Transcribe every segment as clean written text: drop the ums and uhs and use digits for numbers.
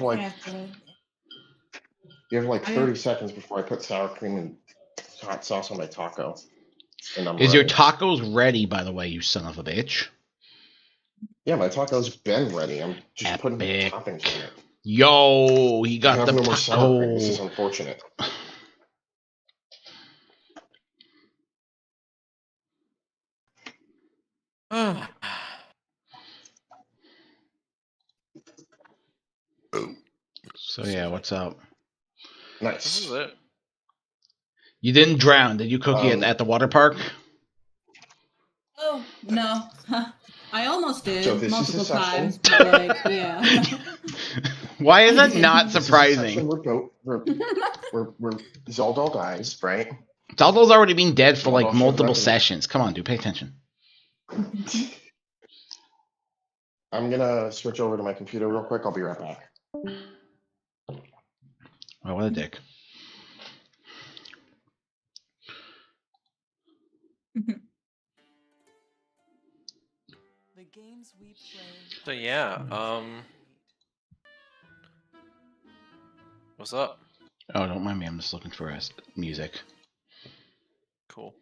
like Carefully. you have like 30 seconds before I put sour cream and hot sauce on my taco. And I'm Is your ready. tacos ready, by the way, you son of a bitch? Yeah, my taco's been ready. I'm just putting Epic. toppings on it. Yo, he I got have the no more sour cream. This is taco. unfortunate. So yeah, what's up? Nice. This is it. You didn't drown, did you, Cookie, at the water park? Oh, no. I almost did So this is multiple a section? times, but like, yeah. Why is that not This is a section surprising? where Zoldol dies, right? Zaldol's already been dead for like Zoldol shows multiple up and- sessions. Come on, dude, pay attention. I'm gonna switch over to my computer real quick. I'll be right back. Oh, what a dick. So yeah, what's up? Oh, don't mind me. I'm just looking for music. Cool.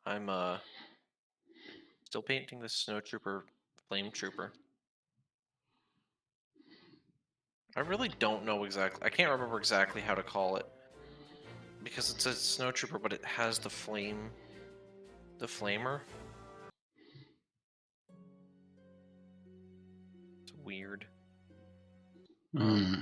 I'm still painting the Snow Trooper, Flame Trooper. I really don't know exactly. I can't remember exactly how to call it because it's a Snow Trooper, but it has the flame, the flamer. It's weird. Hmm.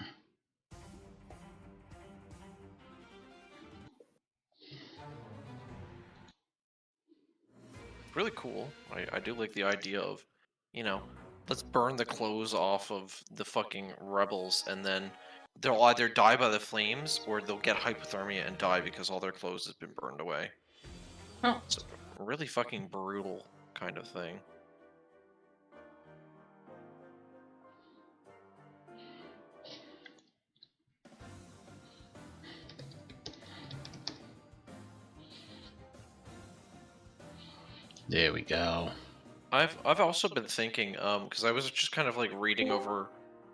Really cool. I do like the idea of, you know, let's burn the clothes off of the fucking rebels and then they'll either die by the flames or they'll get hypothermia and die because all their clothes has been burned away. Huh. It's a really fucking brutal kind of thing. There we go. I've also been thinking, because I was just kind of like reading over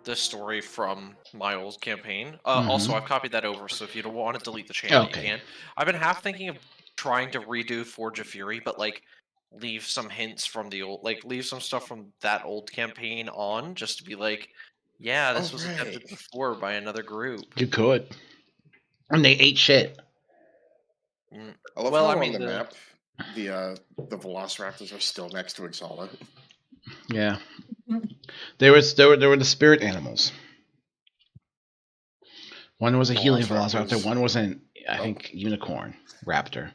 the story from my old campaign. Also, I've copied that over, so if you don't want to delete the channel, Okay. you can. I've been half thinking of trying to redo Forge of Fury, but like leave some hints from the old, like leave some stuff from that old campaign on, just to be like, yeah, this was attempted before by another group. You could. And they ate shit. I love Well, how I on mean, the map the Velociraptors are still next to Exala. Yeah. There were the spirit animals. One was a healing velociraptor, one was an I think unicorn raptor.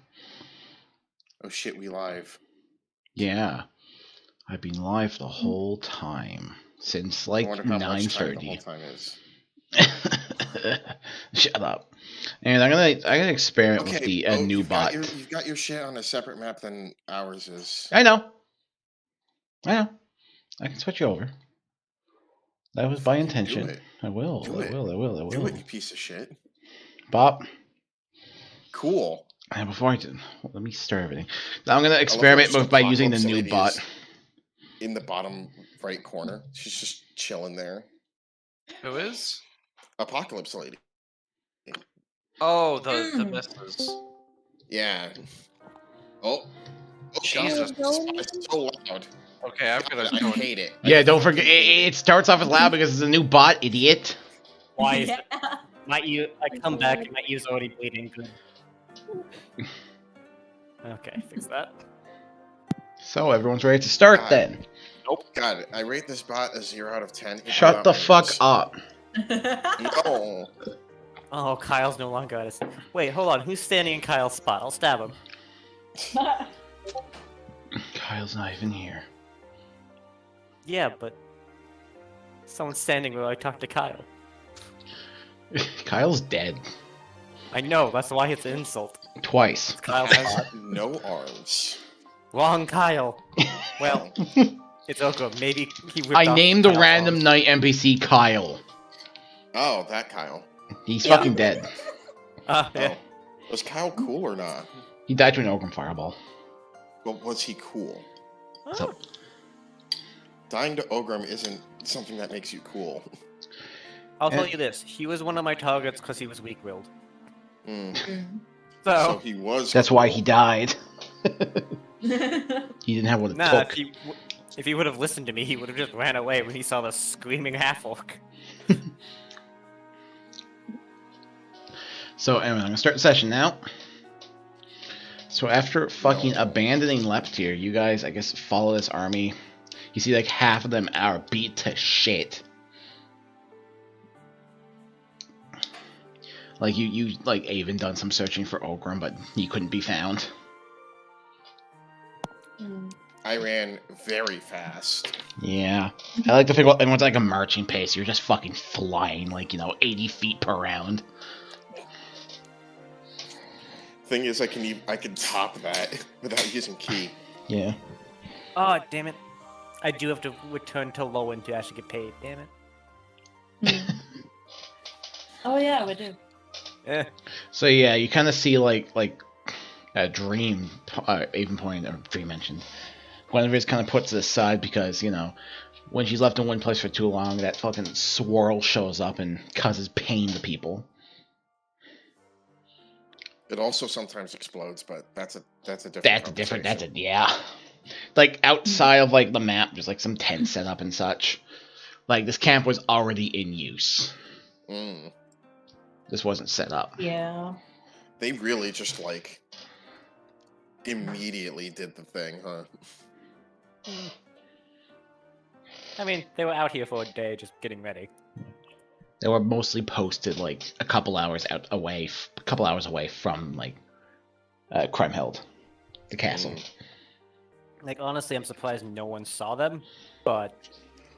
Oh shit, we live. Yeah. I've been live the whole time. Since like I wonder how much time the 9:30. whole time is. Shut up. And I'm gonna experiment with the new bot. You've got your shit on a separate map than ours is. I know. I can switch you over. That was by intention. Do it. I will. Do I it. will. Do it, you piece of shit. Bop. Cool. And before I do, let me start everything. Now I'm gonna experiment by using the new bot. In the bottom right corner, she's just chilling there. Who is? Apocalypse Lady. Oh, the missus. Yeah. Oh. Jesus. It's so loud. Okay, I'm gonna. I hate it. Yeah, don't forget. It starts off as loud because it's a new bot, idiot. Why is it? I come back and my ears already bleeding. Good. Okay, fix that. So everyone's ready to start then. Nope. God, I rate this bot a 0 out of 10. Shut the fuck up. No. Oh, Kyle's no longer at us. Wait, hold on. Who's standing in Kyle's spot? I'll stab him. Kyle's not even here. Yeah, but someone's standing where I talked to Kyle. Kyle's dead. I know. That's why it's an insult. Twice. Kyle has no arms. Wrong Kyle. Well, it's okay. Maybe he ripped I off named a Kyle's random arms. night NPC Kyle. Oh, that Kyle. He's fucking dead. Yeah. Was Kyle cool or not? He died to an Ogre Fireball. Well, was he cool? So, Dying to Ogrim isn't something that makes you cool. I'll tell And- you this: he was one of my targets because he was weak-willed. Mm. So, So he was. That's why he cool. died. He didn't have what it nah, took. if he would have listened to me, he would have just ran away when he saw the screaming half-orc. So anyway, I'm gonna start the session now. So after fucking abandoning Leptir, you guys, I guess, follow this army. You see, like, half of them are beat to shit. Like, you like, even done some searching for Ogrim, but he couldn't be found. I ran very fast. Yeah. I like to think everyone's like a marching pace. You're just fucking flying, like, 80 feet per round. Thing is, I can top that without using key. Yeah. Oh, damn it. I do have to return to Lowen to actually get paid, damn it. Oh yeah, we do. Eh. So yeah, you kind of see like a Dream, even pointing or Dream mentioned. Guinevere kind of puts it aside because when she's left in one place for too long, that fucking swirl shows up and causes pain to people. It also sometimes explodes, but that's a different. That's a different. conversation. Yeah. Like outside of like the map, there's like some tents set up and such. Like this camp was already in use. Mm. This wasn't set up. Yeah. They really just like immediately did the thing, huh? I mean, they were out here for a day just getting ready. They were mostly posted like a couple hours away from like Kriemhild, the castle. Mm. Like, honestly, I'm surprised no one saw them, but...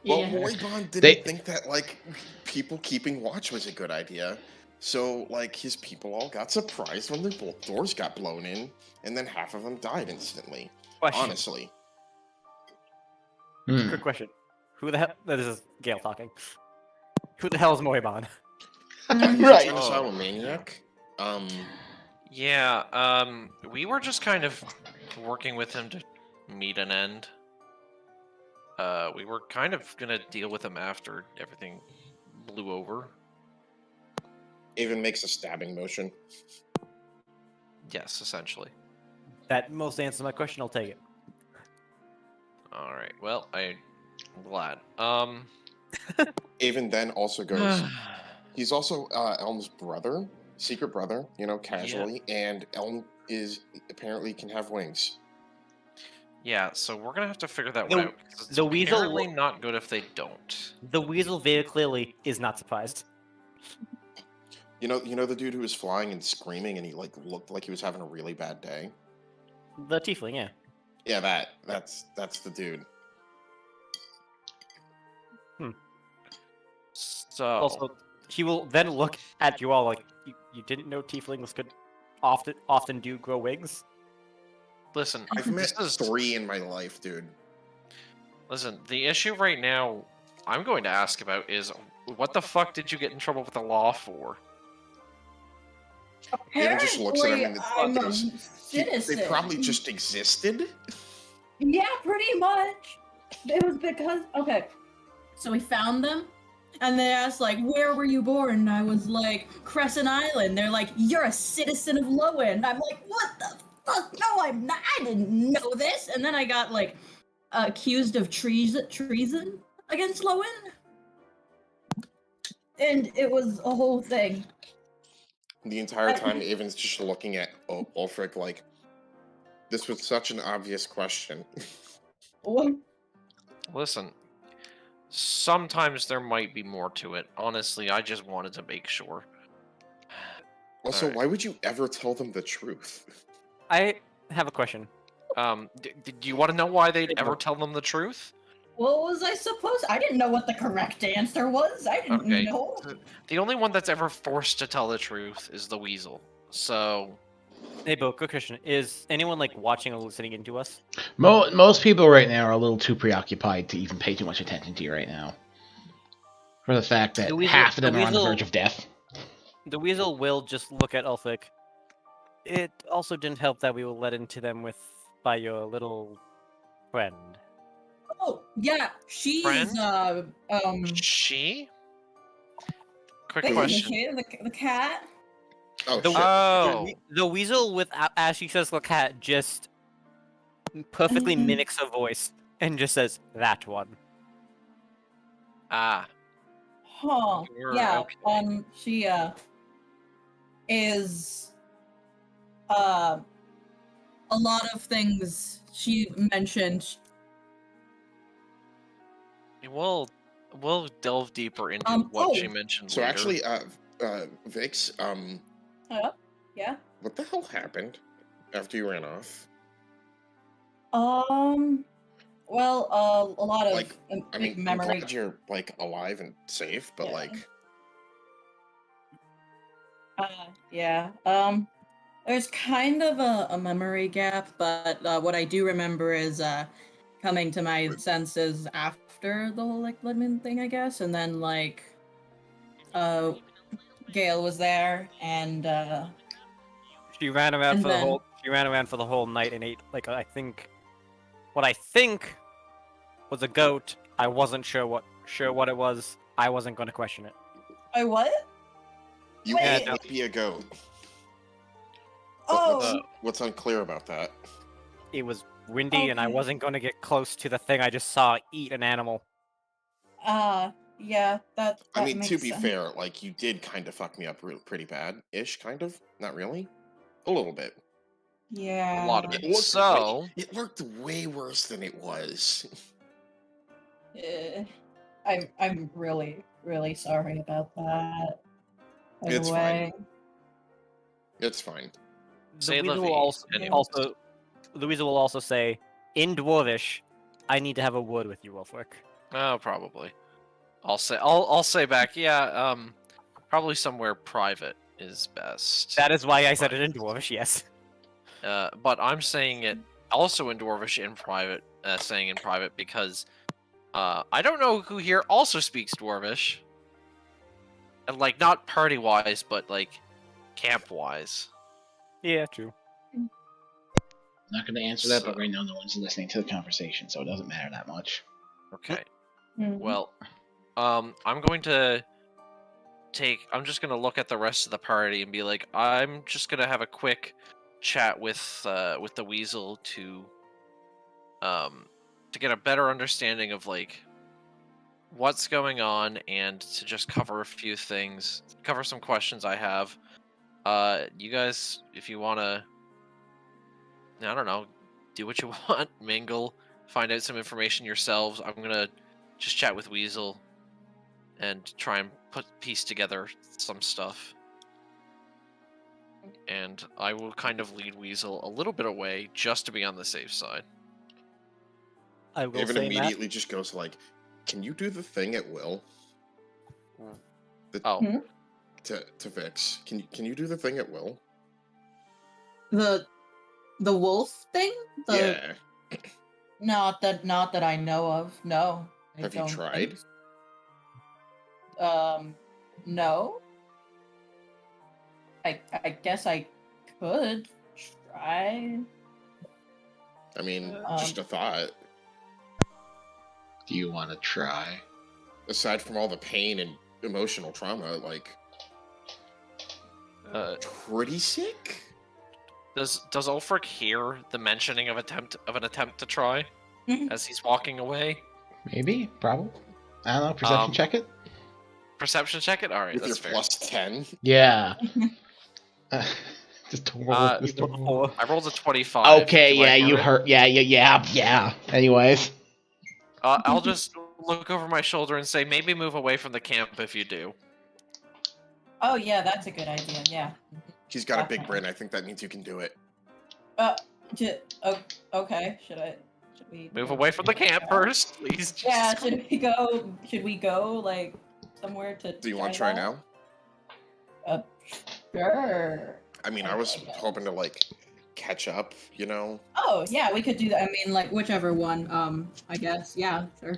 Well, Yeah. Roybon didn't They- think that like people keeping watch was a good idea. So like his people all got surprised when their doors got blown in, and then half of them died instantly. Question. Honestly, Hmm. Quick question. Who the hell... This is Gale talking. Who the hell is Moiban? he's Right. a genocidal maniac. Yeah, we were just kind of working with him to meet an end. We were kind of gonna deal with him after everything blew over. Even makes a stabbing motion. Yes, essentially. That most answers my question, I'll take it. Alright, well, I'm glad. Even then also goes. He's also Elm's brother, secret brother. Casually, and Elm apparently can have wings. Yeah, so we're gonna have to figure that The- one out. 'cause It's the weasel apparently wa- not good if they don't. The weasel very clearly is not surprised. You know the dude who was flying and screaming, and he like looked like he was having a really bad day. The tiefling, yeah. Yeah, that's the dude. So Also, he will then look at you all like, you didn't know tieflings could often do grow wings? listen, I've met this is 3 in my life, dude. listen, the issue right now I'm going to ask about is what the fuck did you get in trouble with the law for? Even just looks at him and I'm a goes, citizen. They probably just existed. Yeah, pretty much. It was because so we found them, and they asked like, "Where were you born?" And I was like, "Crescent Island." They're like, "You're a citizen of Lowen." I'm like, "What the fuck? No, I'm not. I didn't know this." And then I got like accused of treason against Lowen, and it was a whole thing. The entire time, Avon's just looking at Ulfric like, this was such an obvious question. Listen, sometimes there might be more to it. Honestly, I just wanted to make sure. Also, Alright. why would you ever tell them the truth? I have a question. Do you want to know why they'd ever tell them the truth? What was I supposed? I didn't know what the correct answer was. I didn't Okay. know. The only one that's ever forced to tell the truth is the weasel. So, Hey, Bo, good question. Is anyone like watching or listening into us? Most people right now are a little too preoccupied to even pay too much attention to you right now. For the fact that The weasel- half of them the are on the weasel- verge of death. The weasel will just look at Ulfric. It also didn't help that we were led into them by your little friend. Oh yeah, she's Friend? um she? quick Wait, question. the cat. Oh The, shit. Oh, the weasel with as she says cat just perfectly Mhm. mimics her voice and just says that one. ah, Huh. you're Yeah. okay. She is uh a lot of things she mentioned. We'll delve deeper into what she Oh. mentioned So later. actually, Vix, Yeah. what the hell happened after you ran off? Well, a lot of Like, I big mean, I'm memory. glad you're like alive and safe, but Yeah. like, Yeah. There's kind of a memory gap, but what I do remember is coming to my senses after the whole like Ledman thing, I guess, and then like Gale was there, and She ran around And for the then- whole. She ran around for the whole night and ate like what I think was a goat. I wasn't sure what it was. I wasn't going to question it. what? you Wait. can't be a goat. Oh, What's unclear about that? It was windy, and I Okay. wasn't going to get close to the thing I just saw eat an animal. yeah, that I mean, makes to be sense. fair, like you did kind of fuck me up pretty bad-ish, kind of. Not really, a little bit. Yeah. A lot of it. It looked So, it looked way worse than it was. I'm really sorry about that. By the It's way. fine. It's fine. Say The weasel la will vie, anyways. the weasel will also say, in Dwarvish, I need to have a word with you, Wolfwick. Oh, probably. I'll say back. Yeah. Probably somewhere private is best. That is why I said Fine. it in Dwarvish, yes. But I'm saying it also in Dwarvish in private, saying in private because I don't know who here also speaks Dwarvish. And like not party wise, but like camp wise. Yeah, true. I'm not going to answer that, but So- right now no one's listening to the conversation, so it doesn't matter that much. Okay. Mhm. Well, I'm going to I'm just gonna look at the rest of the party and be like, I'm just gonna have a quick chat with the weasel to get a better understanding of like what's going on and to just cover a few things, cover some questions I have. You guys, if you wanna, I don't know, do what you want, mingle, find out some information yourselves. I'm gonna just chat with Weasel and try and piece together some stuff. And I will kind of lead Weasel a little bit away just to be on the safe side. I will Avon say, Matt, immediately just goes like, "Can you do the thing at will?" Oh, Hmm? To Vix, can you do the thing at will? The wolf thing? Yeah. Not that I know of. No. I Have you don't tried? think so. No. I guess I could try. I mean, Um, just a thought. Do you want to try? Aside from all the pain and emotional trauma, like pretty sick. does Ulfric hear the mentioning of an attempt to try Mhm. as he's walking away? Maybe? Probably? I don't know. Perception check it? Perception check it. All right, With your that's fair. plus 10. Yeah. Just don't roll. Uh, Just don't roll. Four. I rolled a 25. Okay, Do I yeah, you it? hurt. Yeah. Anyways. I'll just look over my shoulder and say, maybe move away from the camp if you do. Oh yeah, that's a good idea. Yeah. He's got a big brain. I think that means you can do it. Okay. Should we Move away from the camp first, please. Yeah. Jesus Should we go like somewhere to? Do you want to try that? now? Sure. I mean, I was hoping to like catch up, you know? Oh yeah, we could do that. I mean, like whichever one. I guess. Yeah. Sure.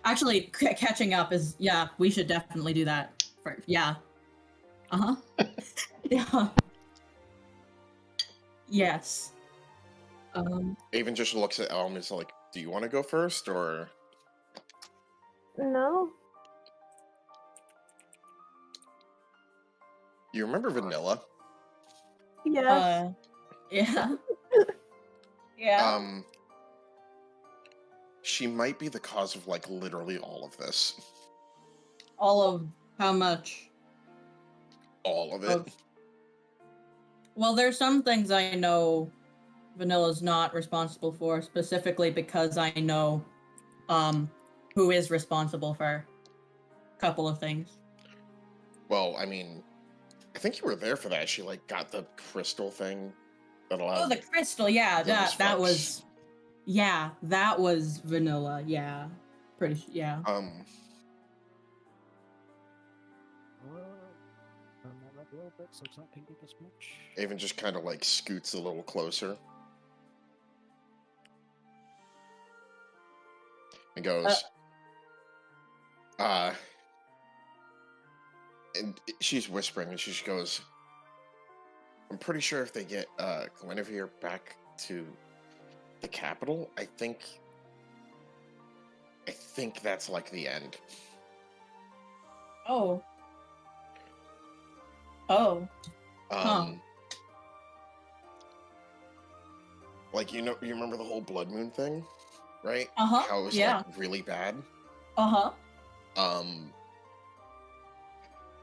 Actually, catching up is we should definitely do that. Yeah. Yeah. Yes. Avon just looks at Elm and is like, do you want to go first or? No. You remember Vanilla? Yes. Yeah. Yeah. She might be the cause of like literally all of this. All of how much? All of it. Of- Well, there's some things I know Vanilla's not responsible for, specifically because I know who is responsible for a couple of things. Well, I mean, I think you were there for that. She like got the crystal thing that allowed. Oh, the crystal, yeah, those that fucks. was, yeah, that was Vanilla, yeah, yeah. Avon just kind of like scoots a little closer and goes, and she's whispering and she just goes, I'm pretty sure if they get Guinevere back to the capital, I think that's like the end. Oh. Oh. Like, you remember the whole blood moon thing, right? Uh-huh, How it was yeah. like really bad. Uh-huh.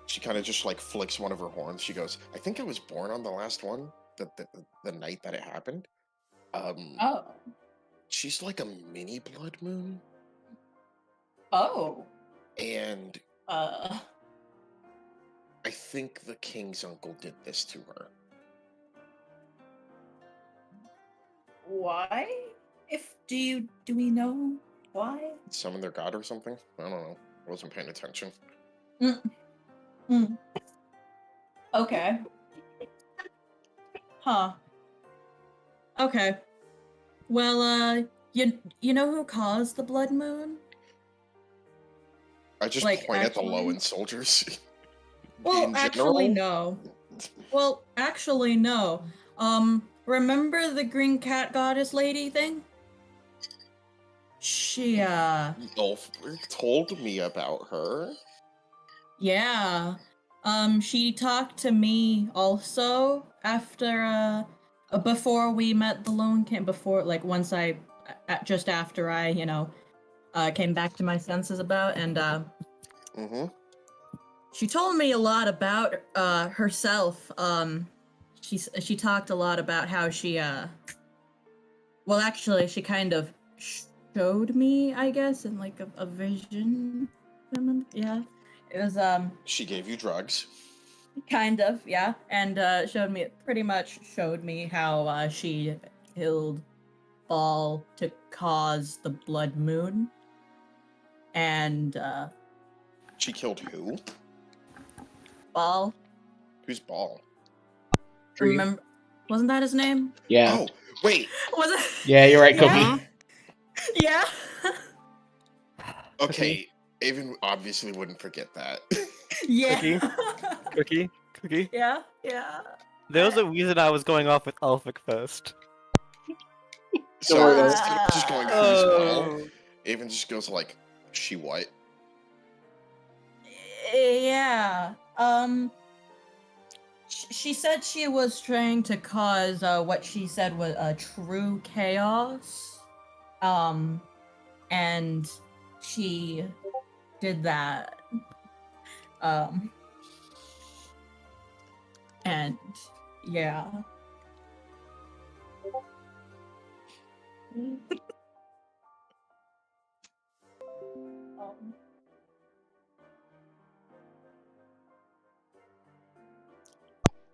She kind of just like flicks one of her horns. She goes, I think I was born on the last one, the night that it happened. Oh. She's like a mini blood moon, Oh. and Uh. I think the king's uncle did this to her. Why? Do we know why? Summon their god or something? I don't know. I wasn't paying attention. Okay. Huh. Okay. Well, you know who caused the blood moon? I just Like, point at the actually? Lowen soldiers. Well, In actually, general? no. Well, actually, no. Remember the green cat goddess lady thing? She, Ulfric told me about her. yeah. She talked to me also after, before we met the Lone King, just after I, came back to my senses and, Mm-hmm. she told me a lot about, herself. She talked a lot about how she, well, actually, she kind of showed me, I guess, in like a vision. Yeah. It was, She gave you drugs. kind of, yeah. And, pretty much showed me how, she killed Ball to cause the blood moon. And, She killed who? Ball, Who's Ball? remember, wasn't that his name? Yeah. Oh, wait. Was it? Yeah, you're right, Cookie. Yeah. Yeah. Okay. Avon obviously wouldn't forget that. Yeah. Cookie. Yeah. Yeah. There was a reason I was going off with Ulfric first. So worry about it. instead of just going, who's Ball? Avon just goes like, she what? Yeah. She said she was trying to cause what she said was true chaos. And she did that. And yeah.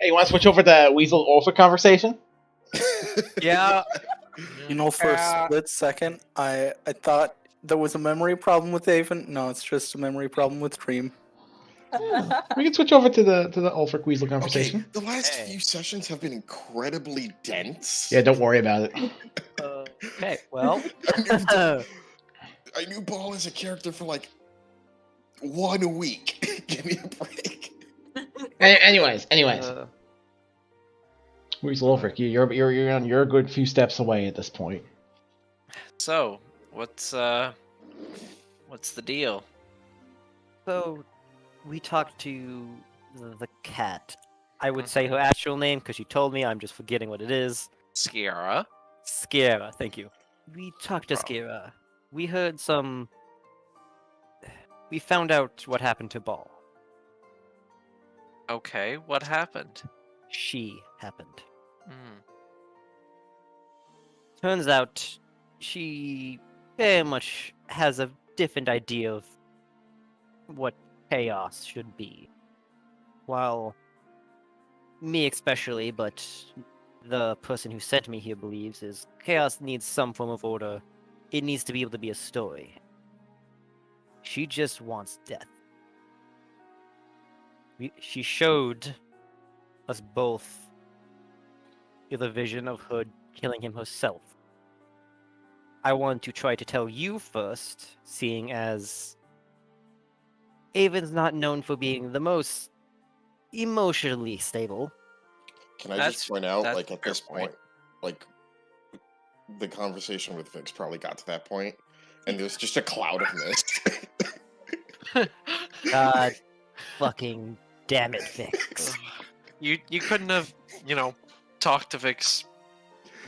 Hey, you want to switch over to Weasel Ulfric conversation? Yeah. You know, for a split second, I thought there was a memory problem with Avon. No, it's just a memory problem with Dream. We can switch over to the Ulfric Weasel Okay, conversation. the last Hey. few sessions have been incredibly dense. Yeah, don't worry about it. Okay, well. I knew Ball as a character for like 1 week. Give me a break. Anyways, Uh, Weasel Ulfric, you're a good few steps away at this point. So, what's the deal? So, we talked to the cat, I would say her actual name because she told me. I'm just forgetting what it is. Sierra. Skira, thank you. We talked to Bro. Skira. We heard some. We found out what happened to Ball. Okay, what happened? She happened. Hmm. Turns out she very much has a different idea of what chaos should be. While me especially, but the person who sent me here believes is chaos needs some form of order. It needs to be able to be a story. She just wants death. She showed us both the vision of her killing him herself. I want to try to tell you first, seeing as Avon's not known for being the most emotionally stable. Can I That's- just point out, that's like a at fair this point. point, like the conversation with Vix probably got to that point, and there's just a cloud of mist. God fucking damn it, Vix. You couldn't have, talked to Vix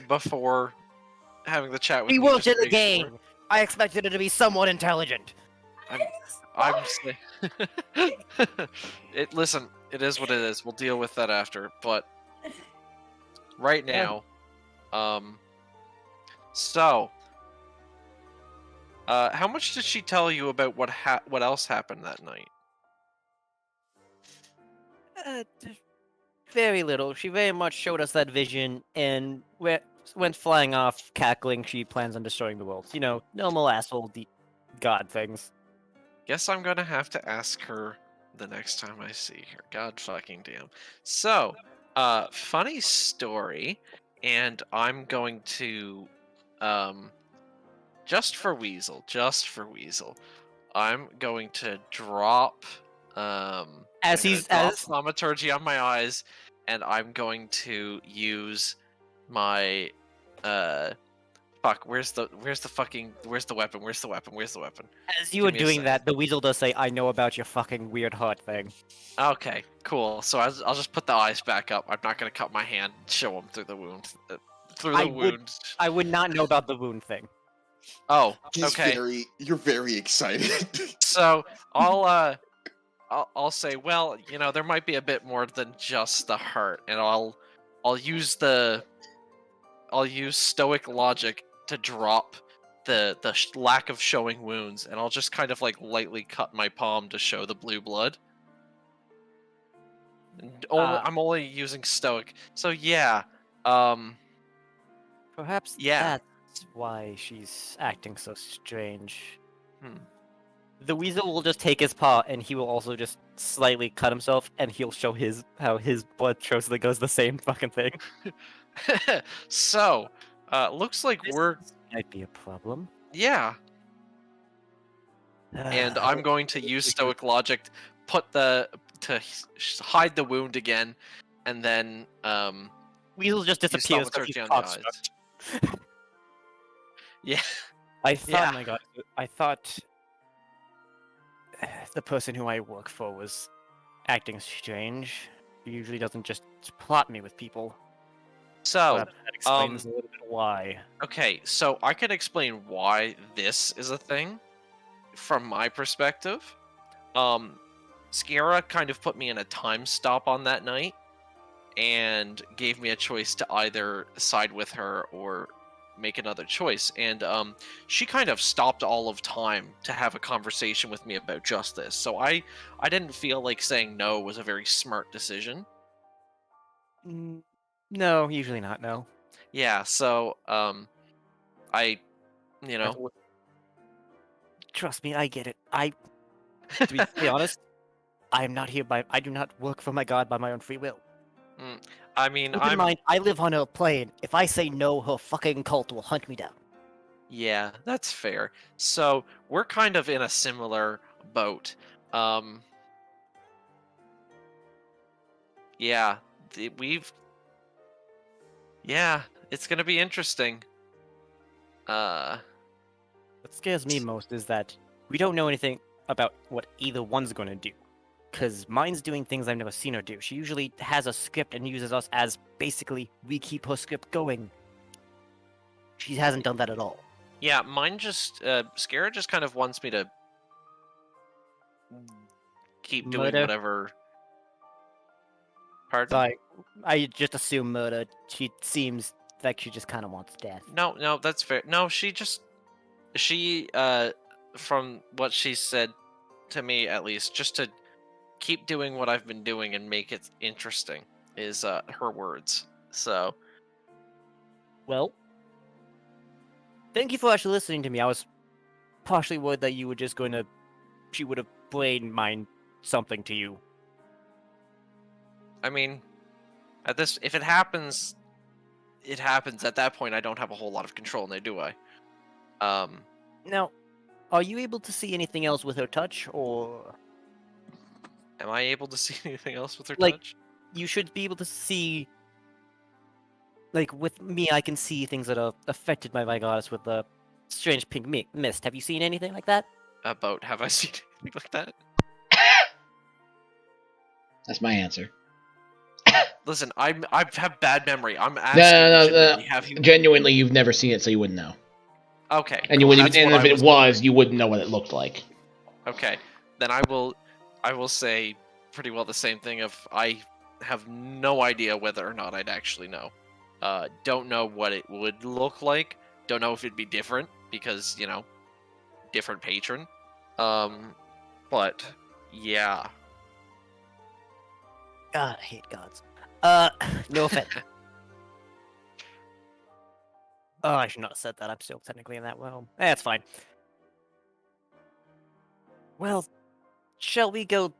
before having the chat with We me. worked just in the to make sure. game. I expected her to be somewhat intelligent. I'm listen, it is what it is. We'll deal with that after. But right Yeah. now, so how much did she tell you about what else happened that night? Very little. She very much showed us that vision and went flying off, cackling. She plans on destroying the world. You know, normal asshole god things. Guess I'm gonna have to ask her the next time I see her. God fucking damn. So, funny story, and I'm going to, just for Weasel, I'm going to drop, As I'm he's gonna drop as thaumaturgy on my eyes, and I'm going to use my, fuck, where's the weapon? as you Give were me a doing second. that, the weasel does say, "I know about your fucking weird heart thing." Okay, cool. So I'll just put the eyes back up. I'm not gonna cut my hand and show him through the wound. I would- I would not know about the wound thing. Oh, He's okay. you're very excited. So I'll say, well, there might be a bit more than just the heart, and I'll use stoic logic to drop the lack of showing wounds, and I'll just kind of like lightly cut my palm to show the blue blood. I'm only using stoic, so yeah. Perhaps Yeah. that's why she's acting so strange. Hmm. The weasel will just take his paw, and he will also just slightly cut himself, and he'll show how his blood shows that goes the same fucking thing. So, looks like we're Might be a problem. yeah. And I'm going to use stoic logic, to hide the wound again, and then Weasel just use disappears because thaumaturgy he's on the eyes. construct. Yeah. I thought, Yeah. oh my god, I thought the person who I work for was acting strange. He usually doesn't just plot me with people. So, Perhaps that explains a little bit why. okay, so I can explain why this is a thing from my perspective. Sierra kind of put me in a time stop on that night and gave me a choice to either side with her or make another choice. And she kind of stopped all of time to have a conversation with me about just this. So I didn't feel like saying no was a very smart decision. No, usually not. No. Yeah, so I Trust me, I get it. To be honest, I am not here I do not work for my god by my own free will. I mean, Keep in mind, I live on a plane. If I say no, her fucking cult will hunt me down. Yeah, that's fair. So we're kind of in a similar boat. Yeah, yeah, it's gonna be interesting. What scares me most is that we don't know anything about what either one's going to do. because mine's doing things I've never seen her do. She usually has a script and uses us as basically we keep her script going. She hasn't done that at all. Yeah, mine just Scara just kind of wants me to keep doing Murder? whatever. Pardon? So I just assume murder. She seems like she just kind of wants death. No, that's fair. No, she from what she said to me at least, just to keep doing what I've been doing and make it interesting is her words. So Well, thank you for actually listening to me. I was partially worried that you were just going to... She would have brain mined something to you. I mean, if it happens, it happens. At that point, I don't have a whole lot of control in it, do I? Now, are you able to see anything else with her touch, or... Am I able to see anything else with her Like- touch? You should be able to see... Like, with me, I can see things that are affected by my goddess with the strange pink mist. Have you seen anything like that? Have I seen anything like that? That's my answer. Listen, I have bad memory. I'm No, asking. legitimately, have you? Genuinely, you've never seen it, so you wouldn't know. Okay. And you cool, wouldn't. that's And what if I it was, you wouldn't know what it looked like. Okay, then I will say pretty well the same thing. If I have no idea whether or not I'd actually know. Don't know what it would look like. Don't know if it'd be different because different patron. But yeah. God, I hate gods. No offense. Oh, I should not have said that. I'm still technically in that realm. That's fine. Well, shall we go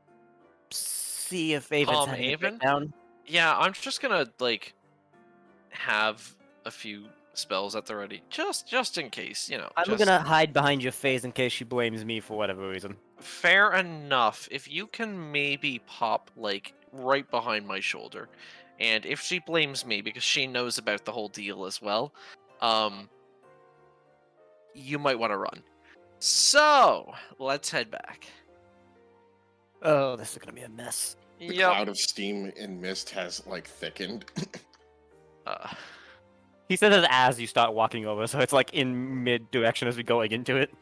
see if Avon's having a Avon? breakdown? Yeah, I'm just gonna have a few spells at the ready, just in case, I'm just- gonna hide behind your face in case she blames me for whatever reason. Fair enough. If you can maybe pop right behind my shoulder, and if she blames me because she knows about the whole deal as well, you might want to run. So let's head back. Oh, this is gonna be a mess. The Yep. cloud of steam and mist has thickened. He said it as you start walking over, so it's like in mid-direction as we going into it.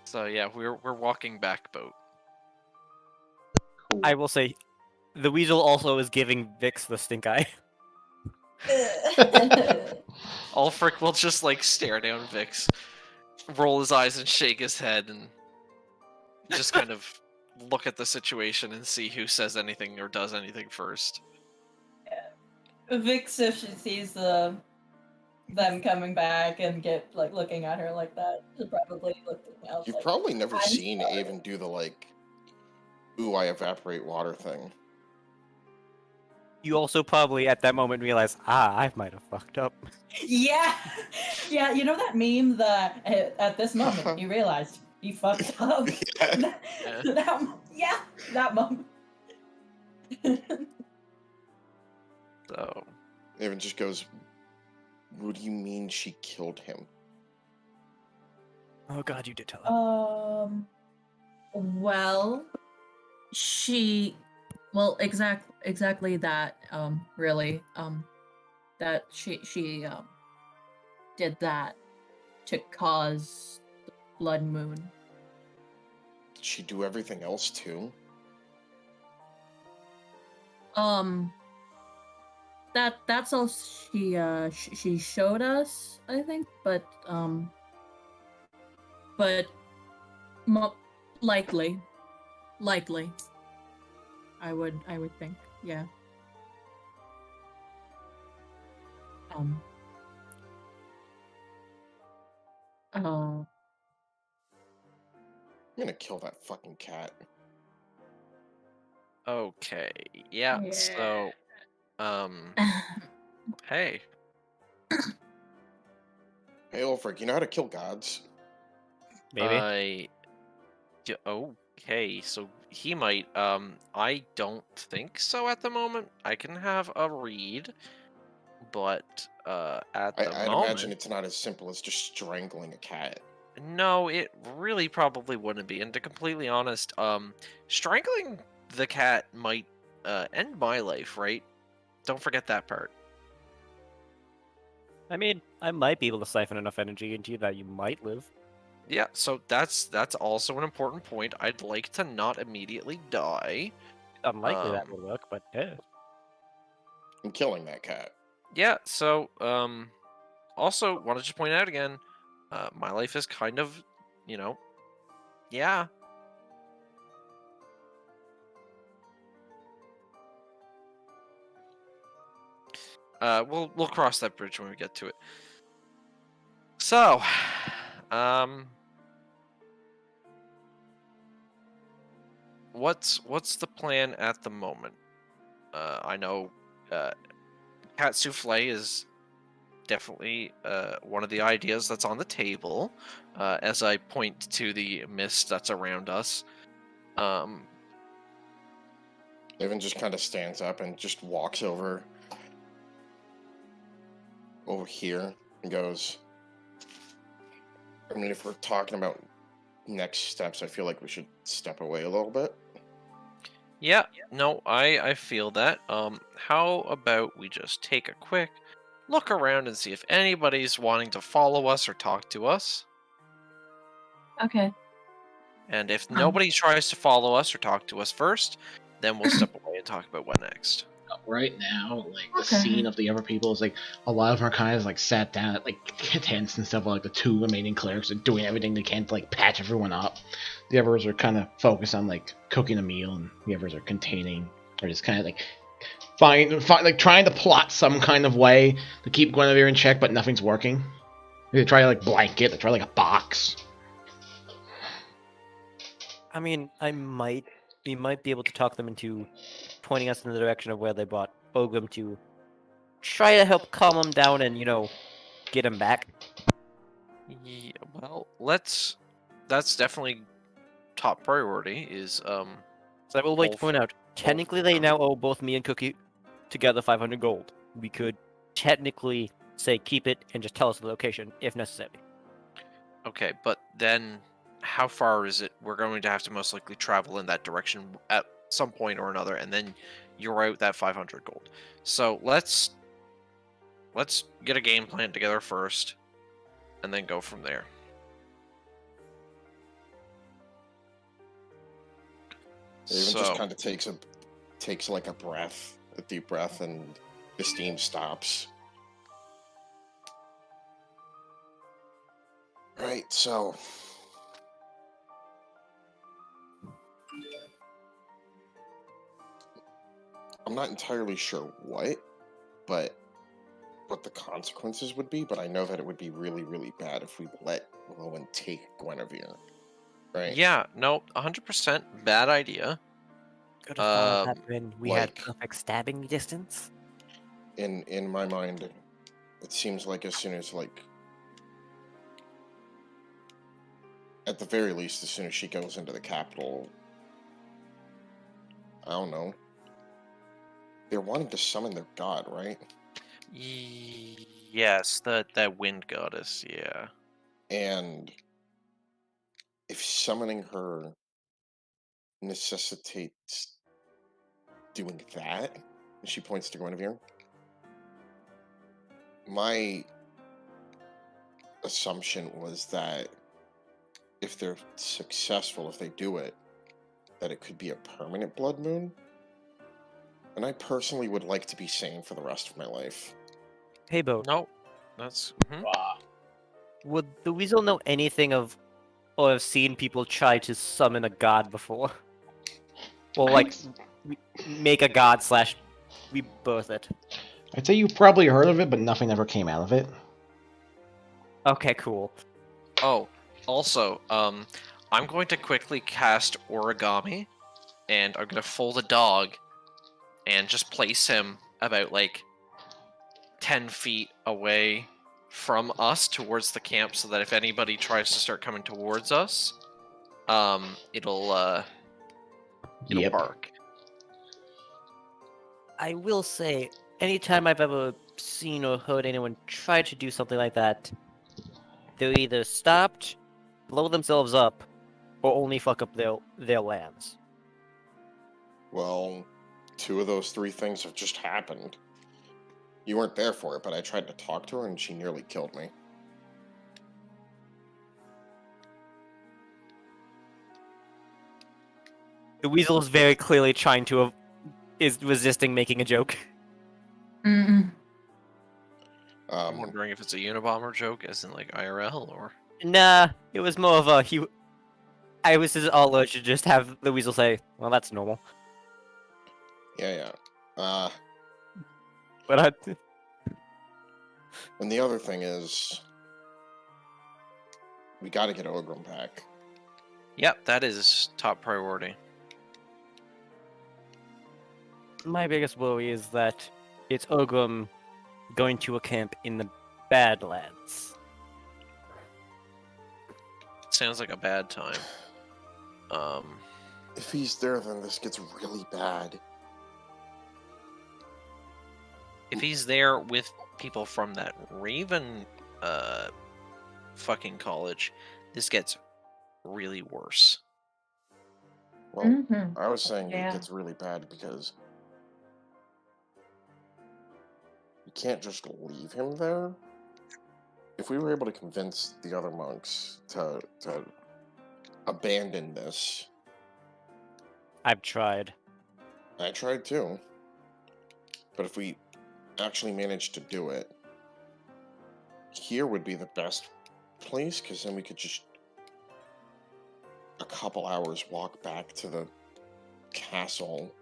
So yeah, we're walking back boat. I will say, the weasel also is giving Vix the stink eye. Ulfric will just stare down Vix, roll his eyes and shake his head, and just kind of look at the situation and see who says anything or does anything first. Vix, if she sees them coming back and get looking at her like that, she'll probably look at me. You've probably never I'm seen sorry. Avon do the ooh, I evaporate water thing. You also probably at that moment realize, I might have fucked up. Yeah, yeah. You know that meme that at this moment you realized you fucked up. That moment. So Avon just goes, what do you mean she killed him? Oh god, you did tell him. Well, exactly that. Really. That she did that to cause the blood moon. Did she do everything else too? That's all she showed us, I think, but likely, I would think, yeah. I'm gonna kill that fucking cat. okay, yeah. Yeah. So hey. Hey, Ulfric, you know how to kill gods? Maybe. Okay, so he might. I don't think so at the moment. I can have a read, but at the I'd moment, imagine it's not as simple as just strangling a cat. No, it really probably wouldn't be. And to completely honest, strangling the cat might end my life, right? Don't forget that part. I mean, I might be able to siphon enough energy into you that you might live. Yeah, so that's also an important point. I'd like to not immediately die. Unlikely that would work, but yeah. I'm killing that cat. Yeah, so also want to just point out again, my life is kind of, yeah. We'll cross that bridge when we get to it. So, what's the plan at the moment? I know, cat souffle is definitely one of the ideas that's on the table. As I point to the mist that's around us. Evan just kind of stands up and just walks over here and goes, I mean, if we're talking about next steps, I feel like we should step away a little bit. Yeah, no, I feel that. How about we just take a quick look around and see if anybody's wanting to follow us or talk to us? Okay. And if nobody tries to follow us or talk to us first, then we'll step away and talk about what next. Right now, like the Okay. scene of the other people is like a lot of them are kind of like sat down at like tents and stuff. While, like the two remaining clerics are doing everything they can to like patch everyone up. The others are kind of focused on like cooking a meal, and the others are containing or just kind of like like trying to plot some kind of way to keep Guinevere in check, but nothing's working. They try like blanket, they try like a box. I mean, we might be able to talk them into pointing us in the direction of where they brought Ogum to try to help calm them down and, get him back. Yeah, well, that's definitely top priority is So I will like to point out, technically they now owe both me and Cookie together 500 gold. We could technically say keep it and just tell us the location if necessary. okay, but then how far is it? We're going to have to most likely travel in that direction at some point or another, and then you're out that 500 gold. So let's get a game plan together first, and then go from there. Even just kind of takes like a deep breath, and the steam stops. Right, so I'm not entirely sure what the consequences would be, but I know that it would be really, really bad if we let Rowan take Guinevere. Right? Yeah, no, 100% bad idea. Could have thought of that Um, when we had like- perfect stabbing distance. In my mind, it seems like as soon as at the very least, as soon as she goes into the capital, I don't know. They're wanting to summon their god, right? Yes, that wind goddess, yeah. And if summoning her necessitates doing that, and she points to Guinevere, my assumption was that if they're successful, if they do it, that it could be a permanent blood moon. And I personally would like to be sane for the rest of my life. Hey, Bo, No, that's would the weasel know anything of, or have seen people try to summon a god before? Or like, make a god / rebirth it? I'd say you've probably heard of it, but nothing ever came out of it. Okay, cool. Oh, also, I'm going to quickly cast origami, and I'm gonna fold a dog, and just place him about 10 feet away from us towards the camp, so that if anybody tries to start coming towards us, it'll Yep. bark. I will say, anytime I've ever seen or heard anyone try to do something like that, they're either stopped blow themselves up or only fuck up their lands. Well, 2 of those 3 things have just happened. You weren't there for it, but I tried to talk to her and she nearly killed me. The weasel is very clearly trying to is resisting making a joke. Mm-mm. I'm wondering if it's a Unabomber joke, as in like IRL, or Nah, it was more of a I was just all urged to just have the weasel say, "Well, that's normal." Yeah. But I, And the other thing is, we gotta get Ogrim back. yep, that is top priority. my biggest worry is that it's Ogrim going to a camp in the Badlands. Sounds like a bad time. If he's there, then this gets really bad. If he's there with people from that Raven, fucking college, this gets really worse. Well, Mhm. I was saying Yeah. it gets really bad because you can't just leave him there. If we were able to convince the other monks to abandon this, I've tried. I tried too. But if we actually managed to do it, here would be the best place, because then we could just a couple hours walk back to the castle.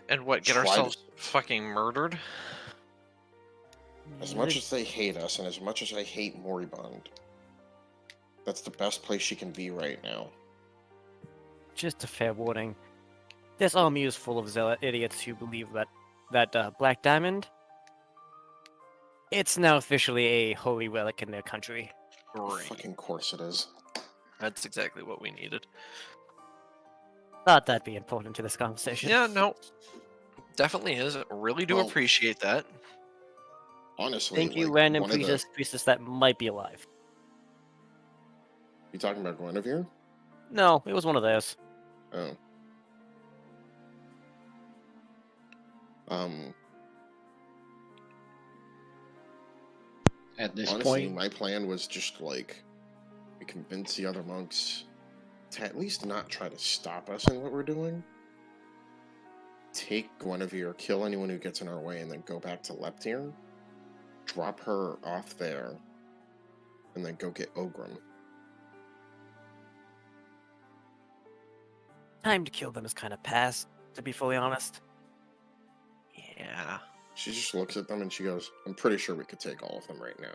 And what, get Try to- ourselves fucking murdered? As much as they hate us, and as much as I hate Moribund, that's the best place she can be right now. Just a fair warning. This army is full of zealot idiots who believe that Black Diamond. It's now officially a holy relic in their country. Great. Fucking course it is. That's exactly what we needed. Thought that'd be important to this conversation. Yeah, no. Definitely is. Really do Well, appreciate that. Honestly, Thank you, like, random one of the- priestess that might be alive. You talking about Guinevere? No, it was one of theirs. Oh. At this Honestly, point, my plan was just like we convince the other monks to at least not try to stop us in what we're doing. Take Guinevere, kill anyone who gets in our way, and then go back to Leptir. Drop her off there, and then go get Ogrim. Time to kill them is kind of past, to be fully honest. Yeah. She just looks at them and she goes, "I'm pretty sure we could take all of them right now."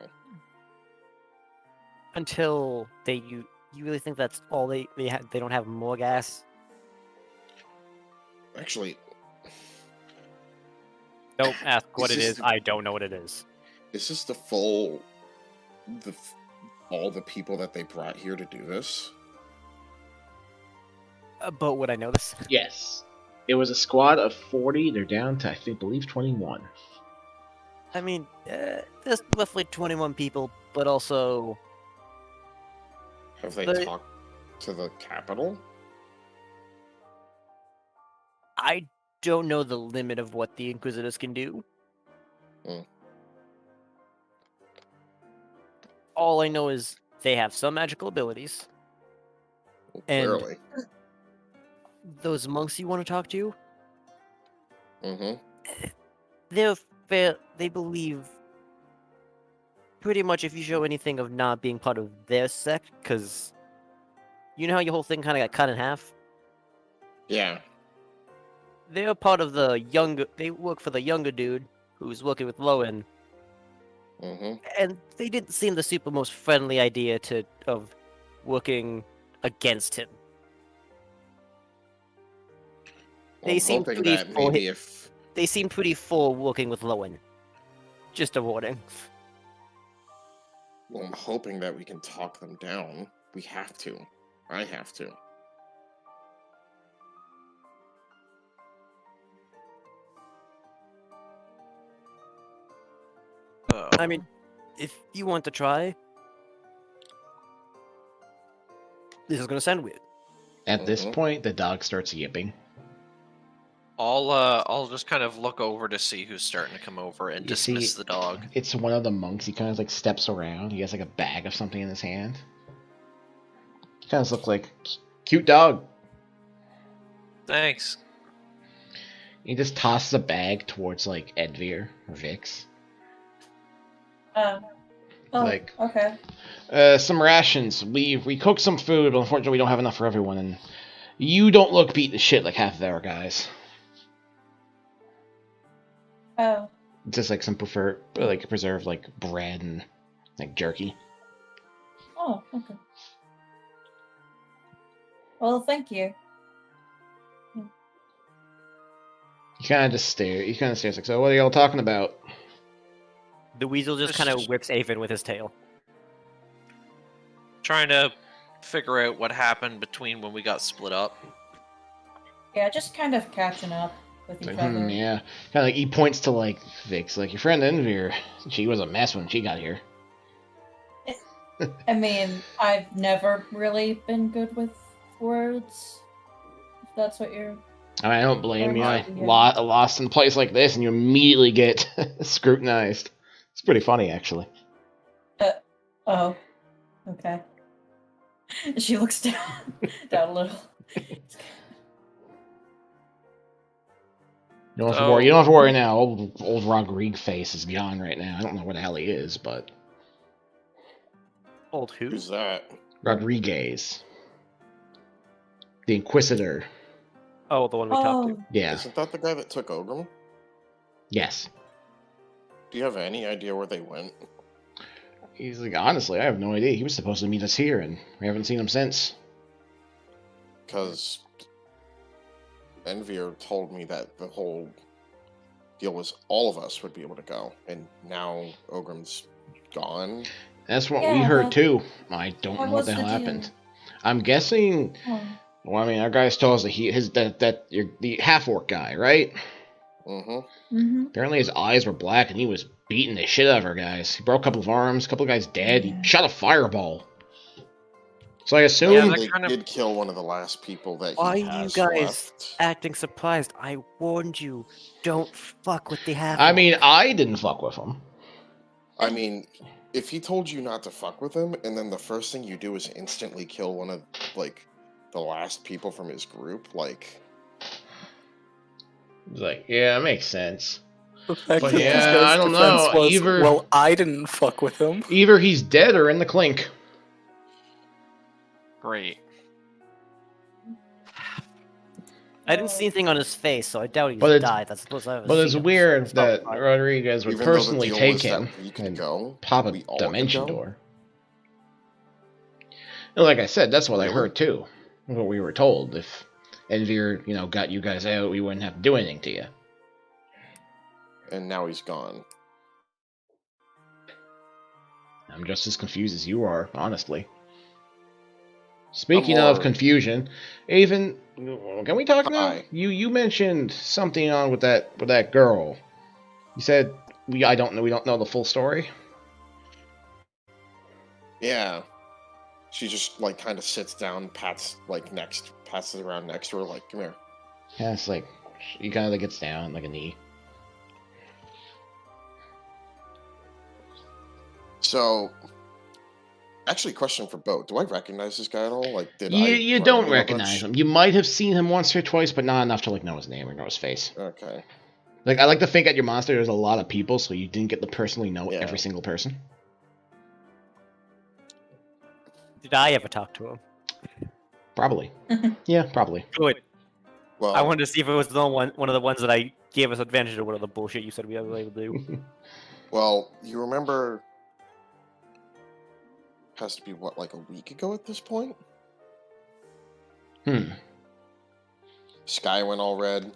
Until you really think that's all they don't have more gas? Actually, Don't ask what it It's is. just- I don't know what it is. is this all the people that they brought here to do this? But would I know this? yes. It was a squad of 40. They're down to, I believe, 21. I mean, there's roughly 21 people, but also Have they They- talked to the capital? I don't know the limit of what the Inquisitors can do. Hmm. All I know is they have some magical abilities. And- Clearly. Those monks you want to talk to, Mm-hmm. they believe pretty much if you show anything of not being part of their sect, because you know how your whole thing kind of got cut in half? Yeah. They're part of the younger, they work for the younger dude who's working with Lowen, Mm-hmm. and they didn't seem the super most friendly idea of working against him. Well, They I'm seem hoping pretty that full maybe if They seem pretty full working with Lowen. Just a warning. well, I'm hoping that we can talk them down. We have to. I have to. I mean, if you want to try, this is gonna sound weird. At this Mhm. point, the dog starts yipping. I'll just kind of look over to see who's starting to come over and You dismiss see- the dog. It's one of the monks. He kind of like steps around. He has like a bag of something in his hand. He kind of looks like cute dog. Thanks. He just tosses a bag towards like Edvir or Vix. Oh, Like- okay. Some rations. We cooked some food, but unfortunately we don't have enough for everyone. And you don't look beat to shit like half of our guys. Oh, Just like some preserved like bread and like jerky. oh, okay. Well, thank you. He kind of just stares. He kind of stares like, so what are y'all talking about? The weasel just kind of whips Avon with his tail. Trying to figure out what happened between when we got split up. Yeah, just kind of catching up with It's each like, other. yeah. Kind of like he points to like Vix, like your friend Envir. She was a mess when she got here. I mean, I've never really been good with words. If that's what you're. I mean, I don't blame you. Yeah. Lost in a place like this, and you immediately get scrutinized. It's pretty funny, actually. Oh, okay. She looks down a little. You don't have to worry. You don't have to worry now. Old Rodrigue face is gone right now. I don't know where the hell he is, but Old who? Who's that? Rodriguez, the Inquisitor. Oh, the one we talked to. Oh, Yeah. Isn't that the guy that took Ogrim? Yes. Do you have any idea where they went? He's like, honestly, I have no idea. He was supposed to meet us here, and we haven't seen him since. Because Envir told me that the whole deal was all of us would be able to go, and now Ogrim's gone. That's what we Yeah, heard but too. I don't what know what was the hell the deal? happened. I'm guessing. oh. Well, I mean, our guys told us that you're the half orc guy, right? Mm-hmm. Mm-hmm. Apparently, his eyes were black, and he was beating the shit out of our guys. He broke a couple of arms, a couple of guys dead. He Yeah. shot a fireball. So I assume. Yeah, And that they kind of- did kill one of the last people that Why he you has guys left. Acting surprised. I warned you. Don't fuck with the half. I mean, I didn't fuck with him. I mean, if he told you not to fuck with him, and then the first thing you do is instantly kill one of, like, the last people from his group, like, He's like, yeah, it makes sense. The fact But that yeah, this guy's I don't defense know, was, either- well, I didn't fuck with him. Either he's dead or in the clink. Great. I didn't see anything on his face, so I doubt he's But it's- died. That's supposed to have. But it's weird that Rodriguez would even though the personally deal take was that him we could and go, pop a we all could dimension go? door. And like I said, that's what I Really? heard too. What we were told. If Envir, got you guys out, we wouldn't have to do anything to you. and now he's gone. I'm just as confused as you are, honestly. Speaking of more- confusion, Avon, can we talk now? Hi. You mentioned something on with that girl. You said we don't know the full story. Yeah. She just, like, kind of sits down, passes it around next to her, like, come here. Yeah, it's like he kind of like gets down like a knee. So, actually, question for Bo. Do I recognize this guy at all? Like, You run don't into him a recognize bunch? him. You might have seen him once or twice, but not enough to like know his name or know his face. Okay. Like I like to think at your monster there's a lot of people, so you didn't get to personally know Yeah. every single person. Did I ever talk to him? Probably. Yeah, probably. Good. Well, I wanted to see if it was the one of the ones that I gave us advantage or one of the bullshit you said we had to do. well, you remember... Has to be, what, like a week ago at this point? Sky went all red.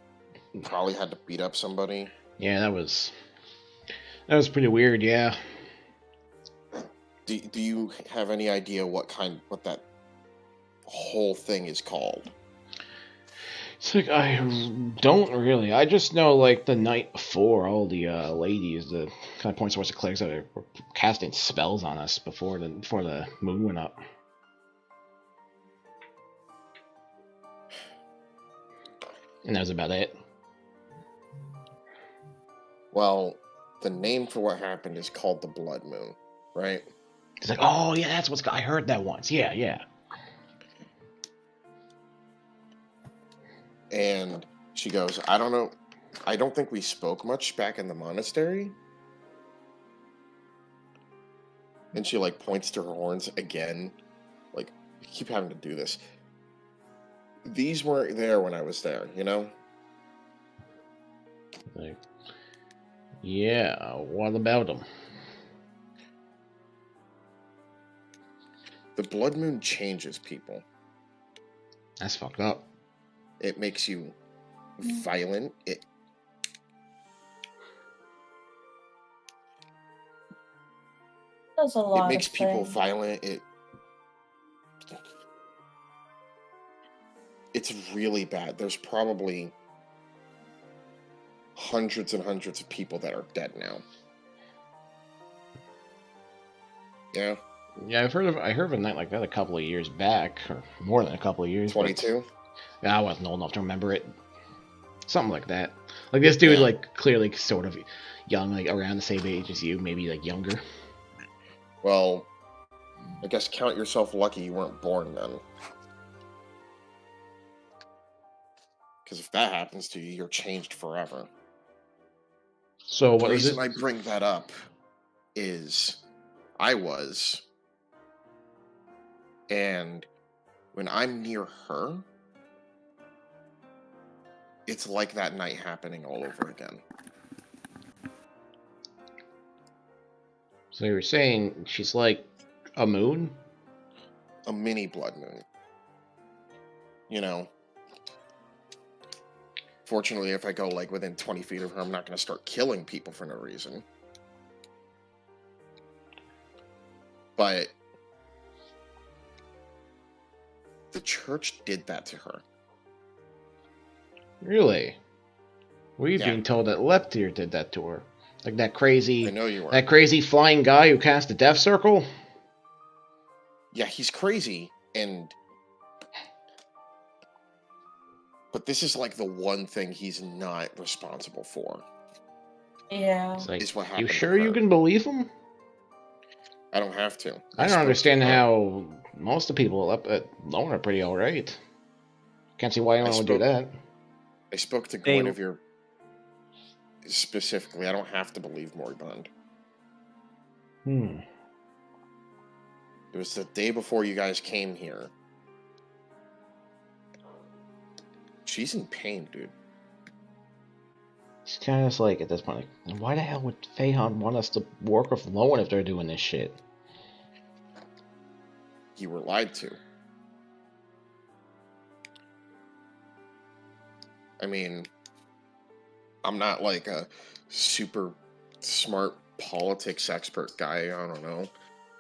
Probably had to beat up somebody. Yeah, that was pretty weird. Yeah. Do you have any idea what that whole thing is called? It's like I don't really. I just know like the night before, all the ladies, the kind of point towards the clerics that were casting spells on us before the moon went up. And that was about it. Well, the name for what happened is called the Blood Moon, right? It's like, oh yeah, that's what's. I heard that once. Yeah, yeah. And she goes, I don't know. I don't think we spoke much back in the monastery. And she like points to her horns again. Like, I keep having to do this. These weren't there when I was there, you know? Like, yeah. What about them? The Blood Moon changes people. That's fucked up. It makes you violent. Does a lot. It makes of people things. violent. It's really bad. There's probably hundreds and hundreds of people that are dead now. Yeah, Yeah, I heard of a night like that a couple of years back, or more than a couple of years. but- 22. Yeah, I wasn't old enough to remember it. Something like that. Like this dude, Yeah. like clearly sort of young, like around the same age as you, maybe like younger. Well, I guess count yourself lucky you weren't born then. Because if that happens to you, you're changed forever. So The what is reason it? I bring that up is I was, and when I'm near her, it's like that night happening all over again. So you were saying she's like a moon? A mini blood moon. You know, fortunately, if I go like within 20 feet of her, I'm not going to start killing people for no reason. But the church did that to her. Really? We've Yeah. been told that Leptir did that to her. Like that I crazy, know you were. that crazy flying guy who cast the Death Circle. Yeah, he's crazy, but this is like the one thing he's not responsible for. Yeah. It's like, Is what you happened to sure you her. can believe him? I don't have to. I spoke don't to understand her. how most of the people up at Lone are pretty alright. Can't see why anyone would do that. I spoke to They- Guinevere specifically. I don't have to believe Moribund. Hmm. It was the day before you guys came here. She's in pain, dude. It's kind of just like, at this point, like, why the hell would Feihan want us to work with Lowen if they're doing this shit? You were lied to. I mean, I'm not like a super smart politics expert guy, I don't know.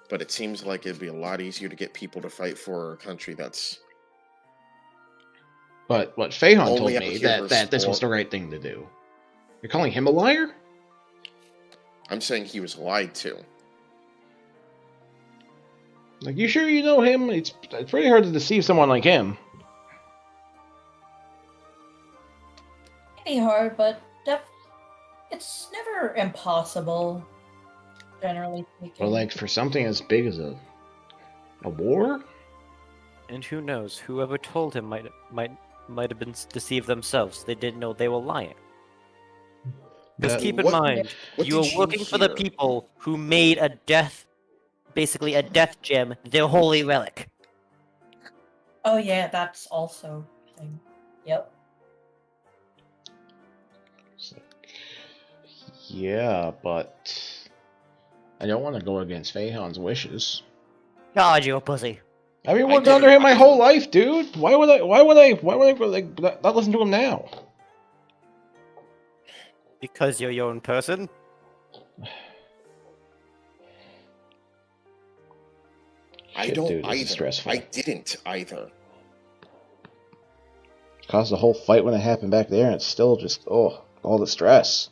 But it seems like it'd be a lot easier to get people to fight for a country that's... But what Feihan Only told out me, here that this was for- the right thing to do. You're calling him a liar? I'm saying he was lied to. Like, you sure you know him? It's pretty hard to deceive someone like him. It'd be hard, but it's never impossible. Generally speaking. But like, for something as big as a war? And who knows? Whoever told him might have been deceived themselves. They didn't know they were lying. Because keep in What- mind, what you were did you working for the hear? people who made basically a death gem, their holy relic. Oh yeah, that's also a thing. Yep. It's like, yeah, but I don't want to go against Feihan's wishes. God, you're a pussy. I've been I working did under it. him my whole life, dude. Why would I like, not listen to him now? Because you're your own person? I Shit, don't dude, this is either. stressful. I didn't either. Caused a whole fight when it happened back there, and it's still just, all the stress.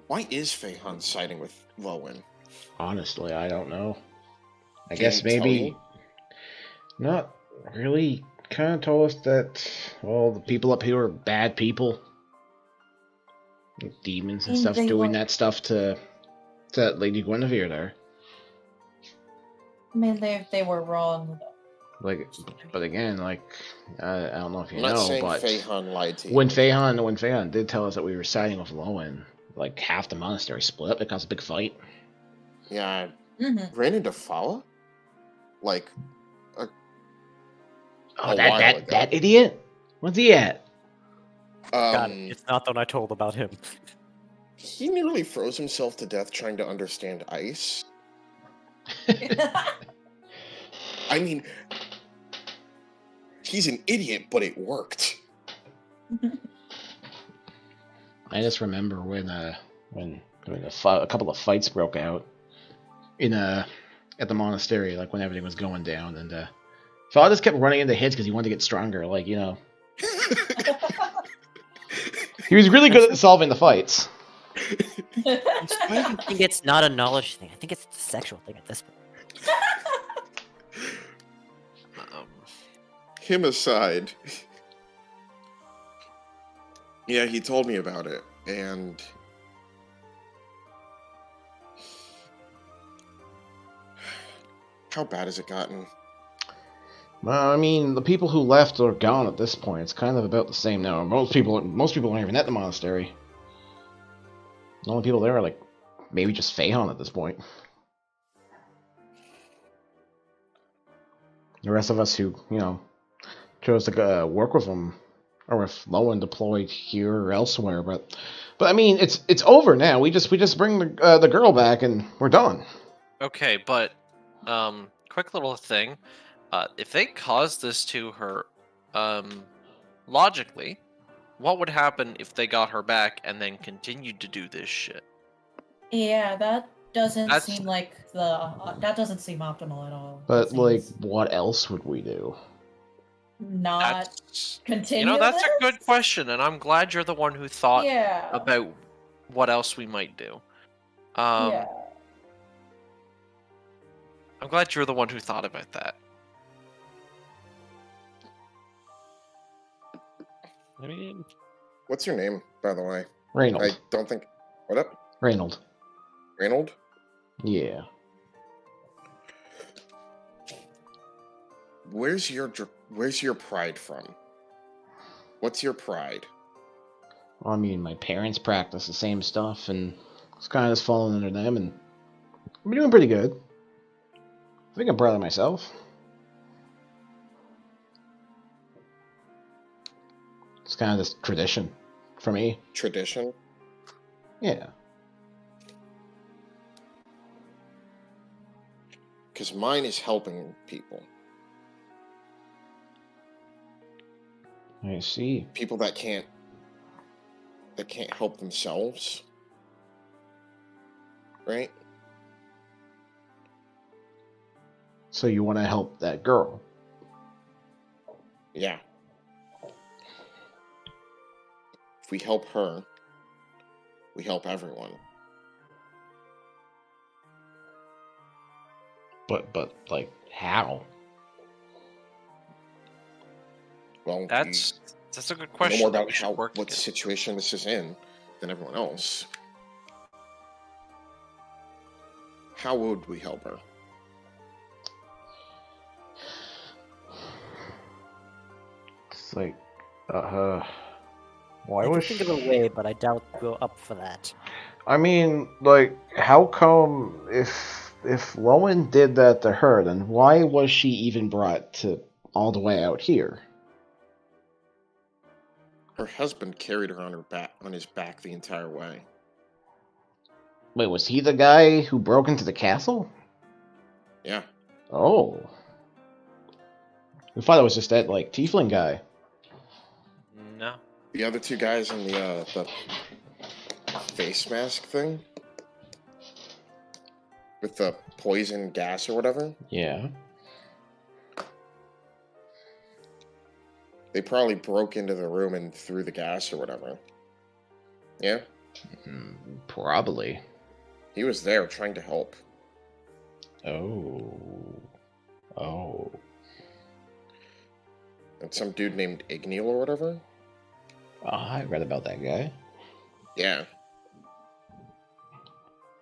Why is Feihan siding with Lowen? Honestly, I don't know. I He guess didn't tell maybe you? not really, kind of told us that, well, the people up here are bad people. Demons and And stuff they doing were- that stuff to Lady Guinevere there. I mean, they were wrong. Like, but again, like, I don't know if you I'm not know, saying but Feihan lied to you. when Feihan did tell us that we were siding with Lowen, like half the monastery split up. It caused a big fight. Yeah, Mm-hmm. ran into Fala? Like, Oh, A while ago. that idiot. Where's he at? Got it. It's not the one I told about him. he nearly froze himself to death trying to understand ice. I mean, he's an idiot, but it worked. I just remember when a couple of fights broke out in at the monastery, like when everything was going down, and Fala just kept running into hits because he wanted to get stronger. Like, you know, he was really good at solving the fights. I'm starting to think it's not a knowledge thing. I think it's a sexual thing at this point. Him aside. Yeah, he told me about it, and how bad has it gotten? Well, I mean, the people who left are gone at this point. It's kind of about the same now. Most people aren't even at the monastery. The only people there are like maybe just Feihan at this point. The rest of us who, you know, chose to work with them, or if Lowen deployed here or elsewhere. But I mean, it's over now. We just bring the girl back and we're done. Okay, but quick little thing. If they caused this to her, logically, what would happen if they got her back and then continued to do this shit? Yeah, that doesn't That's- seem like that doesn't seem optimal at all. But It like, seems what else would we do? not That's continue. you know that's a this? good question, and I'm glad you're the one who thought Yeah. about what else we might do. Yeah. I'm glad you're the one who thought about that. I mean, What's your name, by the way? Reynold. I don't think. What up? Reynold. Reynold? Yeah. Where's your pride from? What's your pride? Well, I mean, my parents practice the same stuff, and it's kind of just falling under them, and I'm doing pretty good. I think I'm proud of myself. It's kind of this tradition for me. Tradition? Yeah. Because mine is helping people. I see. People that can't help themselves. Right? So you want to help that girl? Yeah. If we help her, we help everyone. But like, how? Well, That's a good you know question. more that about we should work what together. situation this is in than everyone else. How would we help her? It's like, why I was can think of a way, but I doubt we'll go up for that. I mean, like, how come if Lowen did that to her, then why was she even brought to all the way out here? Her husband carried her on his back the entire way. Wait, was he the guy who broke into the castle? Yeah. Oh. I thought it was just that, like, tiefling guy. No. The other two guys in the face mask thing with the poison gas or whatever, Yeah. they probably broke into the room and threw the gas or whatever. Yeah, Probably. he was there trying to help. Oh. Oh. And some dude named Igneal or whatever. Oh, I read about that guy. Yeah.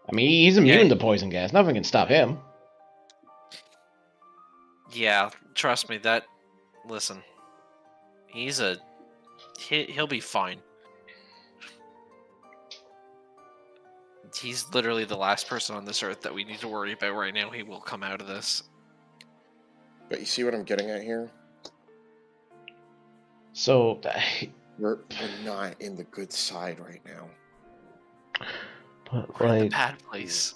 I mean, he's immune Yeah. to poison gas. Nothing can stop him. Yeah, trust me. Listen, he'll be fine. He's literally the last person on this earth that we need to worry about right now. He will come out of this. But you see what I'm getting at here? So, We're not in the good side right now. but We're in the like, bad place.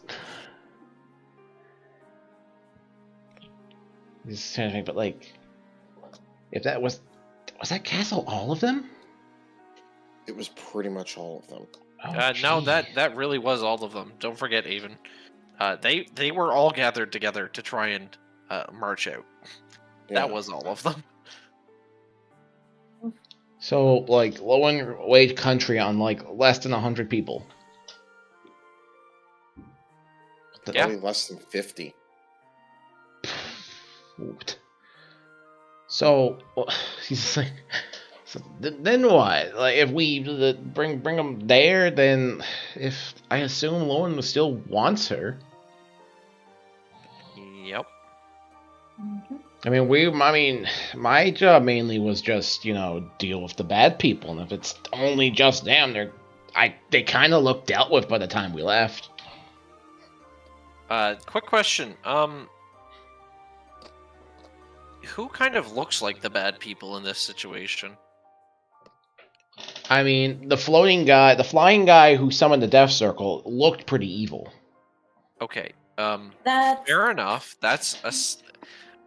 just trying to think, but like, if that was that castle all of them? It was pretty much all of them. Oh, No, gee. that really was all of them. Don't forget, Avon. They were all gathered together to try and march out. Yeah. That was all of them. So, like, low wage country on like less than 100 people. Yeah. Probably less than 50. Whooped. So, he's like, so then what? Like, if we bring them there, then if I assume Lowen still wants her. Yep. Mhm. I mean, my job mainly was just, deal with the bad people, and if it's only just them, they kind of look dealt with by the time we left. Quick question. Who kind of looks like the bad people in this situation? I mean, the flying guy who summoned the Death Circle looked pretty evil. Okay. That's Fair enough.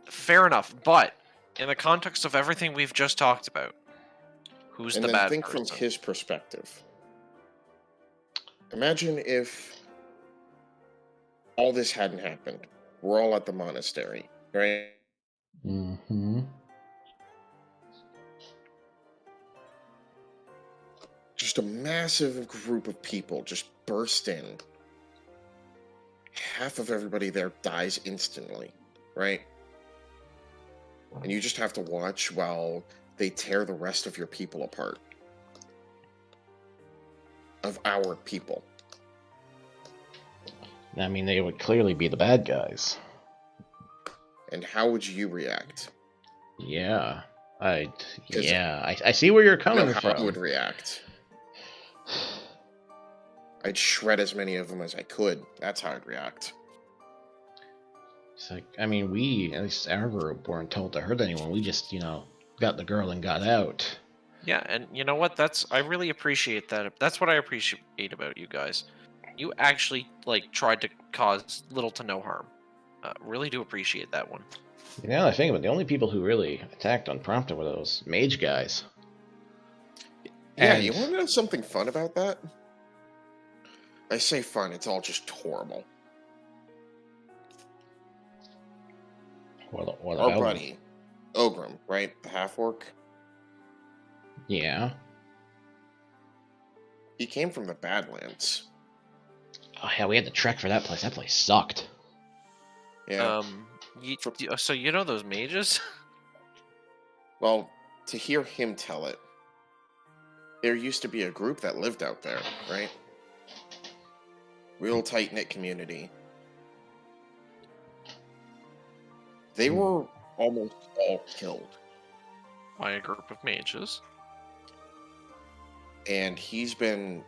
Fair enough. But in the context of everything we've just talked about, who's And the then bad think person? from his perspective. Imagine if all this hadn't happened. We're all at the monastery, right? Mm-hmm. Just a massive group of people just burst in. Half of everybody there dies instantly, right? And you just have to watch while they tear the rest of your people apart. Of our people. I mean, they would clearly be the bad guys. And how would you react? Yeah. I 'Cause see where you're I coming know how from. I would react. I'd shred as many of them as I could. That's how I'd react. It's like, I mean, we, at least our group, weren't told to hurt anyone. We just, got the girl and got out. Yeah, and you know what? I really appreciate that. That's what I appreciate about you guys. You actually tried to cause little to no harm. Really do appreciate that one. Now that I think of it, the only people who really attacked unprompted were those mage guys. Yeah, And- you want to know something fun about that? I say fun, it's all just horrible. What Our about buddy, Ogrim, right? The half-orc? Yeah. He came from the Badlands. Oh, yeah, we had to trek for that place. That place sucked. Yeah. So you know those mages? Well, to hear him tell it, there used to be a group that lived out there, right? Real tight-knit community. They were almost all killed. By a group of mages. And he's been,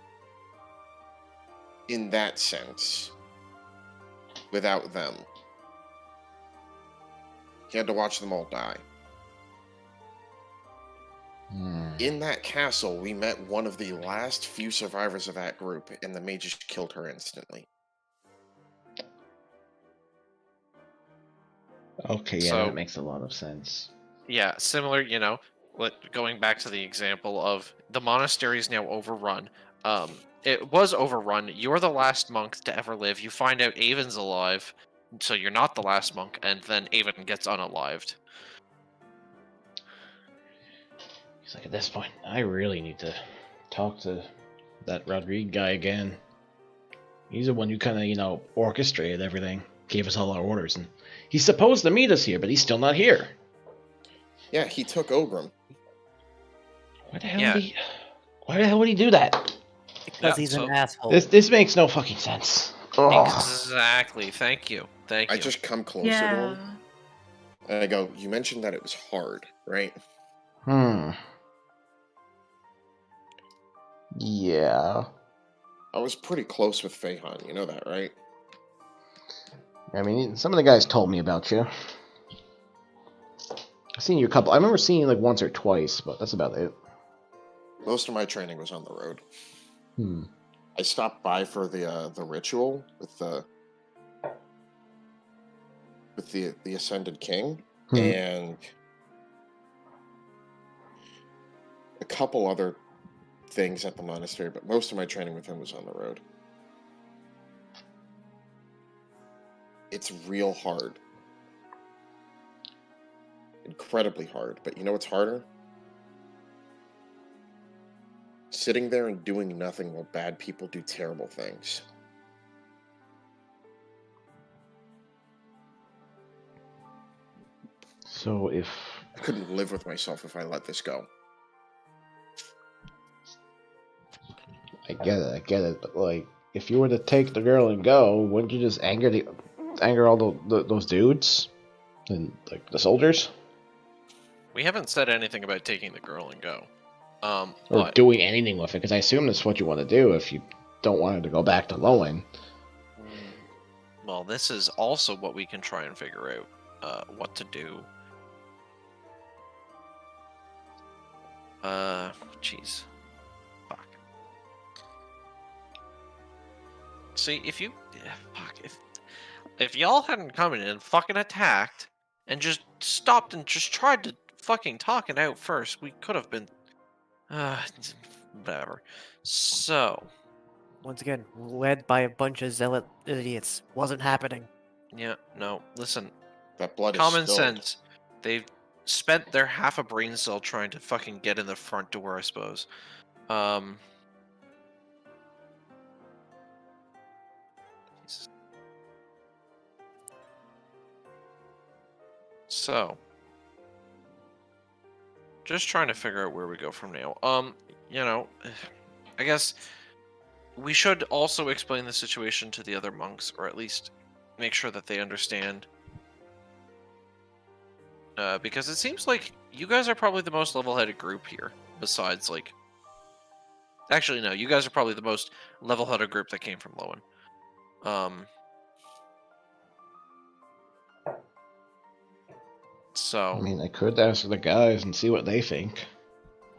in that sense, without them. He had to watch them all die. In that castle, we met one of the last few survivors of that group, and the mages killed her instantly. Okay, yeah, So- that makes a lot of sense. Yeah, similar, going back to the example of the monastery is now overrun. It was overrun. You're the last monk to ever live. You find out Avon's alive, so you're not the last monk, and then Avon gets unalived. He's like, at this point, I really need to talk to that Rodrigue guy again. He's the one who kind of, orchestrated everything, gave us all our orders, and he's supposed to meet us here, but he's still not here. Yeah, he took Ogrim. Why the hell Yeah. would he? Why the hell would he do that? Because Yeah, he's so- an asshole. This makes no fucking sense. Ugh. Exactly. Thank you. Thank you. I just come closer to Yeah. him and I go, "You mentioned that it was hard, right?" Yeah. I was pretty close with Feihan. You know that, right? I mean, some of the guys told me about you. I've seen you a couple. I remember seeing you like once or twice, but that's about it. Most of my training was on the road. Hmm. I stopped by for the ritual with the Ascended King Hmm. and a couple other things at the monastery, but most of my training with him was on the road. It's real hard. Incredibly hard. But you know what's harder? Sitting there and doing nothing while bad people do terrible things. So if I couldn't live with myself if I let this go. I get it, but like, if you were to take the girl and go, wouldn't you just anger all those dudes and like the soldiers, We haven't said anything about taking the girl and go. or But doing anything with it? Because I assume that's what you want to do if you don't want her to go back to Lowen. well, this is also what we can try and figure out. What to do. Jeez. Fuck. See, if you, fuck, if y'all hadn't come in and fucking attacked and just stopped and just tried to fucking talk it out first, we could have been, whatever. So, Once again, led by a bunch of zealot idiots. Wasn't happening. yeah, no, listen, That blood common is spilled. sense. They've spent their half a brain cell trying to fucking get in the front door, I suppose. Jesus. So, just trying to figure out where we go from now. You know, I guess we should also explain the situation to the other monks, or at least make sure that they understand. Because it seems like you guys are probably the most level-headed group here, besides, like... Actually, no, you guys are probably the most level-headed group that came from Lowen. So... I mean, I could ask the guys and see what they think.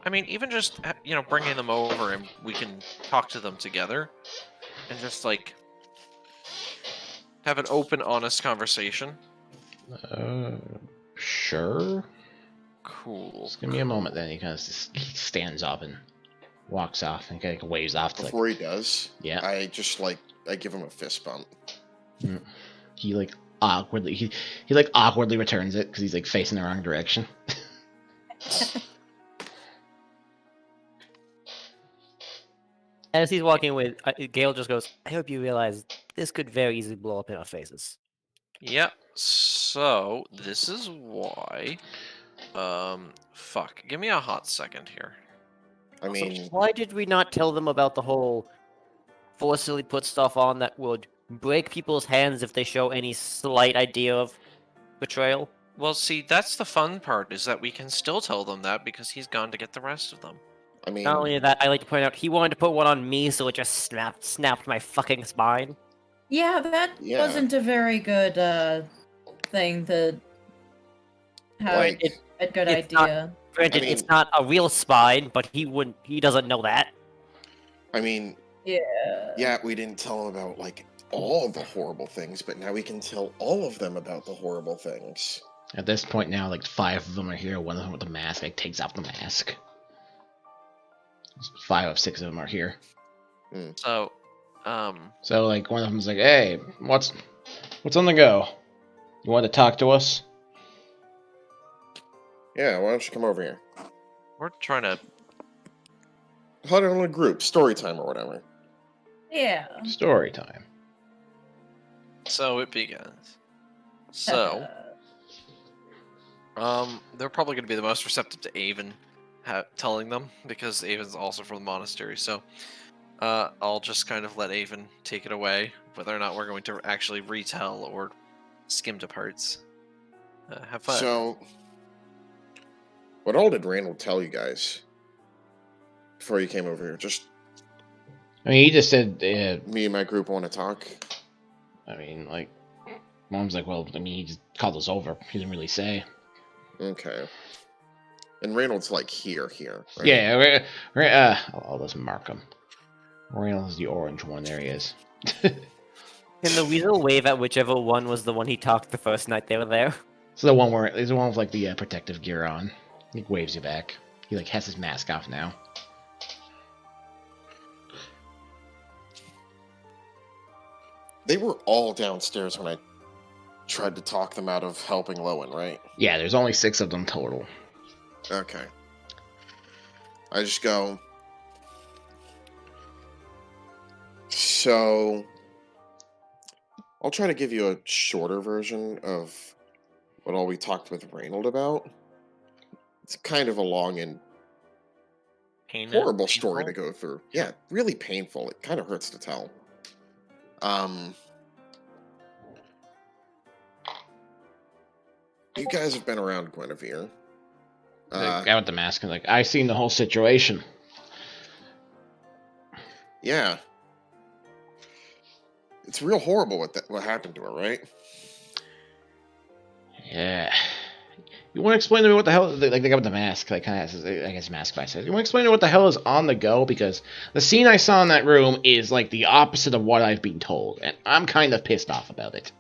I mean, even just, you know, bringing them over and we can talk to them together and just, like, have an open, honest conversation. Sure. Cool. Just give me a moment then. He kind of he stands up and walks off and kind of waves off to like, Before he does, yeah. I give him a fist bump. He like awkwardly he like awkwardly returns it because he's like facing the wrong direction. As he's walking away, Gale just goes, I hope you realize this could very easily blow up in our faces. Yep. So this is why. Fuck. Give me a hot second here. I Also, mean, why did we not tell them about the whole forcibly put stuff on that would break people's hands if they show any slight idea of betrayal? Well, see, that's the fun part, is that we can still tell them that because he's gone to get the rest of them. I mean, Not only that, I like to point out he wanted to put one on me, so it just snapped my fucking spine. Yeah, that Yeah. wasn't a very good thing to have Like, a good it's not- idea. Granted, I mean- it's not a real spine, but he doesn't know that. I mean, Yeah. yeah, we didn't tell him about like all the horrible things, but now we can tell all of them about the horrible things. At this point now, like 5 of them are here. One of them with the mask like takes off the mask. 5 of 6 of them are here. So, So like one of them's like, "Hey, what's on the go? You want to talk to us?" Yeah, why don't you come over here? we're trying to... Huddle in a group, story time or whatever. Yeah. Story time. So it begins. So, They're probably going to be the most receptive to Avon telling them, because Avon's also from the monastery. So I'll just kind of let Avon take it away, whether or not we're going to actually retell or skim to parts. Have fun. So, what all did Randall tell you guys before you came over here? Just I mean, he just said, me and my group want to talk. I mean, like, Mom's like, well, I mean, he just called us over. He didn't really say. Okay. And Reynold's like here, right? Yeah, I'll just mark him. Reynolds is the orange one. There he is. Can the weasel wave at whichever one was the one he talked the first night they were there? So the one where there's the one with like the protective gear on. He waves you back. He like has his mask off now. They were all downstairs when I tried to talk them out of helping Lowen, right? Yeah, there's only 6 of them total. Okay. I just go. So, I'll try to give you a shorter version of what all we talked with Reynold about. It's kind of a long and horrible story to go through. Yeah, really painful. It kind of hurts to tell. You guys have been around Guinevere. The guy with the mask is like, I seen the whole situation. Yeah. It's real horrible what happened to her, right? Yeah. You want to explain to me what the hell, like the guy with the mask, like kind of has, I guess, mask by says. You want to explain to me what the hell is on the go? Because the scene I saw in that room is like the opposite of what I've been told, and I'm kind of pissed off about it.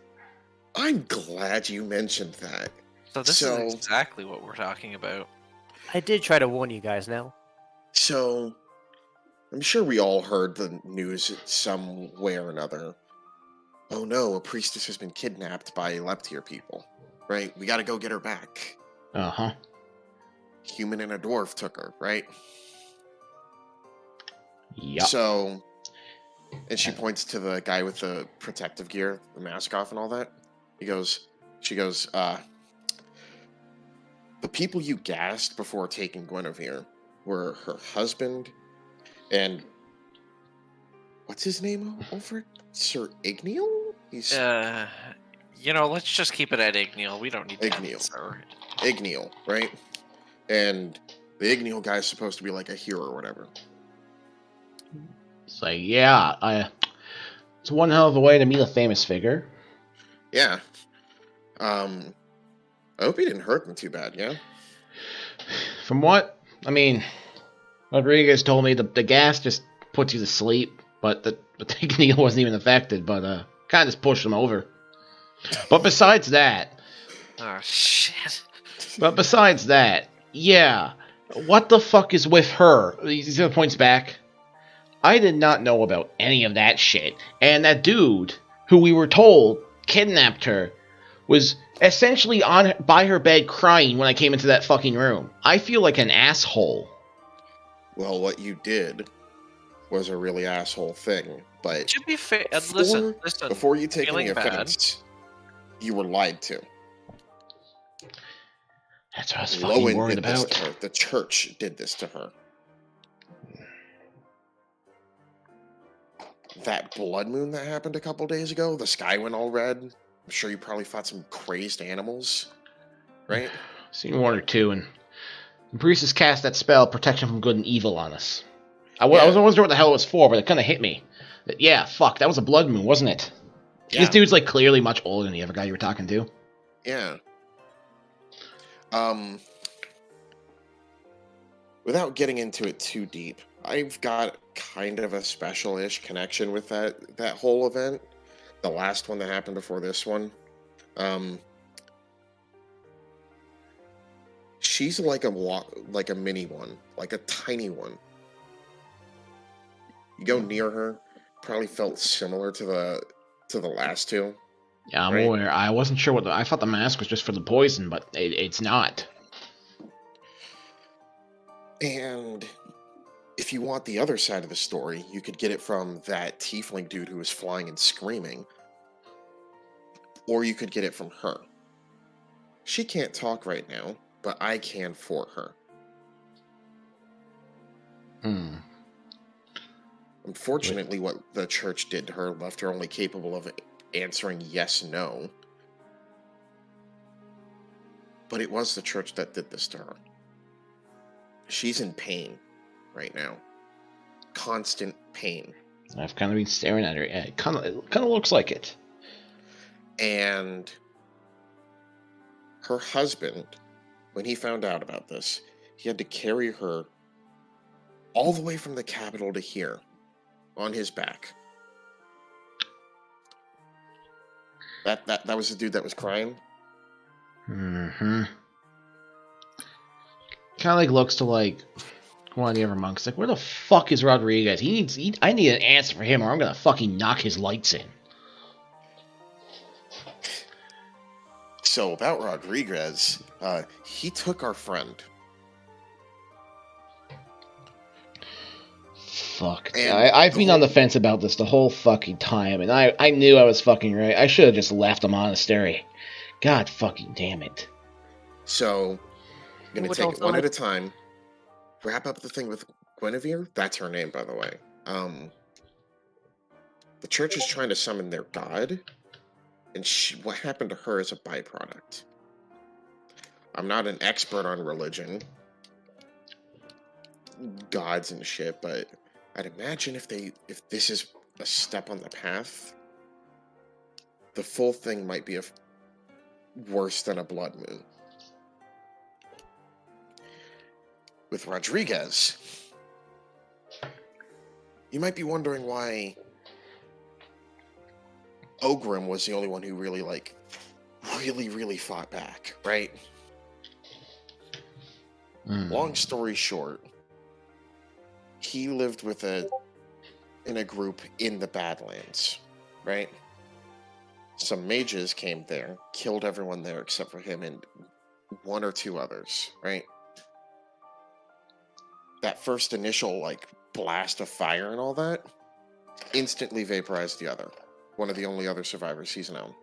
I'm glad you mentioned that. So this is exactly what we're talking about. I did try to warn you guys now. So, I'm sure we all heard the news some way or another. Oh no, a priestess has been kidnapped by Leptir people. Right? We gotta go get her back. Uh-huh. Human and a dwarf took her, right? Yup. So, and she points to the guy with the protective gear, the mask off and all that. She goes, the people you gassed before taking Guinevere were her husband and what's his name, Ulfric? Sir Igneal? He's let's just keep it at Igneal. We don't need Igneal. that, sir. Igneal, right? And the Igneal guy's supposed to be like a hero or whatever. It's like, yeah, it's one hell of a way to meet a famous figure. Yeah. I hope he didn't hurt them too bad, yeah? From what? I mean, Rodriguez told me the gas just puts you to sleep, but the Igneal wasn't even affected, but kind of just pushed him over. But besides that... Oh, shit. But besides that, yeah, what the fuck is with her? These are points back. I did not know about any of that shit, and that dude, who we were told kidnapped her, was essentially by her bed crying when I came into that fucking room. I feel like an asshole. Well, what you did was a really asshole thing, but To be fair, listen. before you take any feeling bad. offense, you were lied to. That's what I was fucking Lowen worried did this about. to her. The church did this to her. That blood moon that happened a couple days ago, the sky went all red. I'm sure you probably fought some crazed animals, right? Seen 1 or 2, and the priestess cast that spell, protection from good and evil, on us. I wasn't sure what the hell it was for, but it kind of hit me. Yeah, fuck, that was a blood moon, wasn't it? Yeah. This dude's like clearly much older than the other guy you were talking to. Yeah. Without getting into it too deep, I've got kind of a special-ish connection with that whole event. The last one that happened before this one. She's like a mini one, like a tiny one. You go near her, probably felt similar to the last two. Yeah, I'm Right. aware. I wasn't sure what I thought the mask was just for the poison, but it's not. And if you want the other side of the story, you could get it from that tiefling dude who was flying and screaming. Or you could get it from her. She can't talk right now, but I can for her. Hmm. Unfortunately, what the church did to her left her only capable of answering yes, no. But it was the church that did this to her. She's in pain right now. Constant pain. I've kind of been staring at her. Yeah, it kind of looks like it. And her husband, when he found out about this, he had to carry her all the way from the capital to here on his back. That was the dude that was crying. Mm-hmm. Kind of like looks to like one of the other monks. Like, where the fuck is Rodriguez? I need an answer for him, or I'm gonna fucking knock his lights in. So about Rodriguez, he took our friend. Fuck. And I've the been whole- on the fence about this the whole fucking time, and I knew I was fucking right. I should have just left the monastery. God fucking damn it. So, I'm gonna Would take it also one at like- a time. Wrap up the thing with Guinevere. That's her name, by the way. The church is trying to summon their god, and what happened to her is a byproduct. I'm not an expert on religion, gods and shit, but I'd imagine if this is a step on the path, the full thing might be worse than a blood moon. With Rodriguez, you might be wondering why Ogrim was the only one who really fought back, right? Long story short, he lived in a group in the Badlands, right? Some mages came there, killed everyone there except for him and one or two others, right? That first initial blast of fire and all that instantly vaporized the other. One of the only other survivors he's known.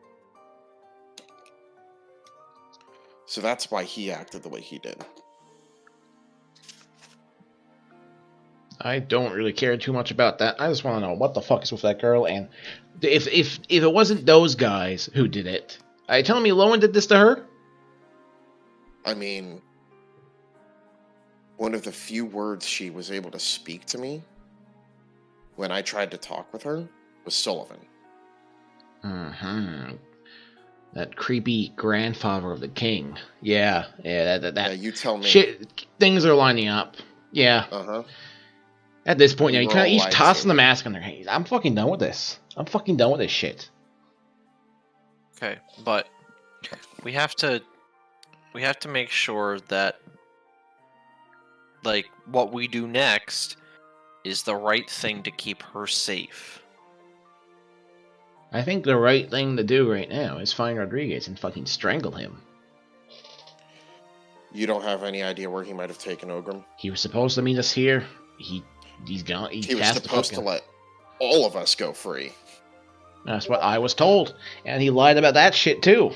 So that's why he acted the way he did. I don't really care too much about that. I just want to know what the fuck is with that girl, and if it wasn't those guys who did it, are you telling me Lowen did this to her? I mean, one of the few words she was able to speak to me when I tried to talk with her was Sullivan. Mm-hmm. That creepy grandfather of the king. Yeah, that Yeah, you tell me. shit. Things are lining up. Yeah. Uh-huh. At this point, We you know, were all he's lied tossing to. the mask on their head. I'm fucking done with this. I'm fucking done with this shit. Okay, but we have to make sure that what we do next is the right thing to keep her safe. I think the right thing to do right now is find Rodriguez and fucking strangle him. You don't have any idea where he might have taken Ogrim? He was supposed to meet us here. He's gone. He was supposed to let all of us go free. That's what I was told, and he lied about that shit too.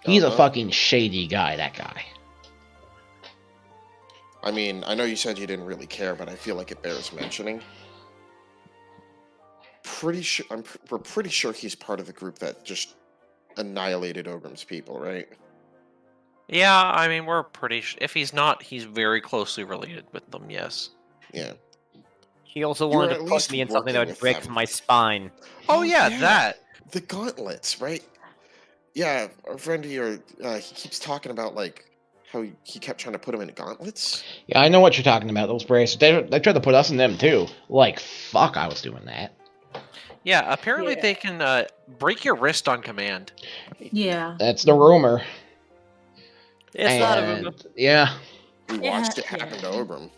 He's a Uh-huh. fucking shady guy. That guy. I mean, I know you said you didn't really care, but I feel like it bears mentioning. We're pretty sure he's part of the group that just annihilated Ogrim's people, right? Yeah, I mean, we're pretty if he's not, he's very closely related with them, yes. Yeah. He also You're wanted at to put least me in something that working would with break them. my spine. Oh, yeah, yeah. that. The gauntlets, right? Yeah, our friend here, he keeps talking about how he kept trying to put him in gauntlets. Yeah, I know what you're talking about. Those bracelets. They tried to put us in them too. Like fuck, I was doing that. Yeah, apparently Yeah. they can break your wrist on command. Yeah. That's the rumor. It's not a And, rumor. yeah, We Yeah, watched it happen to yeah. Ogrim.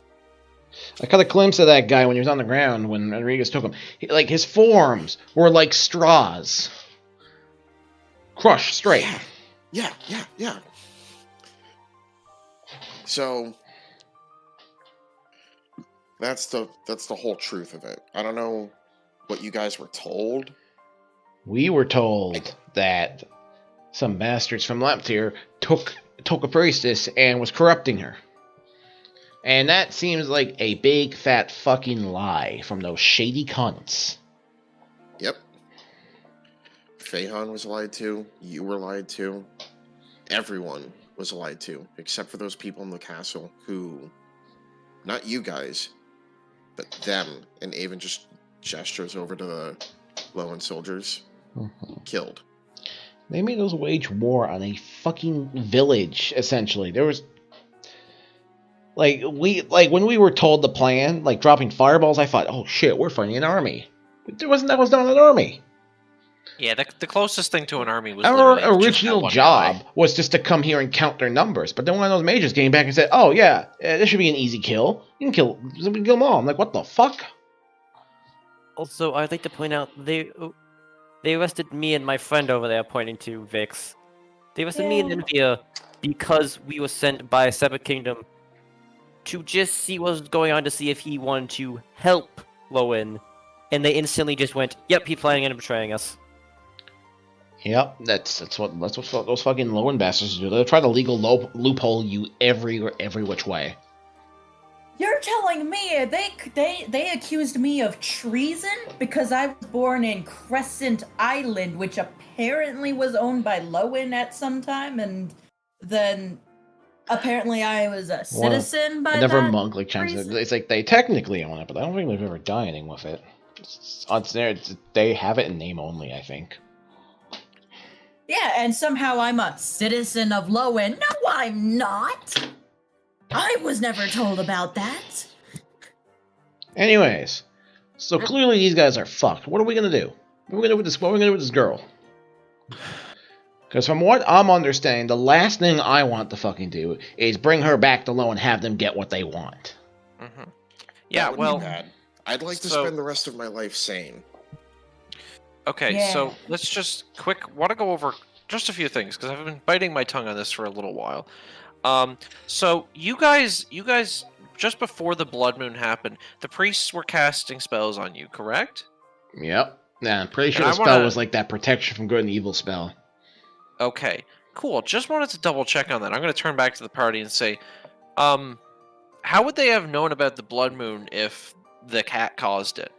I caught a glimpse of that guy when he was on the ground when Rodriguez took him. His forearms were like straws, crushed straight. Yeah. So that's the whole truth of it. I don't know what you guys were told. We were told that some bastards from Leptir took a priestess and was corrupting her. And that seems like a big fat fucking lie from those shady cunts. Yep. Feihan was lied to. You were lied to. Everyone was lied to, except for those people in the castle who, not you guys, but them, and Avon just gestures over to the Lowen soldiers, killed. They made us wage war on a fucking village, essentially. There was when we were told the plan, like dropping fireballs, I thought, oh shit, we're fighting an army. But that was not an army. Yeah, the closest thing to an army was Our literally just that original one job guy. was just to come here and count their numbers. But then one of those mages came back and said, oh yeah, this should be an easy kill. We can kill them all. I'm like, what the fuck? Also, I'd like to point out they arrested me and my friend over there, pointing to Vix. They arrested me and Yeah. Envia because we were sent by a separate kingdom to just see what was going on, to see if he wanted to help Lowen, and they instantly just went, "Yep, he's planning on betraying us." Yep, that's what those fucking Lowen bastards do. They'll try to legal loophole you every which way. You're telling me they accused me of treason because I was born in Crescent Island, which apparently was owned by Lowen at some time, and then apparently I was a citizen by Never that monk like China. reason? It's like they technically own it, but I don't think they've ever done anything with it. They have it in name only, I think. Yeah, and somehow I'm a citizen of Lowen. No, I'm not. I was never told about that. Anyways, so clearly these guys are fucked. What are we gonna do? What are we gonna do with this? What are we gonna do with this girl? Because from what I'm understanding, the last thing I want to fucking do is bring her back to Low and have them get what they want. Mm-hmm. Yeah, That would be well, bad. I'd like to so- spend the rest of my life sane. okay, Yeah. so let's just want to go over just a few things because I've been biting my tongue on this for a little while. So you guys, just before the blood moon happened, the priests were casting spells on you, correct? Yep. Yeah, I'm pretty sure And the I spell wanna- was like that protection from good and evil spell. Okay, cool. Just wanted to double check on that. I'm going to turn back to the party and say, how would they have known about the blood moon if the cat caused it?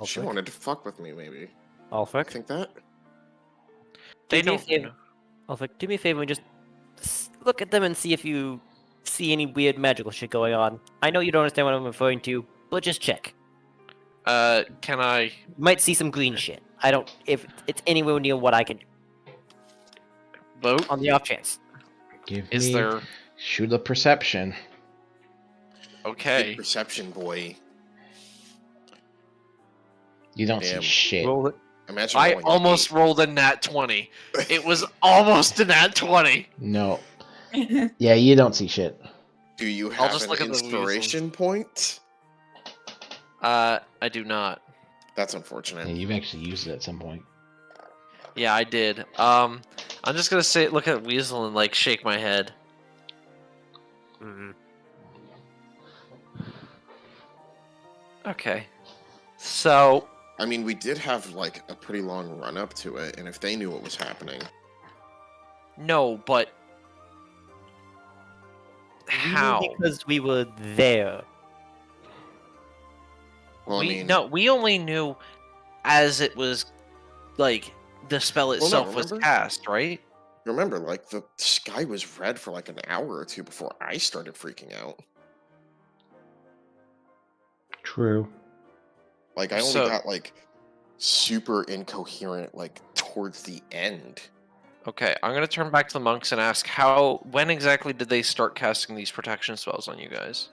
She Alfric? wanted to fuck with me, maybe. Alfric? Think that? They Do me a don't. favor. Alfric, do me a favor and just look at them and see if you see any weird magical shit going on. I know you don't understand what I'm referring to, but just check. Can I? You might see some green shit. I don't. If it's anywhere near what I can do, Vote? on the off chance. Give Is me there? shoot a perception. Good Okay. perception, boy. You don't Damn. see shit. Roll it. Imagine I rolling an almost 8. rolled a nat 20. It was almost a nat 20. No. Yeah, you don't see shit. Do you I'll have just an look at the inspiration point? I do not. That's Yeah, unfortunate. you've actually used it at some point. Yeah, I did. I'm just gonna look at Weasel and like shake my head. Mhm. Okay. So I mean, we did have like a pretty long run up to it, and if they knew what was happening, no, but We knew how? Because we were there. well, I we mean, no, we only knew as it was like the spell no, itself was remember? cast, right? remember, like the sky was red for like an hour or two before I started freaking out. True. Like I only So- got like super incoherent like towards the end. Okay, I'm gonna turn back to the monks and ask when exactly did they start casting these protection spells on you guys?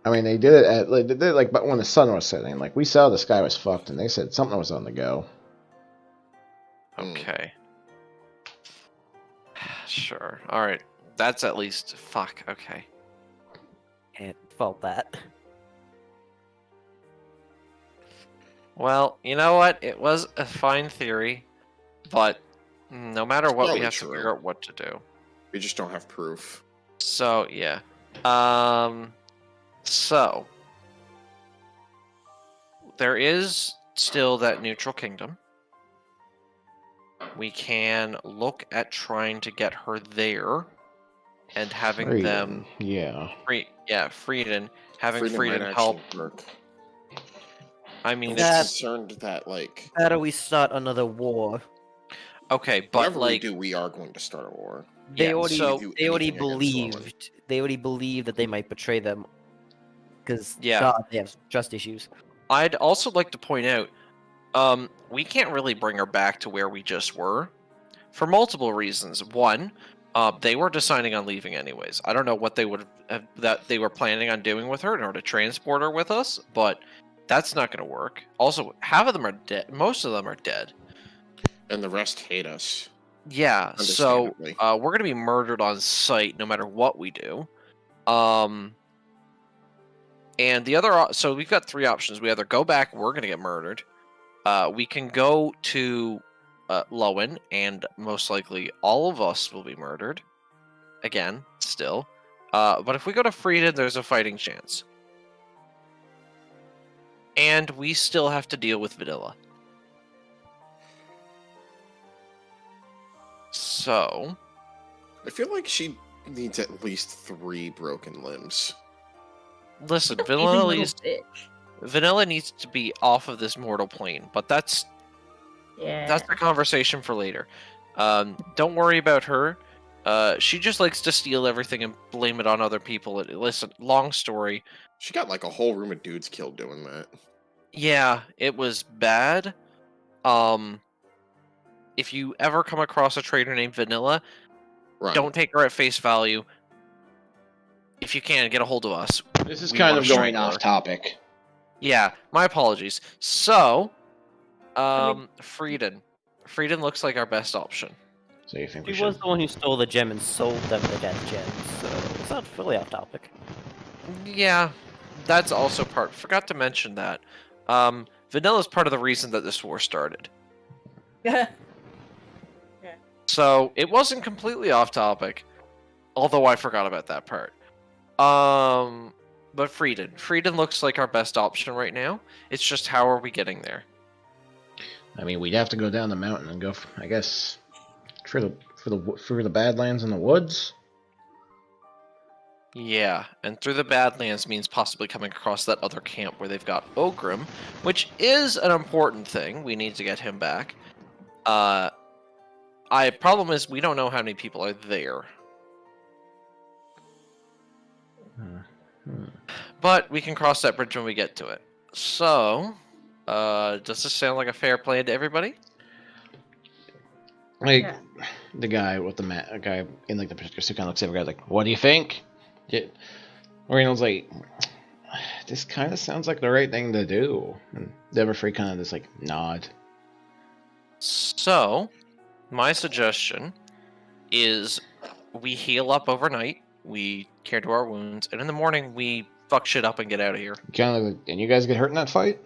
I mean, they did it at like they did it, like but when the sun was setting. Like we saw the sky was fucked, and they said something was on the go. Hmm. Okay. Sure. All right. That's at least fuck. Okay. Can't fault that. Well, you know what? It was a fine theory, but no matter what, we probably have to true. figure out what to do. We just don't have proof. So yeah. So there is still that neutral kingdom, we can look at trying to get her there and having them Yeah. Frieden, having Freedom Frieden might help. actually work. I I'm mean, just That- it's concerned that, like, How do we start another war? okay, but whatever we like, do, we are going to start a war. They Yeah, already so- Do they already anything against Rowan. believed that they might betray them. Because Yeah. God, they have trust issues. I'd also like to point out, we can't really bring her back to where we just were, for multiple reasons. One, they were deciding on leaving anyways. I don't know what they would have, that they were planning on doing with her in order to transport her with us, but that's not going to work. Also, half of them are dead. Most of them are dead. And the rest hate us. Yeah, so Understandably. we're going to be murdered on sight no matter what we do. And the other, so we've got three options. We either go back, we're going to get murdered. We can go to Lowen, and most likely all of us will be murdered. Again, still. But if we go to Frieden, there's a fighting chance. And we still have to deal with Vanilla. So, I feel like she needs at least 3 broken limbs. listen, Amazing little bitch. Vanilla needs to be off of this mortal plane, but that's Yeah. a conversation for later. Don't worry about her. She just likes to steal everything and blame it on other people. Listen, long story. She got like a whole room of dudes killed doing that. Yeah, it was bad. If you ever come across a trader named Vanilla, Run. don't take her at face value. If you can, get a hold of us. This is We kind wanna of going strangle off her. topic. Yeah, my apologies. So, Frieden. Frieden looks like our best option. So you think we She should? was the one who stole the gem and sold them the death gems, so it's not fully off topic. Yeah, that's also part. Forgot to mention that. Vanilla's part of the reason that this war started. So it wasn't completely off topic, although I forgot about that part. But Frieden looks like our best option right now. It's just how are we getting there? I mean, we'd have to go down the mountain and go, I guess, through the Badlands and the woods. Yeah, and through the Badlands means possibly coming across that other camp where they've got Ogrim, which is an important thing. We need to get him back. Problem is we don't know how many people are there. But we can cross that bridge when we get to it. So, does this sound like a fair plan to everybody? Like, Yeah. the guy with the guy in like the particular suit kind of looks at the guy like, "What do you think?" Reynolds like, "This kind of sounds like the right thing to do." And Deborah kind of just like nod. So, my suggestion is we heal up overnight, we care to our wounds, and in the morning we fuck shit up and get out of here. Kind of like, and you guys get hurt in that fight.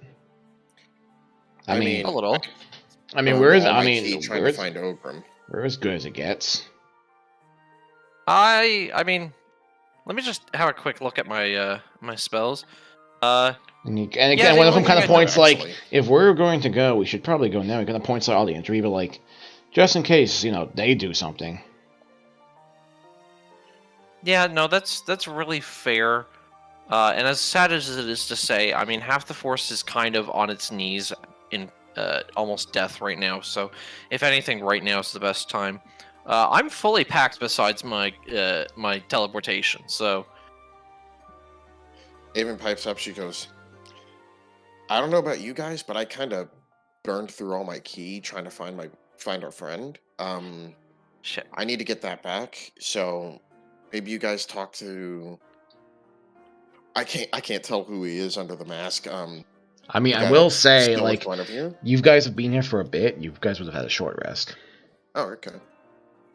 I mean, A little. we're as all I my mean, key trying we're to find Ogrim. as good as it gets. I mean, let me just have a quick look at my my spells. And again, Yeah, one of the them kind only of thing I points know, like, actually. if we're going to go, we should probably go now. He kind of points out all the injury, but like, just in case, they do something. Yeah, no, that's really fair. And as sad as it is to say, I mean, half the force is kind of on its knees in almost death right now. So, if anything, right now is the best time. I'm fully packed besides my my teleportation. So, Avon pipes up. She goes, "I don't know about you guys, but I kind of burned through all my ki trying to find our friend. shit. I need to get that back. So maybe you guys talk to. I can't tell who he is under the mask. I mean, I guy will say, still in like, front of you. you guys have been here for a bit. You guys would have had a short rest. Oh, okay.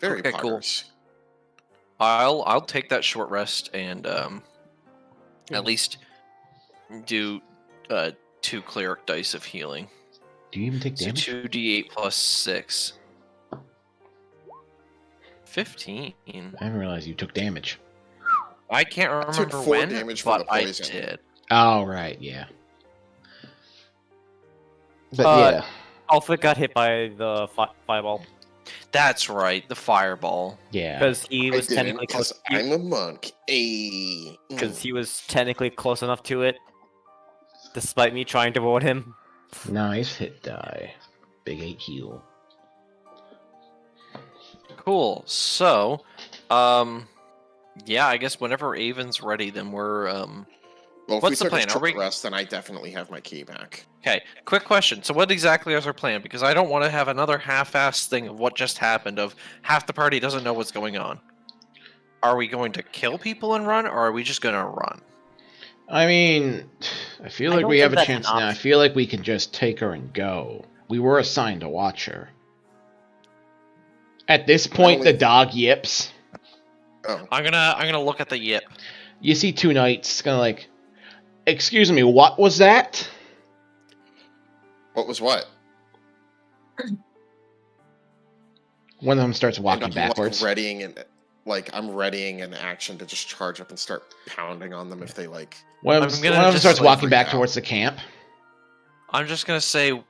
Very Okay, cool. poggers. I'll take that short rest and at least do 2 cleric dice of healing. Do you even take So damage? 2d8 plus 6. 15. I didn't realize you took damage. I can't I remember took 4 when, damage from but the I poison. did. Oh, right, yeah. But Uh, yeah, Alpha got hit by the fireball That's right, the fireball. Yeah. because he I was didn't technically because close. I'm a monk. Ayy. Because he was technically close enough to it, despite me trying to ward him. Nice hit die. Big 8 heal. Cool. So, yeah, I guess whenever Avon's ready, then we're Well, if what's we the took a plan? Are short we- rest, then I definitely have my key back. Okay. Quick question. So, what exactly is our plan? Because I don't want to have another half-assed thing of what just happened. Of half the party doesn't know what's going on. Are we going to kill people and run, or are we just gonna run? I mean, I feel I like don't we have think a that's an chance now. I option. feel like we can just take her and go. We were assigned to watch her. At this point, the only- dog yips. Oh, I'm gonna look at the yip. You see two knights kind of like, excuse me, what was that? what was what? One of them starts And walking I'm, backwards. I'm readying an action to just charge up and start pounding on them if they like. One of I'm them, gonna one of them just, starts like, walking freak back out. towards the camp. I'm just gonna say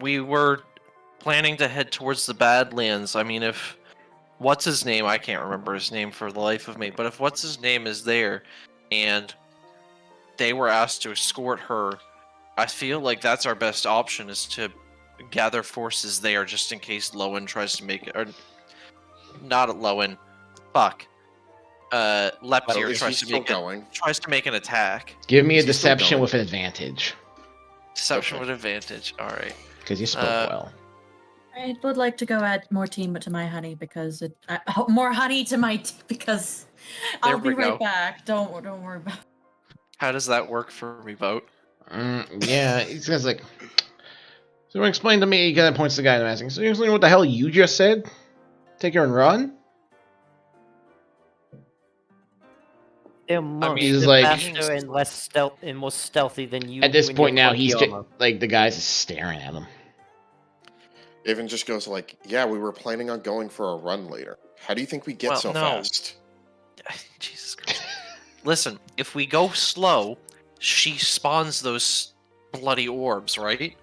we were planning to head towards the Badlands. I mean, if what's his name? I can't remember his name for the life of me. But if what's his name is there, and they were asked to escort her, I feel like that's our best option is to gather forces there just in case Lowen tries to make it, or not at Lowen. Fuck. So Leptir is he tries to still make going? tries to make an attack. Give me a Is he still deception going? with an advantage, Deception Okay. with advantage. All right. because you spoke well. I would like to go add more team to my honey because more honey to my because There I'll be we right go. back. Don't worry about. How does that work for me, Vote? Yeah, he's gonna like. So explain to me. He kind of points to the guy and asking. So you explain what the hell you just said? Take her and run? They're monks. he's They're like- faster and less stealth and more stealthy than you. At this in point your now, clunky he's just armor. like the guy's just staring at him. Avon just goes like, "Yeah, we were planning on going for a run later. How do you think we get Well, so no. fast?" Jesus Christ. Listen, if we go slow, she spawns those bloody orbs, right?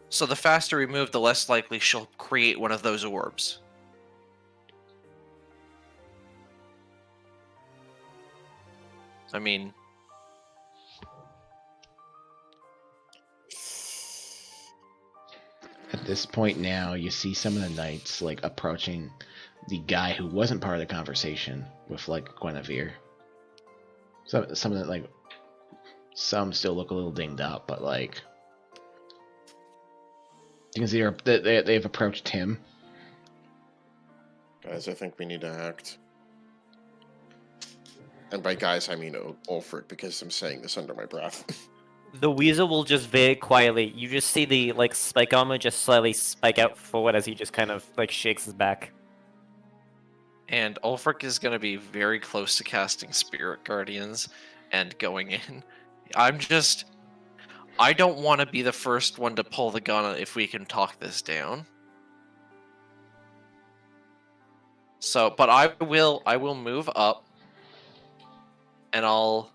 So the faster we move, the less likely she'll create one of those orbs. I mean, At this point now, you see some of the knights like approaching the guy who wasn't part of the conversation with like Guinevere. Some of the like, some still look a little dinged up, but like you can see they've approached him. Guys, I think we need to act. And by guys, I mean Ulfric, because I'm saying this under my breath. The weasel will just very quietly. You just see the like spike armor just slightly spike out forward as he just kind of like shakes his back. and Ulfric is going to be very close to casting Spirit Guardians and going in. I don't want to be the first one to pull the gun if we can talk this down. So, but I will move up, and I'll,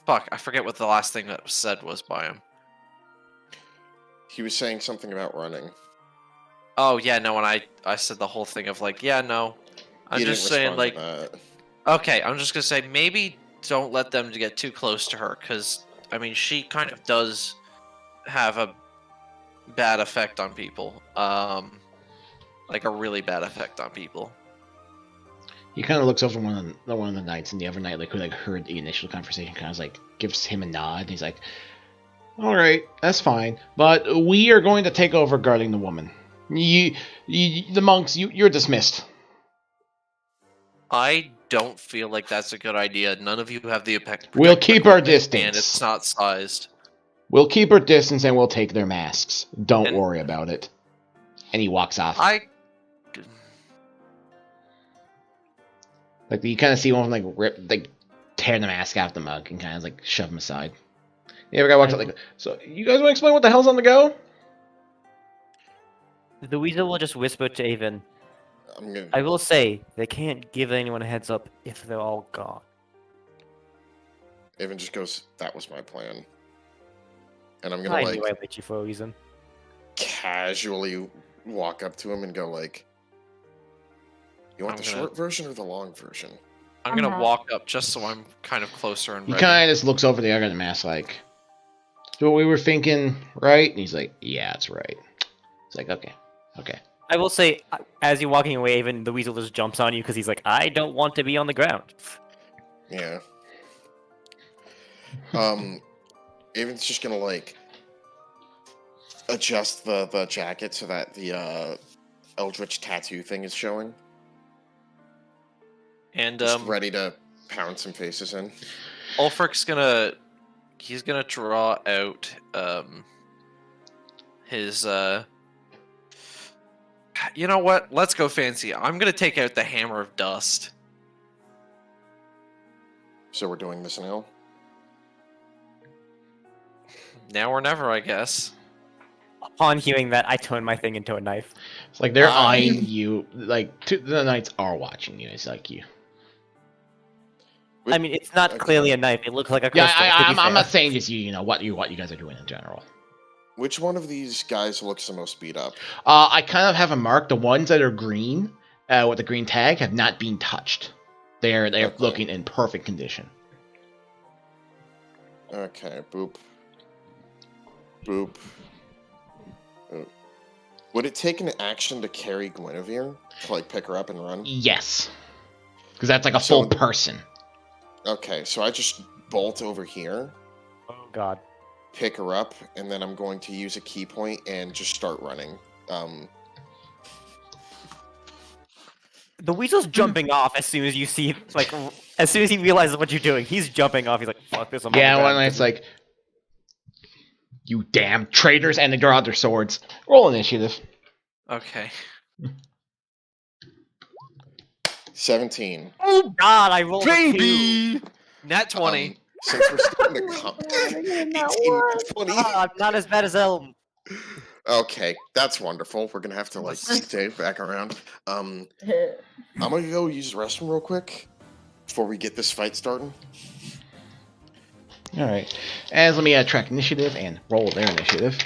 fuck, I forget what the last thing that was said was by him. He was saying something about running. Oh yeah, no, and I said the whole thing of like, yeah, no, I'm He just didn't saying respond like, to that. okay, I'm just gonna say maybe don't let them get too close to her, because I mean she kind of does have a bad effect on people, like a really bad effect on people. He kind of looks over one of the knights, and the other knight, like who like heard the initial conversation, kind of like gives him a nod. And he's like, "All right, that's fine, but we are going to take over guarding the woman. The monks, you're dismissed." I don't feel like that's a good idea. None of you have the effect. We'll keep our distance. and it's not sized. We'll keep our distance, and we'll take their masks. Don't And- worry about it. And he walks off. Like you kind of see one like tear the mask out of the monk and kind of like shove him aside. The other guy walks up like, "So you guys want to explain what the hell's on the go?" The weasel will just whisper to Avon. I'm gonna. I will say, they can't give anyone a heads up if they're all gone. Avon just goes, "That was my plan," and I'm gonna I like knew I let you for a reason. casually walk up to him and go like, "You want I'm the gonna- short version or the long version?" I'm gonna Uh-huh. walk up just so I'm kind of closer and He ready. kind of just looks over the other mask like, "So what we were thinking, right?" And he's like, "Yeah, it's right." It's like, okay. I will say, as you're walking away, even the weasel just jumps on you because he's like, I don't want to be on the ground. Yeah. Avon's just gonna like adjust the jacket so that the Eldritch tattoo thing is showing. And Just ready to pound some faces in. Ulfric's he's gonna draw out his you know what? Let's go fancy. I'm gonna take out the Hammer of Dust. So we're doing this now. Now or never, I guess. Upon hearing that, I turn my thing into a knife. It's like they're I- eyeing you. Like the knights are watching you. It's like you. I mean, it's not Okay. clearly a knife. It looks like a Yeah, crystal. to be I'm fair. not saying just you. You know what you guys are doing in general. Which one of these guys looks the most beat up? I kind of have a mark. The ones that are green, with the green tag, have not been touched. They're Okay. looking in perfect condition. Okay, boop. Boop. Boop. Would it take an action to carry Guinevere? To like pick her up and run? Yes, because that's like a So- full person. Okay, so I just bolt over here, Oh god. pick her up, and then I'm going to use a key point and just start running. The weasel's jumping off as soon as you see, like, as soon as he realizes what you're doing. He's jumping off. He's like, "Fuck this!" I'm on Yeah, the one ground." night's like, "You damn traitors!" and they draw out their swords. Roll initiative. Okay. 17. Oh god! I rolled a 2. Nat 20. Since we're starting to come. 18, 20. Ah, I'm not as bad as Elm. Okay, that's wonderful. We're gonna have to like stay back around. I'm gonna go use the restroom real quick before we get this fight starting. All right, and let me track initiative and roll their initiative.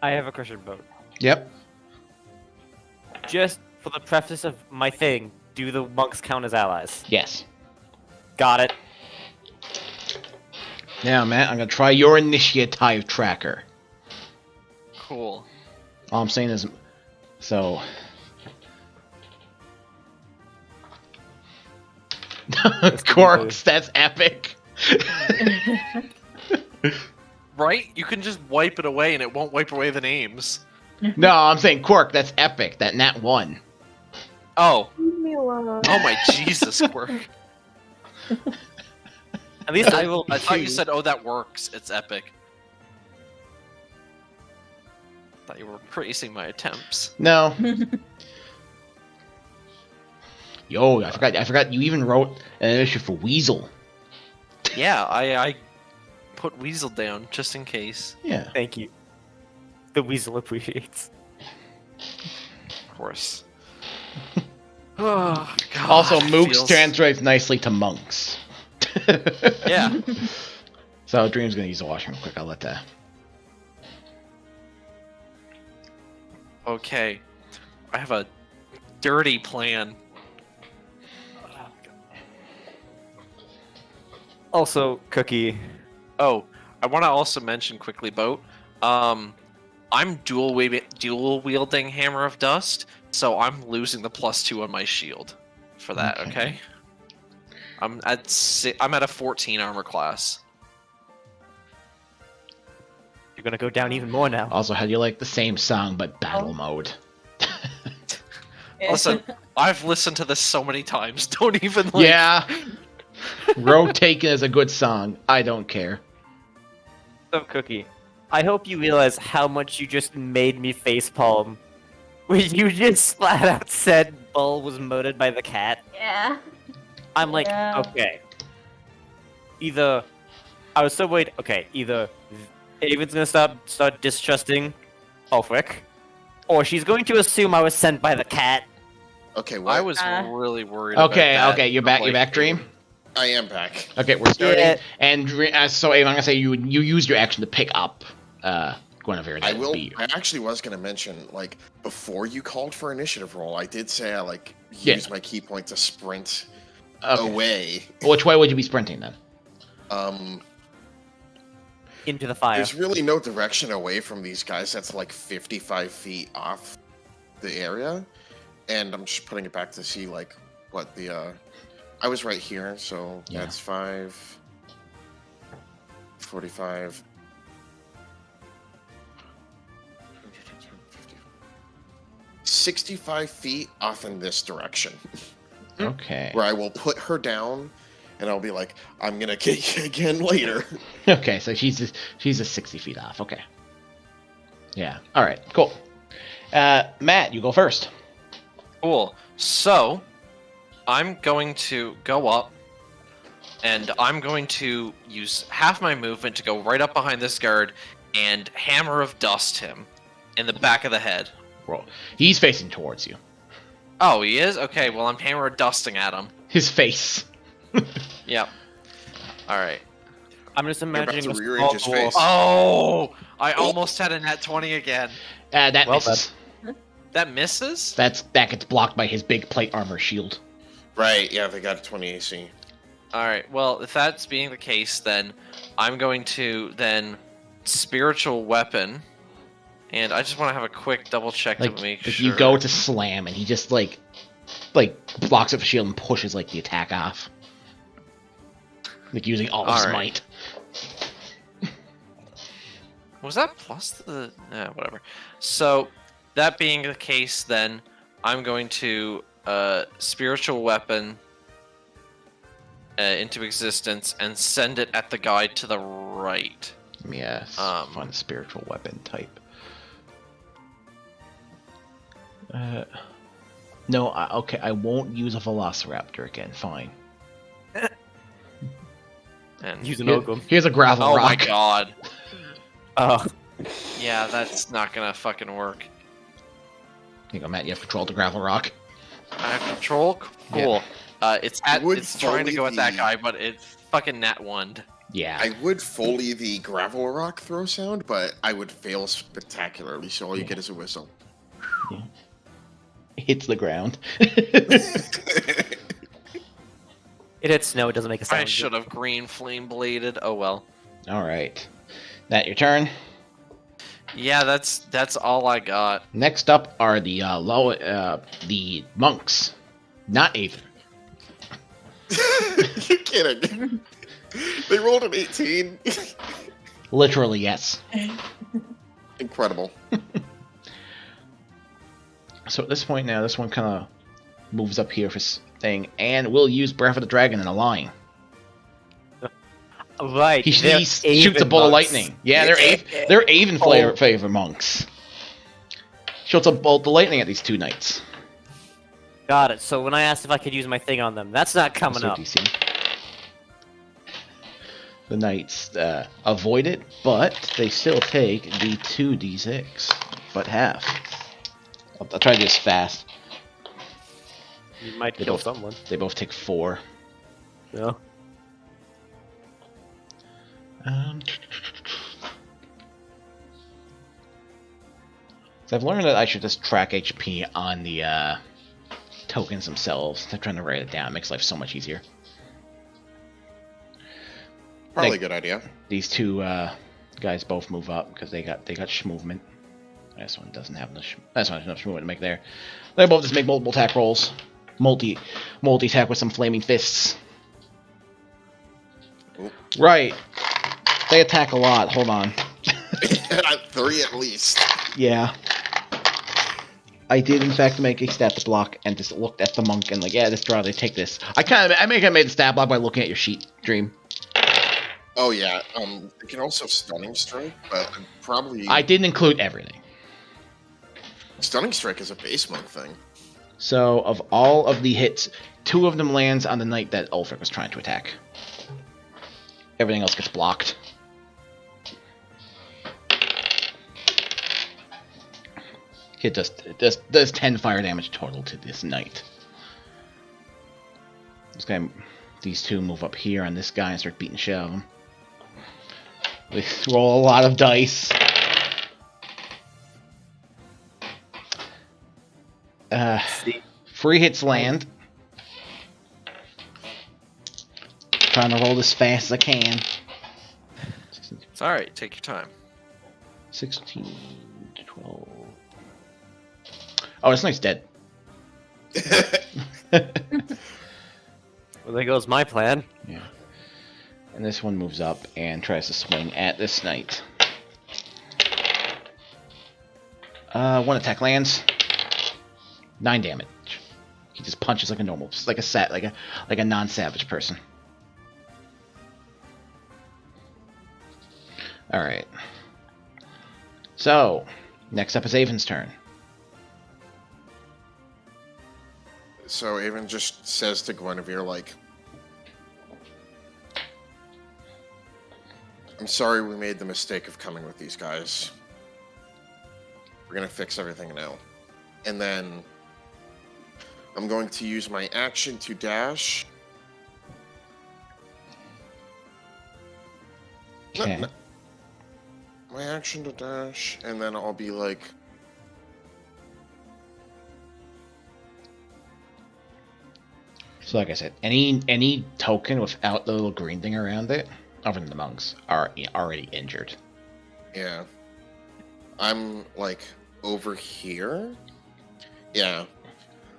I have a question, vote. Yep. Just for the preface of my thing, do the monks count as allies? Yes. Got it. Now, Matt, I'm gonna try your initiative tracker. Cool. All I'm saying is, so. Quarks, that's epic. Right? You can just wipe it away and it won't wipe away the names. No, I'm saying Quark, that's epic. That nat 1. Oh. Oh my Jesus, Quirk. At least I rolled I a thought you 2. said, oh, that works. It's epic. Thought you were praising my attempts. No. Yo, I forgot you even wrote an initiative for Weasel. Yeah, I put Weasel down just in case. Yeah. Thank you. The weasel appreciates. Of course. Oh, God, Also, Mooks feels- translates nicely to monks. Yeah. So Dream's gonna use the washroom real quick. I'll let that. Okay. I have a dirty plan. Also, Cookie. Oh, I want to also mention quickly, Boat. I'm dual wielding Hammer of Dust, so I'm losing the +2 on my shield for that. Okay. Okay. I'm at a 14 armor class. You're gonna go down even more now. Also, how do you like the same song but battle mode? Listen, I've listened to this so many times. Don't even like. Yeah. Road Taken is a good song. I don't care. So, Cookie, I hope you realize how much you just made me facepalm. When you just flat out said Bull was murdered by the cat. Yeah. I'm like, Yeah. okay. Either I was so worried. Okay, either Avon's gonna start distrusting Ulfric, or she's going to assume I was sent by the cat, Okay, what? I was really worried. Okay, about that. okay, you're back. You're back, Dream. I am back. Okay, we're starting. Yeah. And so, Ava, I'm gonna say you used your action to pick up Guinevere. I That'd will. be you. I actually was gonna mention, like, before you called for initiative roll, I did say I Yeah. use my key point to sprint Okay. away. Which way would you be sprinting then? Into the fire. There's really no direction away from these guys that's like 55 feet off the area, and I'm just putting it back to see like what the. I was right here, so Yeah. that's 5, 45. 65 feet off in this direction, Okay. where I will put her down, and I'll be like, "I'm gonna kick you again later." Okay, so she's just 60 feet off. Okay. Yeah. All right. Cool. Matt, you go first. Cool. So, I'm going to go up, and I'm going to use half my movement to go right up behind this guard and hammer of dust him in the back of the head. Roll. He's facing towards you. Oh, he is? Okay, well, I'm hammer of dusting at him. His face. Yep. Alright. I'm just about imagining to a rearrange his small face. dwarf. Oh! I almost had a nat 20 again. That Well misses. That misses? That gets blocked by his big plate armor shield. Right? Yeah, they got a 20 AC. Alright, well, if that's being the case, then I'm going to then spiritual weapon. And I just want to have a quick double check Like, to make like sure. you go to slam, and he just like blocks up the shield and pushes like the attack off, like using all of his Alright. might. Was that plus the... whatever. So, that being the case, then, I'm going to spiritual weapon into existence and send it at the guy to the right. Yes. Fun spiritual weapon type. No, okay, I won't use a Velociraptor again. Fine. And Use an Here- Ogum. here's a gravel oh rock. my god. Oh, Yeah, that's not gonna fucking work. Here you go, Matt. You have control of the gravel rock. I have control? Yeah. Cool. It's would trying to go at that fully guy, but it fucking nat 1'd. Yeah. I would fully the gravel rock throw sound, but I would fail spectacularly, so all you get is a whistle. Hits the ground. it hits snow. It doesn't make a sound. I should have green flame bladed. Oh well. All right. Matt, your turn. Yeah, that's all I got. Next up are the the monks, not Aven. You're kidding. They rolled an 18. Literally, yes. Incredible. So at this point now, this one kind of moves up here for thing, and we'll use Breath of the Dragon in a line. Right. He they're shoots a Aven bolt of monks. lightning. Yeah, they're Aven flavor monks. Shoots a bolt of lightning at these two knights. Got it. So when I asked if I could use my thing on them, that's not coming So up. DC. The knights avoid it, but they still take the 2d6, but half. I'll try to do this fast. You might They kill both- someone. They both take 4. Yeah. So I've learned that I should just track HP on the tokens themselves. They're trying to write it down. It makes life so much easier. Probably Like- a good idea. These two guys both move up because they got movement. This one doesn't have enough. That's not enough movement to make there. They both just make multiple attack rolls. Multi attack with some flaming fists. Oop. Right. They attack a lot. Hold on. 3 at least. Yeah. I did in fact make a stat block and just looked at the monk and like, yeah, this draw, they take this. I made a stat block by looking at your sheet, Dream. Oh yeah. It can also stunning strike, but probably I didn't include everything. stunning strike is a base monk thing. So of all of the hits, 2 of them lands on the knight that Ulfric was trying to attack. Everything else gets blocked. It does 10 fire damage total to this knight. These two move up here on this guy and start beating shit out of him. They roll a lot of dice. Free hits land. Trying to roll as fast as I can. It's alright, take your time. 16, 12. Oh, this knight's dead. Well, there goes my plan. Yeah. And this one moves up and tries to swing at this knight. One attack lands. 9 damage. He just punches like a normal, like a non-savage person. All right. So, next up is Avon's turn. So Avon just says to Guinevere, like, I'm sorry we made the mistake of coming with these guys. We're gonna fix everything now. And then I'm going to use my action to dash. Okay. My action to dash, and then I'll be like... So like I said, any token without the little green thing around it, other than the monks, are already injured. Yeah. I'm, like, over here? Yeah.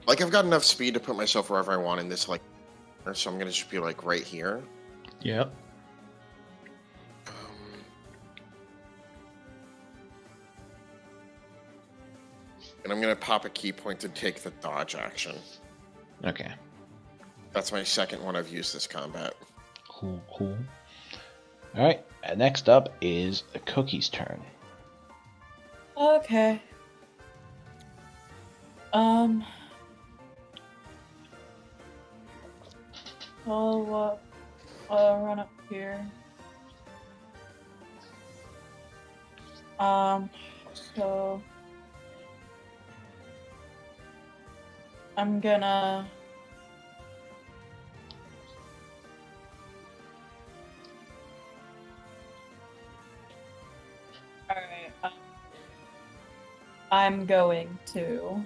Like, I've got enough speed to put myself wherever I want in this, like, so I'm gonna just be, like, right here. Yep. And I'm gonna pop a key point to take the dodge action. Okay. That's my second one I've used this combat. Cool. Alright, next up is the Cookie's turn. Okay. I'll run up here. So I'm gonna Alright, I'm going to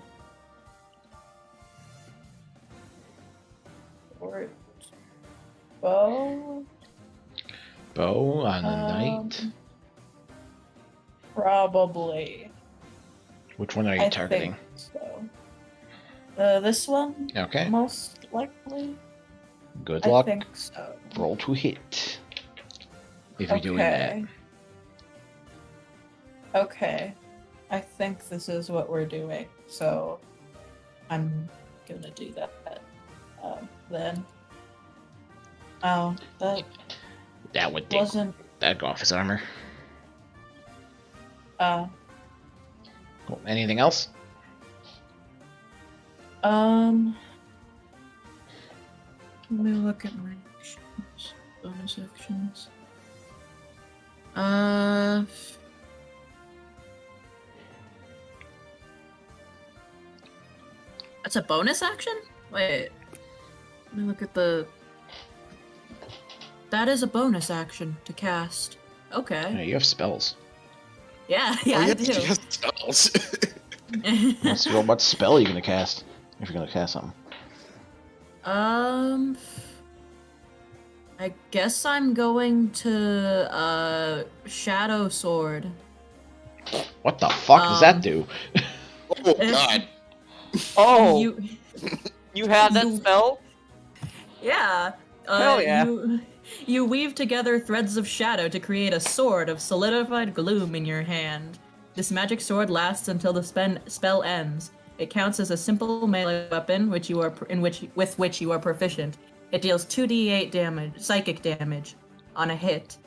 bow On the knight. Probably. Which one are you I targeting? think so. This one? Okay. Most likely. Good I luck. think so. Roll to hit. If you're doing that. Okay. I think this is what we're doing, so I'm gonna do that. Then. Oh, That would wasn't. that'd go off his armor. Cool. Anything else? Let me look at my actions, bonus actions. That's a bonus action? Wait. Let me look at the... That is a bonus action to cast. Yeah, Okay. you have spells. Yeah, Oh, I yeah, do. she has spells. Let's go. What spell are you gonna cast? If you're gonna cast something. I guess I'm going to, Shadow Sword. What the fuck does that do? Oh, God. Oh, You... you have that you- spell? Yeah. Hell yeah. You weave together threads of shadow to create a sword of solidified gloom in your hand. This magic sword lasts until the spell ends. It counts as a simple melee weapon, with which you are proficient. It deals 2d8 damage, psychic damage, on a hit.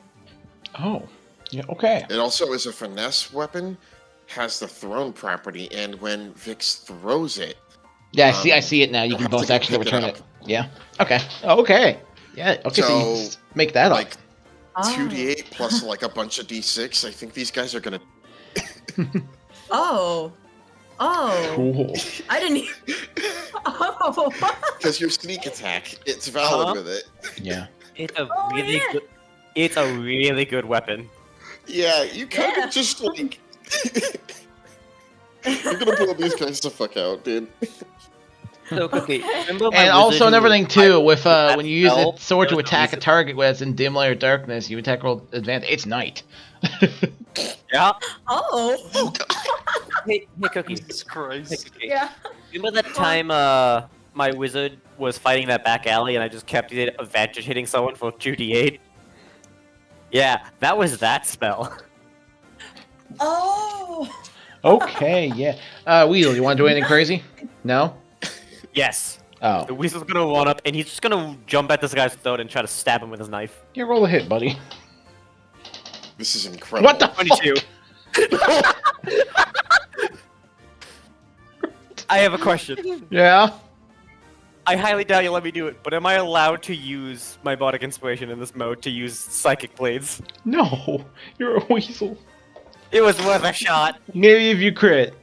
Oh. Yeah. Okay. It also is a finesse weapon, has the thrown property, and when Vix throws it, Yeah. I see it now. You you'll can have to bonus go action to pick it return up. it. Yeah. Okay. Okay. Yeah. Okay. So, you So, just make that like, Ah. 2d8 plus, like, a bunch of d6. I think these guys are gonna... Oh. Oh, Cool. I didn't. Oh, Because your sneak attack, it's valid Huh? with it. Yeah. It's a Oh, really yeah. good. It's a really good weapon. Yeah, you kind Yeah. of just like. You're gonna pull these guys the fuck out, dude. So Cookie, Okay. remember my And also wizard who another was thing too, with that when you use the spell, sword it to was attack a elusive. target that's in dim light or darkness, you attack roll advantage. It's night. Yeah. Oh. Hey, Cookie. Jesus Hey, Christ. Cookie. Yeah. Remember that time my wizard was fighting that back alley and I just kept advantage hitting someone for 2d8? Yeah, that was that spell. Oh. Okay, yeah. Weasel, you want to do anything crazy? No. Yes. Oh, The weasel's gonna run up and he's just gonna jump at this guy's throat and try to stab him with his knife. yeah. Roll a hit, buddy. This is incredible. What the fuck? 22. I have a question. Yeah. I highly doubt you'll let me do it, but am I allowed to use my Bardic Inspiration in this mode to use Psychic Blades? No, you're a weasel. It was worth a shot. Maybe if you crit.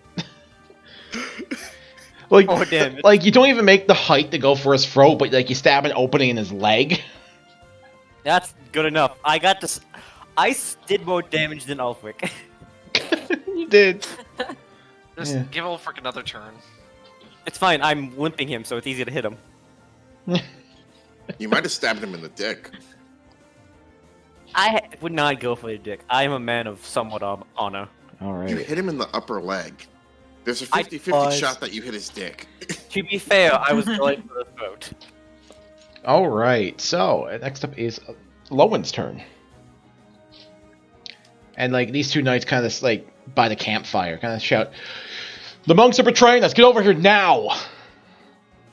Like, Oh, damn it. like you don't even make the height to go for his throat, but like you stab an opening in his leg. That's good enough. I got this. Did more damage than Ulfric. You did. Just Yeah. give Ulfric another turn. It's fine. I'm limping him, so it's easy to hit him. You might have stabbed him in the dick. I would not go for the dick. I am a man of somewhat honor. All You right. hit him in the upper leg. There's a I 50-50 was- shot that you hit his dick. To be fair, I was going for the throat. All right. So next up is Lowen's turn. And like these two knights kind of like by the campfire, kind of shout, "The monks are betraying us! Get over here now!"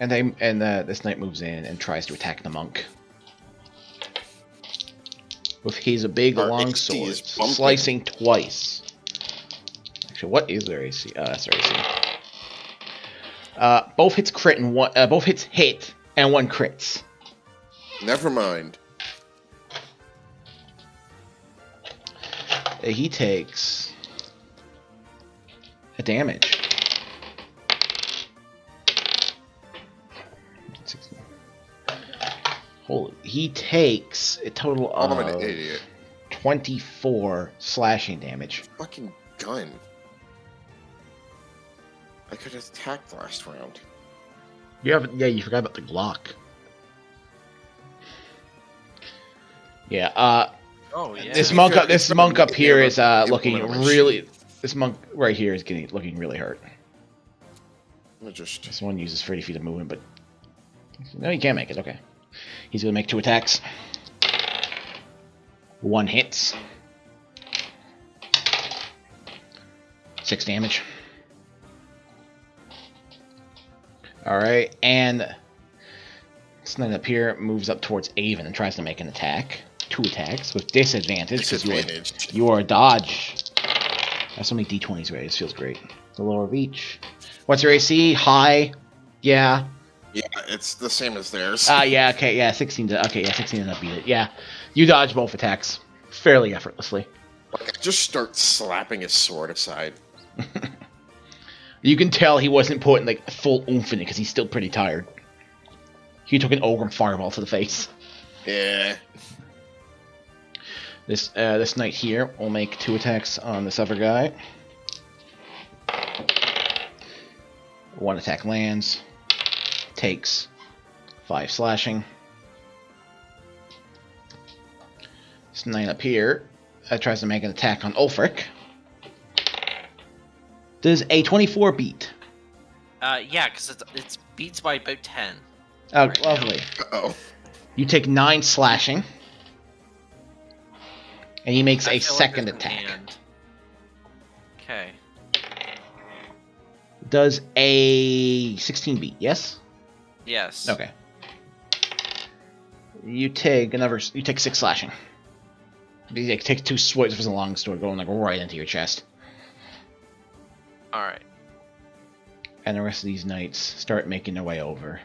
And this knight moves in and tries to attack the monk with his big Our long AC sword, is bumping. slicing twice. Actually, what is their AC? That's their AC. Both hits crit and one. Both hits hit and one crits. Never mind. He takes a damage. 16. Holy, he takes a total Oh, I'm of an idiot. 24 slashing damage. Fucking gun. I could have attacked last round. You forgot about the Glock. Yeah, Oh yeah. this be monk fair, up this it's monk probably up here never is looking implemented my really shield. this monk right here is looking really hurt. I'm gonna just... This one uses 30 feet of movement, but no, you can't make it. Okay, he's gonna make 2 attacks. One hits, 6 damage. All right, and this knight up here moves up towards Avon and tries to make an attack. 2 attacks with disadvantage because Disadvantage. you are a dodge. That's so many d20s, right? This feels great. The lower of each. What's your AC? High. Yeah. Yeah, it's the same as theirs. Yeah. Okay. Yeah. 16. Okay. Yeah. 16 does not beat it. Yeah. You dodge both attacks fairly effortlessly. Just start slapping his sword aside. You can tell he wasn't putting like full oomph in it because he's still pretty tired. He took an Ogre fireball to the face. Yeah. This knight here will make 2 attacks on this other guy. 1 attack lands. Takes 5 slashing. This knight up here tries to make an attack on Ulfric. Does a 24 beat? Yeah, because it's beats by about 10. Oh, Right now. lovely. Uh-oh. You take 9 slashing. And he makes I a feel like second there's an attack. and. Okay. Does a 16 beat, yes? Yes. Okay. You take 6 slashing. You take 2 swipes with a long sword going like right into your chest. All right. And the rest of these knights start making their way over.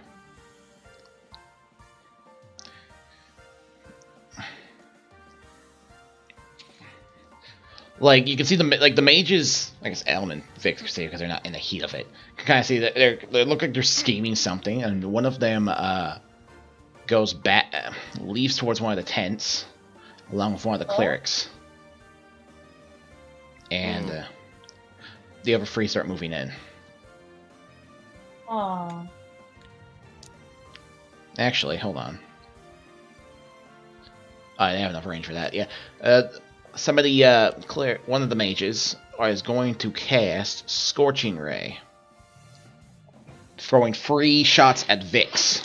Like you can see the mages, I guess Elm and Vix can see because they're not in the heat of it. You can kind of see that they look like they're scheming something, and one of them goes back, leaves towards one of the tents, along with one of the clerics, and the other three start moving in. Aw. Actually, hold on. I didn't have enough range for that. Yeah, some of the one of the mages is going to cast Scorching Ray, throwing 3 shots at Vix.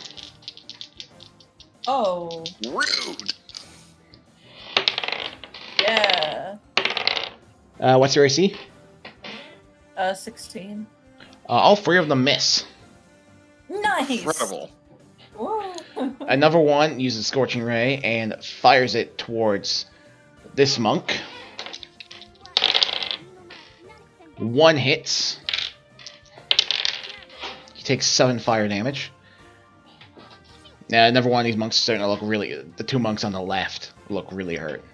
Oh. Rude. Yeah. What's your AC? 16. All 3 of them miss. Nice. Incredible. Whoa. Another one uses Scorching Ray and fires it towards this monk. 1 hits. He takes 7 fire damage. Now, another one of these monks is starting to look really... The 2 monks on the left look really hurt.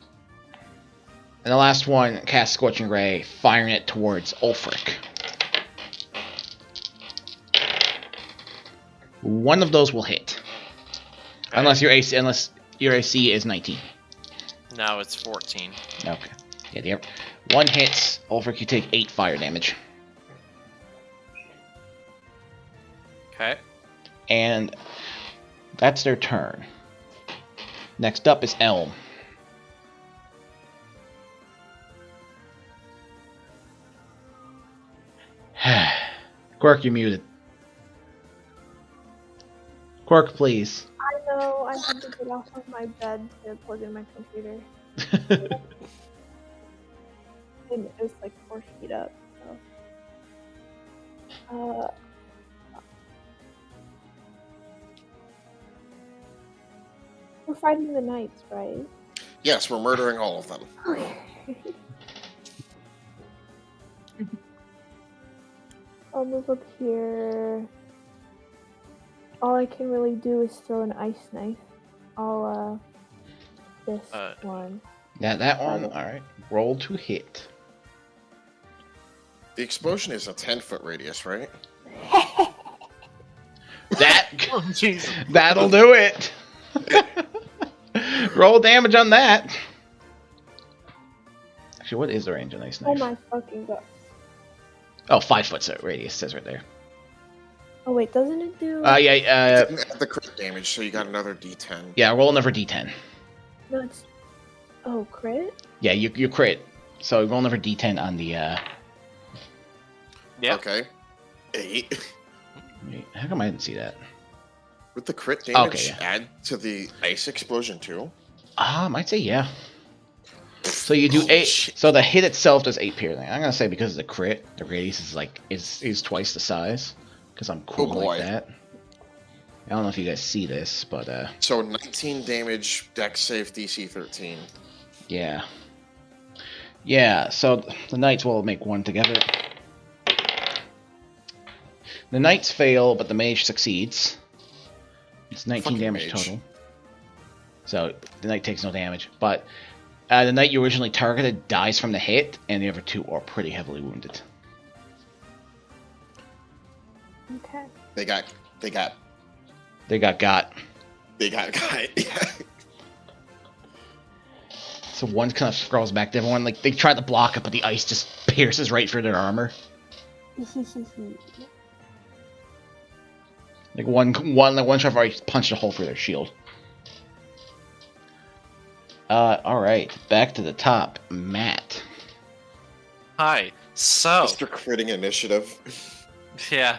And the last one casts Scorching Ray, firing it towards Ulfric. 1 of those will hit. Unless your AC is 19. No, it's 14. Okay. Yeah, the 1 hits. Ulfric, you take 8 fire damage. Okay. And that's their turn. Next up is Elm. Quirk, you're muted. Quirk, please. I know, I had to get off of my bed to plug in my computer. And it was like 4 feet up, so. We're fighting the knights, right? Yes, we're murdering all of them. I'll move up here. All I can really do is throw an ice knife. I'll, this one. Yeah, that one. Alright. Roll to hit. The explosion is a 10-foot radius, right? That Oh, jeez. that'll do it. Roll damage on that. Actually, what is the range on ice Oh knife? my fucking god. Oh, 5 foot radius says right there. Oh wait, doesn't it do? Yeah. Didn't add the crit damage, so you got another D10. Yeah. Roll another D10. No, it's. Oh, crit? Yeah, you crit. So roll another D10 on the. Yeah. Okay. 8. Wait, how come I didn't see that? With the crit damage, Okay, yeah. add to the ice explosion too. I might say yeah. So you do Holy 8. shit. So the hit itself does 8 piercing. I'm gonna say because of the crit, the radius is like is twice the size. Because I'm cool boy. like that. I don't know if you guys see this, but So 19 damage, dex save, DC 13. yeah. Yeah, so the knights will make one together. The knights fail, but the mage succeeds. It's 19 Fucking damage mage. total. So the knight takes no damage, but the knight you originally targeted dies from the hit, and the other 2 are pretty heavily wounded. Okay. They got. They got. Yeah. So one kind of scrolls back. The other one, like, they try to block it, but the ice just pierces right through their armor. Like one shot already punched a hole through their shield. All right, back to the top, Matt. Hi. So, Mr. Critting Initiative. yeah.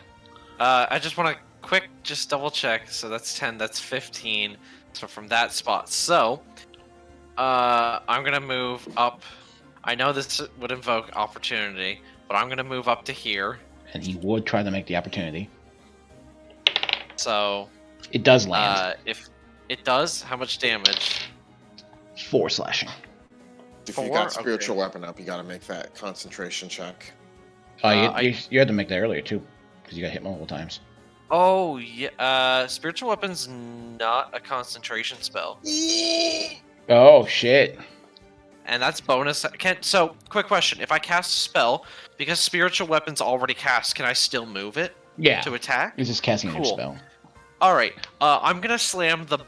I just want to just double check. So that's 10, that's 15. So from that spot. So, I'm going to move up. I know this would invoke opportunity, but I'm going to move up to here. And he would try to make the opportunity. So, It does land. if it does, how much damage? 4 slashing. If you 4? got spiritual Okay. weapon up, you gotta make that concentration check. You had to make that earlier too, because you got hit multiple times. Oh, yeah. Spiritual weapon's not a concentration spell. Oh shit! and that's bonus. So, quick question: if I cast a spell, because spiritual weapon's already cast, can I still move it Yeah. to attack? He's just casting a new Cool. spell. All right. I'm gonna slam the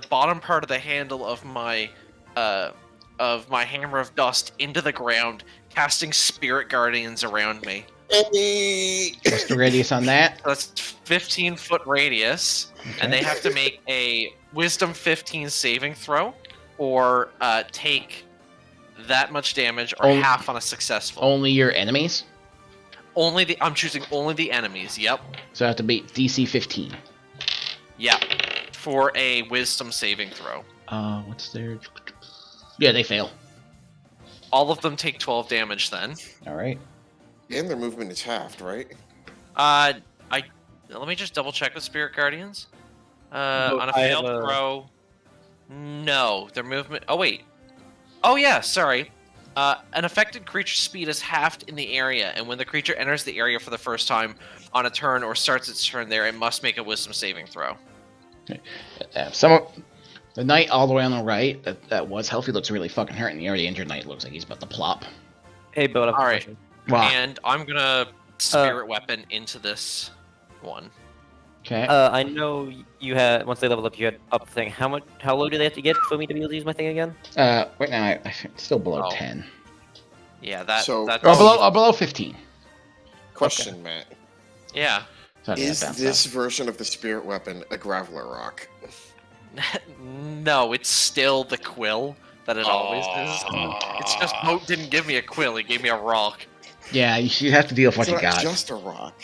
bottom part of the handle of my hammer of dust into the ground, casting spirit guardians around me. Hey! What's the radius on that? So that's 15-foot radius, and they have to make a Wisdom 15 saving throw, or take that much damage, or Only- half on a successful. Only your enemies? I'm choosing only the enemies. Yep. So I have to beat DC 15. Yep. For a Wisdom saving throw. What's their... Yeah, they fail. All of them take 12 damage then. Alright. And their movement is halved, right? Let me just double check with Spirit Guardians. Look, On a I have failed a- throw, no, their movement. Oh wait. Oh yeah, sorry. An affected creature's speed is halved in the area, and when the creature enters the area for the first time on a turn or starts its turn there, it must make a Wisdom saving throw. The knight all the way on the right, that was healthy, looks really fucking hurt, and the already injured knight looks like he's about to plop. Hey, Bill, I have a All right. question. Wow. And I'm gonna Spirit Weapon into this one. Okay. I know you had once they level up, you had up thing. How low do they have to get for me to be able to use my thing again? Right now, I'm still below Oh. 10. Yeah, that's Or below 15. Question, Matt. yeah. So I Is bounce this off. version of the spirit weapon a Graveler rock? No, it's still the quill that it always is. It's just Moat didn't give me a quill; he gave me a rock. Yeah, you have to deal with what It's you not got. just a rock.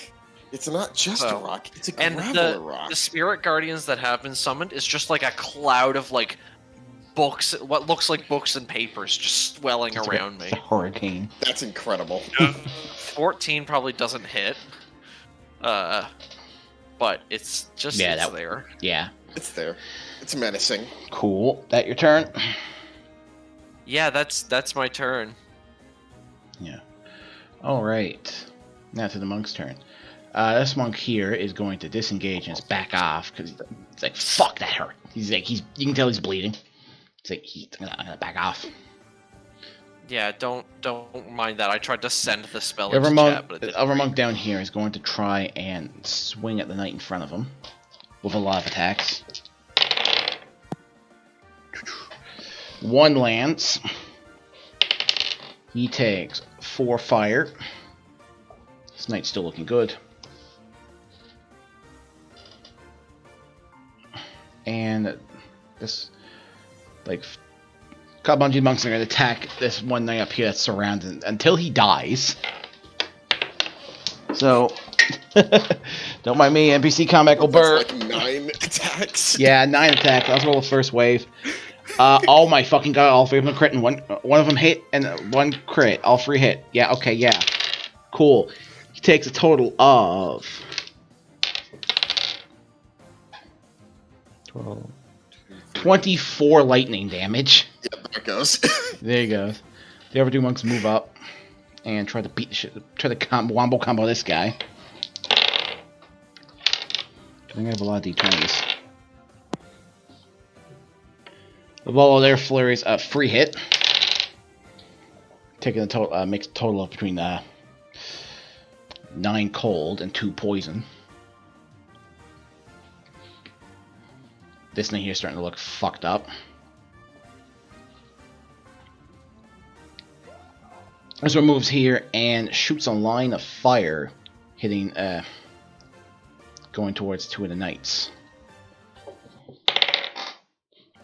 It's not just a So- rock. It's a And Graveler rock. the spirit guardians that have been summoned is just like a cloud of like books, what looks like books and papers, just swelling It's around a me. hurricane. That's incredible. 14 probably doesn't hit, but it's just Yeah, it's that- there. Yeah. It's there. It's menacing. Cool. That your turn? Yeah, that's my turn. Yeah. Alright. Now to the monk's turn. This monk here is going to disengage and back off because he's like, fuck, that hurt. He's like, you can tell he's bleeding. He's like, I'm gonna back off. Yeah, don't mind that. I tried to send the spell The into other chat, monk, but it the didn't. other monk down here is going to try and swing at the knight in front of him with a lot of attacks. One lands. He takes 4 fire. This knight's still looking good. And this, like, Kabunji monks are going to attack this one knight up here that's surrounded until he dies. So, don't mind me, NPC Combat will burr. That's like 9 attacks. Yeah, 9 attacks. I'll roll the first wave. Oh my fucking god, all 3 of them crit and one of them hit and 1 crit. All 3 hit. Yeah, okay, yeah. Cool. He takes a total of 12. 24 lightning damage. Yeah, there it goes. There you go. The other 2 monks move up and try to beat the shit. Try to wombo combo this guy. I'm gonna have a lot of d20s. The ball of their flurries, free hit. Taking the total, makes a total of between 9 cold and 2 poison. This thing here is starting to look fucked up. This one moves here and shoots a line of fire, hitting, going towards 2 of the knights.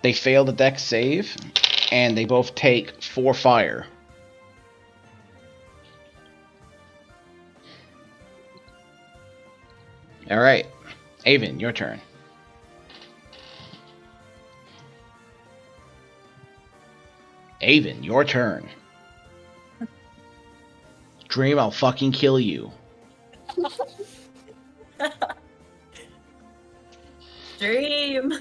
They fail the dex save, and they both take 4 fire. Alright, Avon, your turn. Avon, your turn. Dream, I'll fucking kill you. Dream.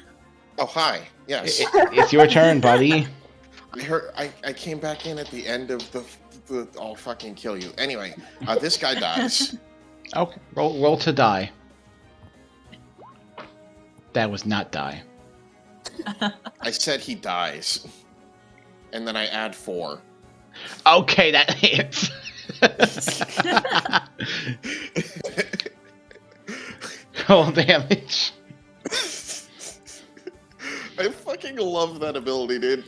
Oh, hi. Yes. It's your turn, buddy. I heard. I came back in at the end of the I'll fucking kill you. Anyway, this guy dies. Okay, roll to die. That was not die. I said he dies. and then I add 4. Okay, that hits. Roll damage. I fucking love that ability, dude.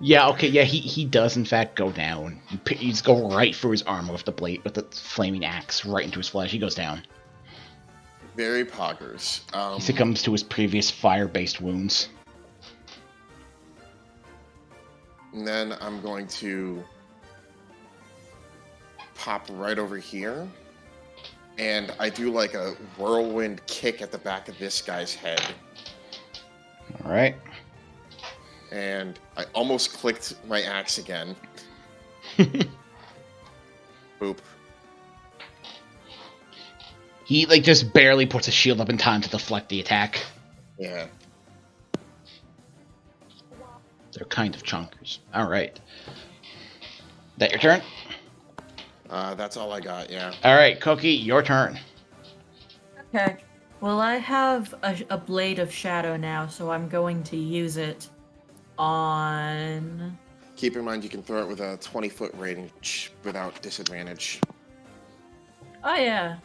Yeah, okay, yeah, he does in fact go down. You just go right through his armor with the blade, with the flaming axe, right into his flesh. He goes down. Very poggers. He succumbs to his previous fire-based wounds. And then I'm going to pop right over here. And I do like a whirlwind kick at the back of this guy's head. Alright. And I almost clicked my axe again. Boop. He, like, just barely puts his shield up in time to deflect the attack. Yeah. They're kind of chunkers. Alright. That your turn? That's all I got, yeah. Alright, Cookie, your turn. Okay. Well, I have a Blade of Shadow now, so I'm going to use it on... Keep in mind you can throw it with a 20-foot range without disadvantage. Oh, yeah.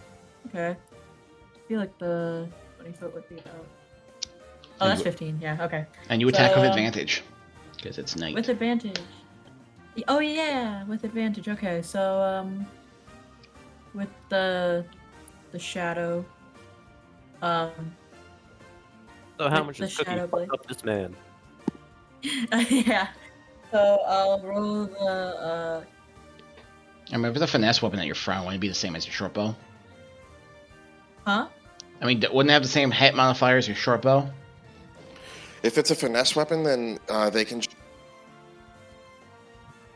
Okay. I feel like the 20 foot would be about... Oh, that's 15. Yeah, okay. And you attack So, with advantage. Because it's night. With advantage. Oh, yeah, with advantage. Okay, so, with the shadow, So how with much the is Cookie Shadow Blade. fucked up this man? yeah. So I'll roll the, I remember the finesse weapon that you're throwing wouldn't be the same as your short bow. Huh? I mean, wouldn't it have the same hit modifier as your short bow? If it's a finesse weapon, then they can...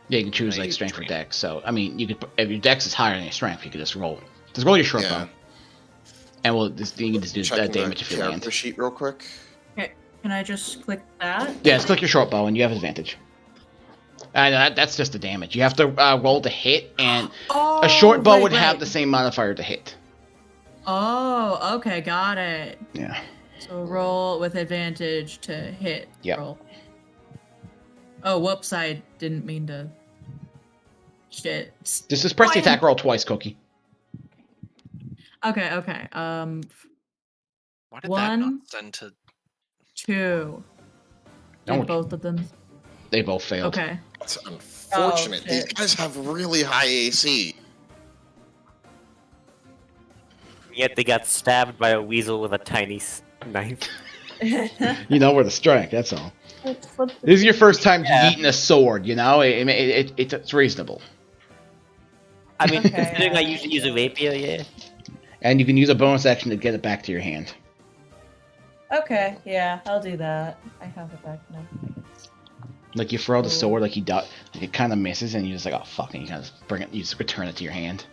Yeah, you can choose Yeah, like you strength or train. dex. So I mean, you could if your dex is higher than your strength, you could just roll your short Yeah. bow, and you can just do Checking that damage the if you land. character sheet real quick. Can I just click that? Yeah, just click your short bow and you have advantage. That's just the damage. You have to roll to hit, and Oh, a short bow right, would have right. the same modifier to hit. Oh, okay, got it. Yeah. So roll with advantage to hit. Yep. Roll. Oh, whoops! I didn't mean to. Shit. Just press the Why- attack roll twice, Cookie. Okay. Why did that not One. send to? 2. Don't- Did both of them? They both failed. Okay. It's unfortunate. These shit. guys have really high AC. Yet they got stabbed by a weasel with a tiny knife. You know where to strike. That's all. Let's flip the This is your first time Yeah. eating a sword. You know, it's reasonable, I mean, Okay, considering I yeah. usually use a rapier, yeah. and you can use a bonus action to get it back to your hand. Okay, yeah, I'll do that. I have it back now. I guess. Like you throw the Cool. sword, like like it kind of misses, and you just like, oh fuck, and you kind of bring it, you just return it to your hand.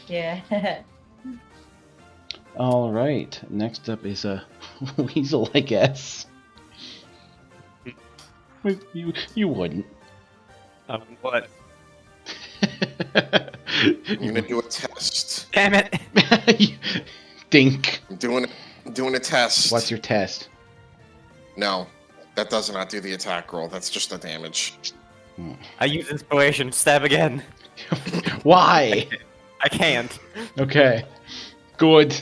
Yeah. All right, next up is a weasel, I guess. You wouldn't. What? I'm gonna do a test. Damn it! Dink. I'm doing a test. What's your test? No, that does not do the attack roll. That's just the damage. I use inspiration. Stab again. Why? I can't. Okay. Good.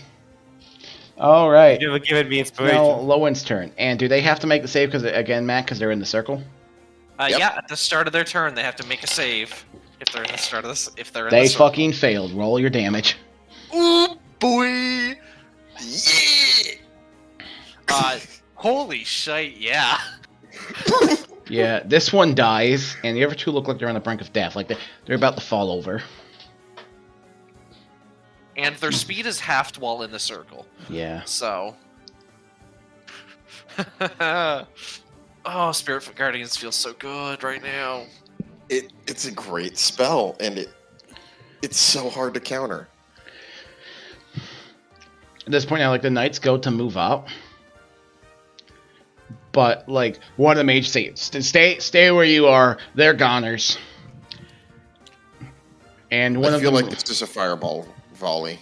All right. You've never given me inspiration. Now Lowen's turn. And do they have to make the save because again, Matt, because they're in the circle? Yep. Yeah, at the start of their turn, they have to make a save. If they're in the start of this, if they're in They the circle. fucking failed. Roll your damage. Ooh, boy! Yeah! Holy shit! Yeah. Yeah, this one dies, and the other two look like they're on the brink of death. Like they're about to fall over. And their speed is halved while in the circle. Yeah. So. Oh, Spirit Guardians feels so good right now. It's a great spell, and it's so hard to counter. At this point now, like the knights go to move up, but like one of the mages say, "Stay where you are. They're goners." And one I of feel them, like this is a fireball volley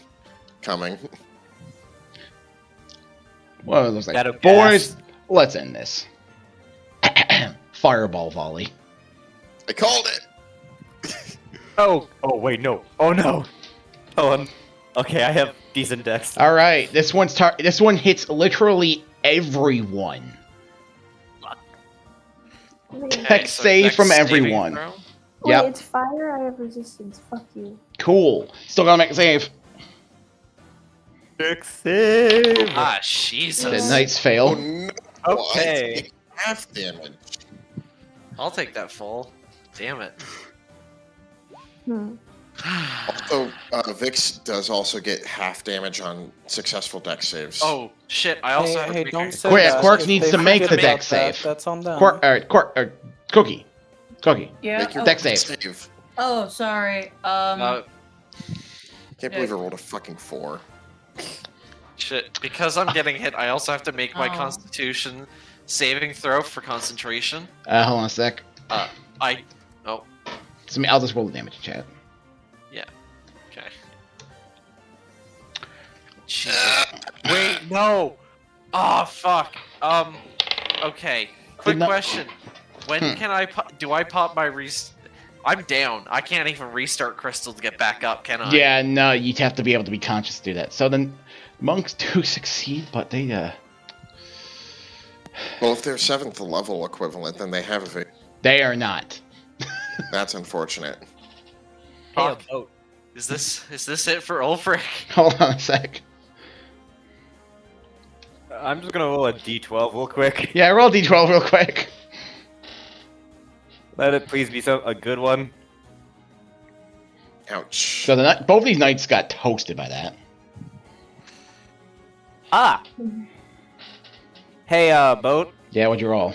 coming. well, it looks like, Shadow boys, gas. let's end this. fireball volley. I called it. Oh wait, no. Oh no. Okay, I have decent dex. All right, this one hits literally everyone. Man. Dex save from saving everyone. throw? Wait, Yep. it's fire. I have resistance. Fuck you. Cool. Still gonna make a save. Dex save. Ah, The Jesus. knights Oh fail. no! Okay. I take half damage. I'll take that full. Damn it. Hmm. Also, Vix does also get half damage on successful dex saves. Oh shit! I also have to Hey, make don't a- say Quark- that. Quark If needs they to make forget the about dex that, save. That's on them. Cookie. Yeah. Make your Dex dex save. save. Oh, sorry. Can't believe I rolled a fucking 4. shit. Because I'm getting hit, I also have to make my Oh. Constitution saving throw for concentration. Hold on a sec. I. Oh, So, I'll just roll the damage in chat. okay. Jesus. Wait, no. Oh fuck. Okay. Quick not- question. When can I do I pop my I'm down. I can't even restart Crystal to get back up, can I? Yeah, no, you'd have to be able to be conscious to do that. So then, monks do succeed, but they Well, if they're 7th level equivalent, then they have a. they are not. That's unfortunate. Hey, Fuck. a boat. Is this it for Ulfric? Hold on a sec. I'm just gonna roll a d12 real quick. Yeah, roll d12 real quick. Let it please be a good one. Ouch. So both these knights got toasted by that. Ah. Hey, boat. Yeah, what'd you roll?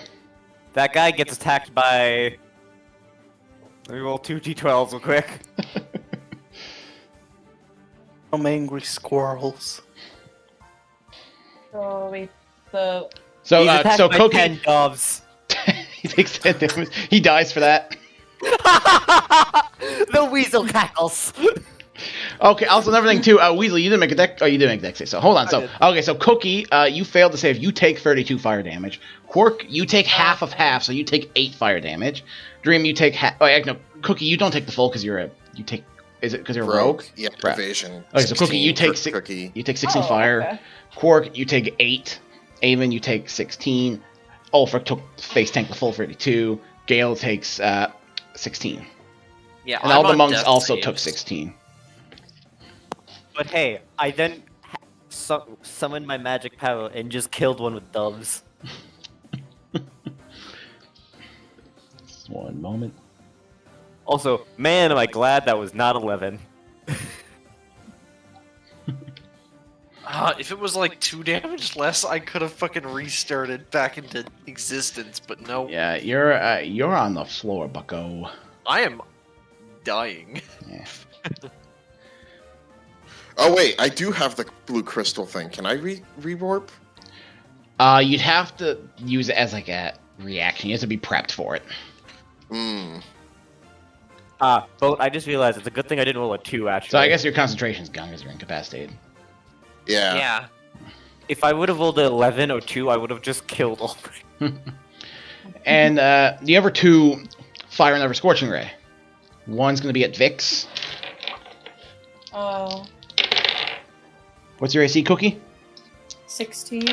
That guy gets attacked by. Let me roll 2 d12s real quick. Some angry squirrels. So wait, the So, He's attacked so by Cookie 10 doves. he takes 10 damage. He dies for that. The weasel cackles. Okay. Also, another thing too. Weasel, you didn't make a deck. Oh, you did make a deck save. So hold on. I So did. okay. So Cookie, you failed to save. You take 32 fire damage. Quark, you take half of half, so you take 8 fire damage. Dream, you take half. Oh, yeah, no. Cookie, you don't take the full because you're a. You take. Is it because you're a rogue? Yeah, Right. evasion. Okay, so Cookie, you 16 take for six- Cookie. You take 16 Oh, fire. okay. Quark, you take 8. Avon, you take 16. Ulfric took face tank the full 32. Gale takes 16. Yeah, And I'm all the on monks death also saves. took 16. But hey, I then summoned my magic power and just killed one with doves. Just one moment. Also, man, am I glad that was not 11. If it was like 2 damage less, I could have fucking restarted back into existence, but no. Yeah, you're on the floor, bucko. I am dying. Yeah. Oh wait, I do have the blue crystal thing. Can I rewarp? You'd have to use it as like a reaction. You have to be prepped for it. Hmm. Boat, I just realized it's a good thing I didn't roll a 2, actually. So I guess your concentration's gone because you're incapacitated. Yeah. Yeah. If I would have rolled an 11 or 2, I would have just killed Ulfric. And the other two fire another scorching ray. One's gonna be at Vix. oh, What's your AC, Cookie? 16.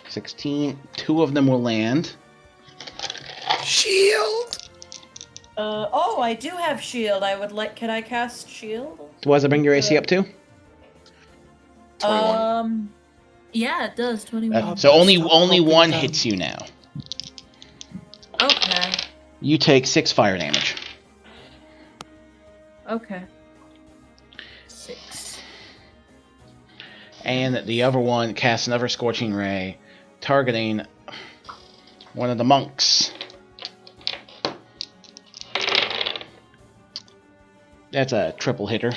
16. 2 of them will land. Shield. Oh, I do have shield. I would like. Can I cast shield? What does that bring your AC up to? 21. Yeah, it does. 21. So only Stop one helping them. hits you now. Okay. You take 6 fire damage. Okay. 6. And the other one casts another scorching ray, targeting one of the monks. That's a triple hitter.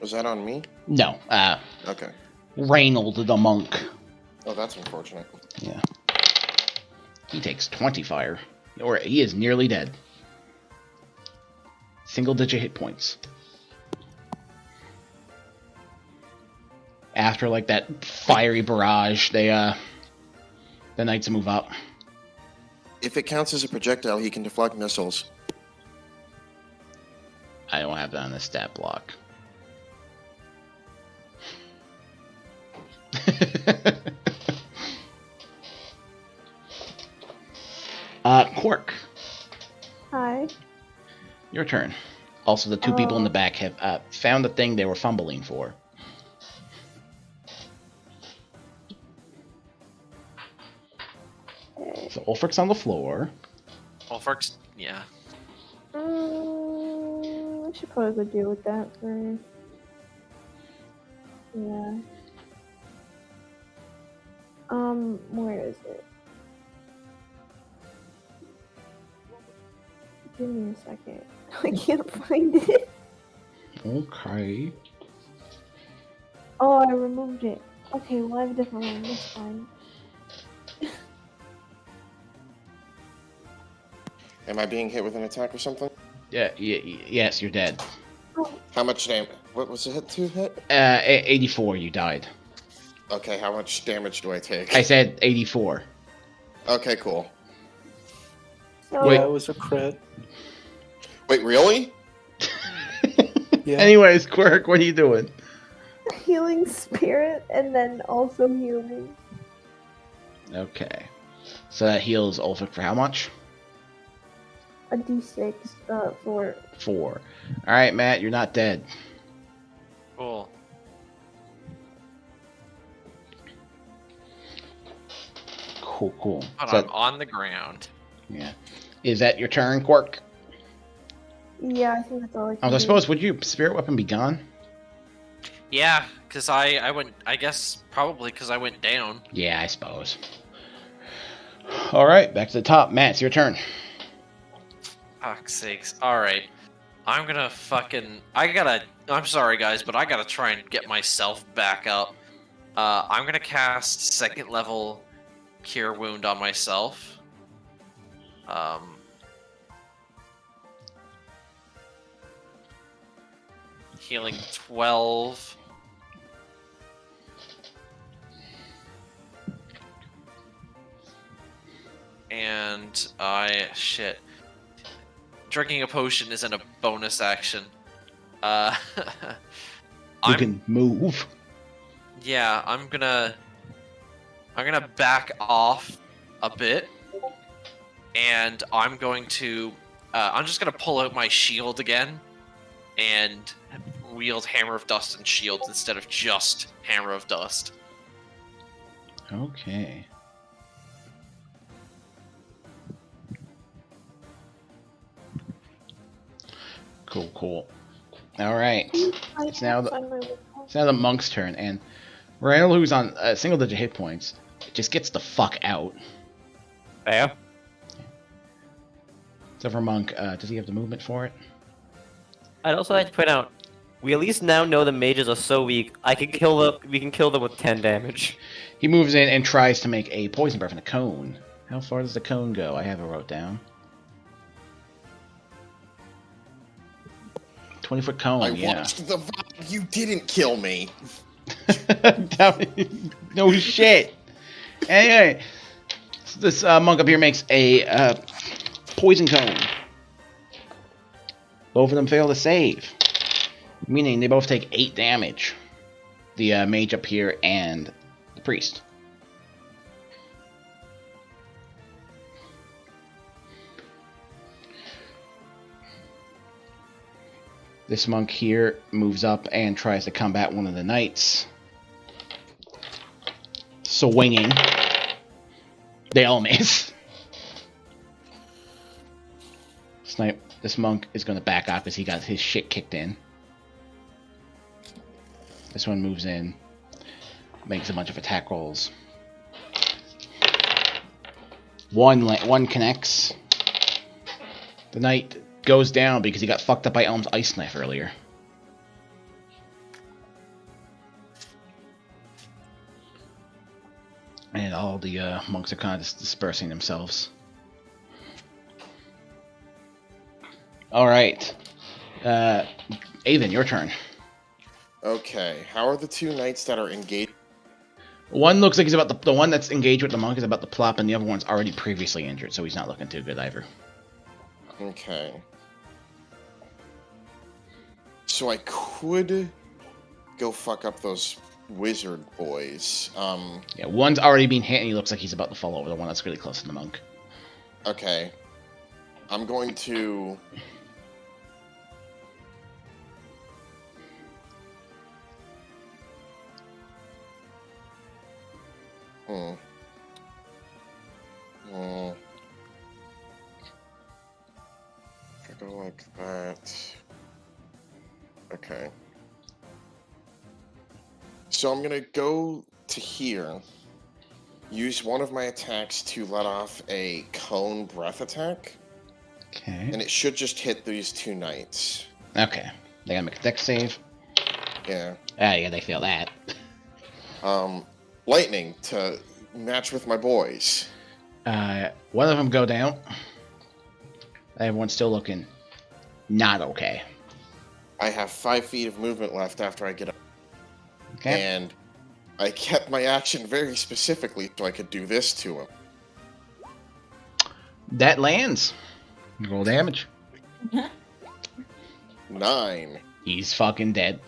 Was that on me? No, Okay. Reynold the monk. Oh, that's unfortunate. Yeah. He takes 20 fire. Or he is nearly dead. Single digit hit points. After like that fiery barrage, the knights move up. If it counts as a projectile, he can deflect missiles. I don't have that on the stat block. Quark, Hi. your turn. Also, the two people in the back have found the thing they were fumbling for. Okay. So Ulfric's on the floor. Ulfric's, yeah. I should probably go deal with that first. Yeah. Where is it? Give me a second. I can't find it. Okay. Oh, I removed it. Okay, well I have a different one. That's fine. Am I being hit with an attack or something? Yeah, yes, you're dead. How much damage? What was the hit to hit? 84, you died. Okay, how much damage do I take? I said 84. Okay, cool. So, Yeah, it was a crit. Wait, really? Yeah. Anyways, Quirk, what are you doing? healing spirit and then also healing. Okay. So that heals Ulfric for how much? A d6 for 4. Alright, Matt, you're not dead. Cool. Cool. But So I'm on the ground. yeah. Is that your turn, Quark? yeah, I think that's all I can I do. suppose, would your spirit weapon be gone? Yeah, because I went, I guess probably because I went down. Yeah, I suppose. Alright, back to the top. Matt, it's your turn. Fuck's sakes. Alright. I'm gonna fucking, I'm sorry guys, but I gotta try and get myself back up. I'm gonna cast second level Cure Wound on myself. Healing 12. And shit. Drinking a potion isn't a bonus action. You I'm can move. Yeah, I'm gonna back off a bit, and I'm going to I'm just gonna pull out my shield again, and wield Hammer of Dust and Shield instead of just Hammer of Dust. Okay. Cool. Alright. It's now the monk's turn, and Randall, who's on single-digit hit points, just gets the fuck out. Fair. So for Monk, does he have the movement for it? I'd also like to point out, we at least now know the mages are so weak. We can kill them with 10 damage. He moves in and tries to make a poison breath in a cone. How far does the cone go? I have it wrote down. 20-foot cone, I yeah. watched the. You didn't kill me. No shit. Anyway, so this monk up here makes a poison cone. Both of them fail to save, meaning they both take 8 damage. The mage up here and the priest. This monk here moves up and tries to combat one of the knights. Swinging. They all miss. Snipe. This monk is going to back off because he got his shit kicked in. This one moves in. Makes a bunch of attack rolls. One connects. The knight goes down because he got fucked up by Elm's ice knife earlier. And all the monks are kind of dispersing themselves. Alright. Avon, your turn. Okay, how are the two knights that are engaged? One looks like he's about the one that's engaged with the monk is about to plop, and the other one's already previously injured, so he's not looking too good either. Okay. So I could go fuck up those wizard boys. Yeah, one's already been hit, and he looks like he's about to fall over. The one that's really close to the monk. Okay. I'm going to... If I go like that... Okay. So I'm gonna go to here, use one of my attacks to let off a cone breath attack, Okay. and it should just hit these two knights. Okay. They gotta make a dex save. Yeah. Ah, yeah, they fail that. Lightning to match with my boys. One of them go down. Everyone's still looking not okay. I have 5 feet of movement left after I get up. Okay. And I kept my action very specifically so I could do this to him. That lands. Roll damage. 9. He's fucking dead.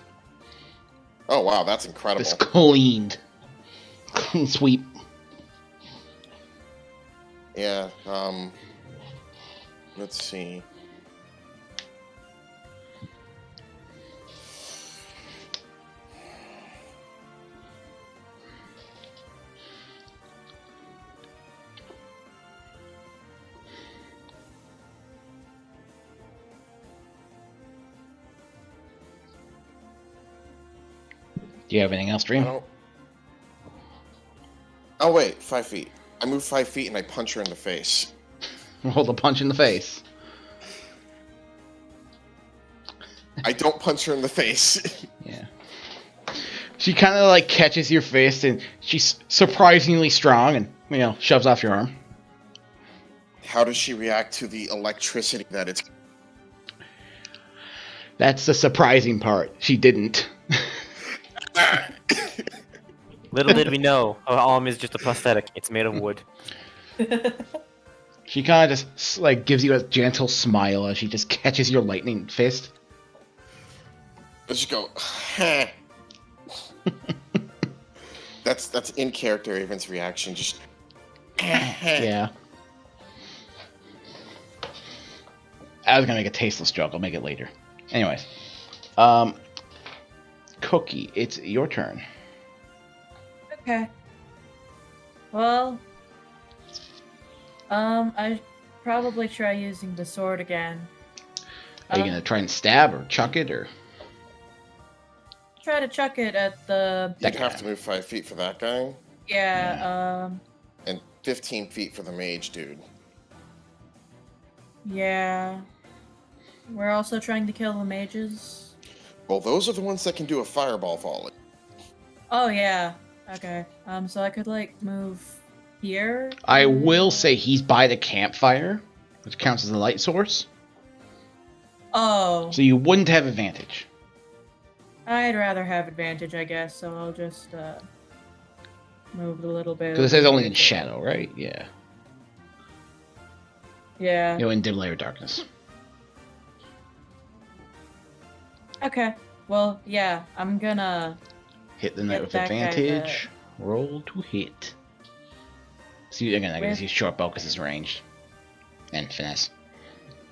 Oh wow, that's incredible. This cleaned. Clean sweep. Yeah, let's see. Do you have anything else, I Dream? don't... Oh wait, 5 feet. I move 5 feet and I punch her in the face. Roll the punch in the face. I don't punch her in the face. Yeah. She kind of like catches your fist, and she's surprisingly strong, and shoves off your arm. How does she react to the electricity that it's... That's the surprising part. She didn't. Little did we know, her arm is just a prosthetic. It's made of wood. She kind of just like gives you a gentle smile as she just catches your lightning fist. I just go, "Huh." That's in character Avon's reaction. Just, Yeah. I was gonna make a tasteless joke. I'll make it later. Anyways, Cookie, it's your turn. Okay. Well, I probably try using the sword again. Are you gonna try and stab or chuck it or? Try to chuck it at the. You'd have to move 5 feet for that guy, Yeah. and 15 feet for the mage dude. Yeah. We're also trying to kill the mages. Well, those are the ones that can do a fireball volley. Oh yeah. Okay. So I could like move here. I will say he's by the campfire, which counts as a light source, Oh. so you wouldn't have advantage. I'd rather have advantage, I guess. So I'll just move a little bit. Because it says only in shadow, right? Yeah. Yeah. In dim layer darkness. Okay. Well, yeah. I'm gonna. Hit the knight Get with that guy advantage. Roll to hit. See, again, I guess he's short bow because it's ranged. And finesse.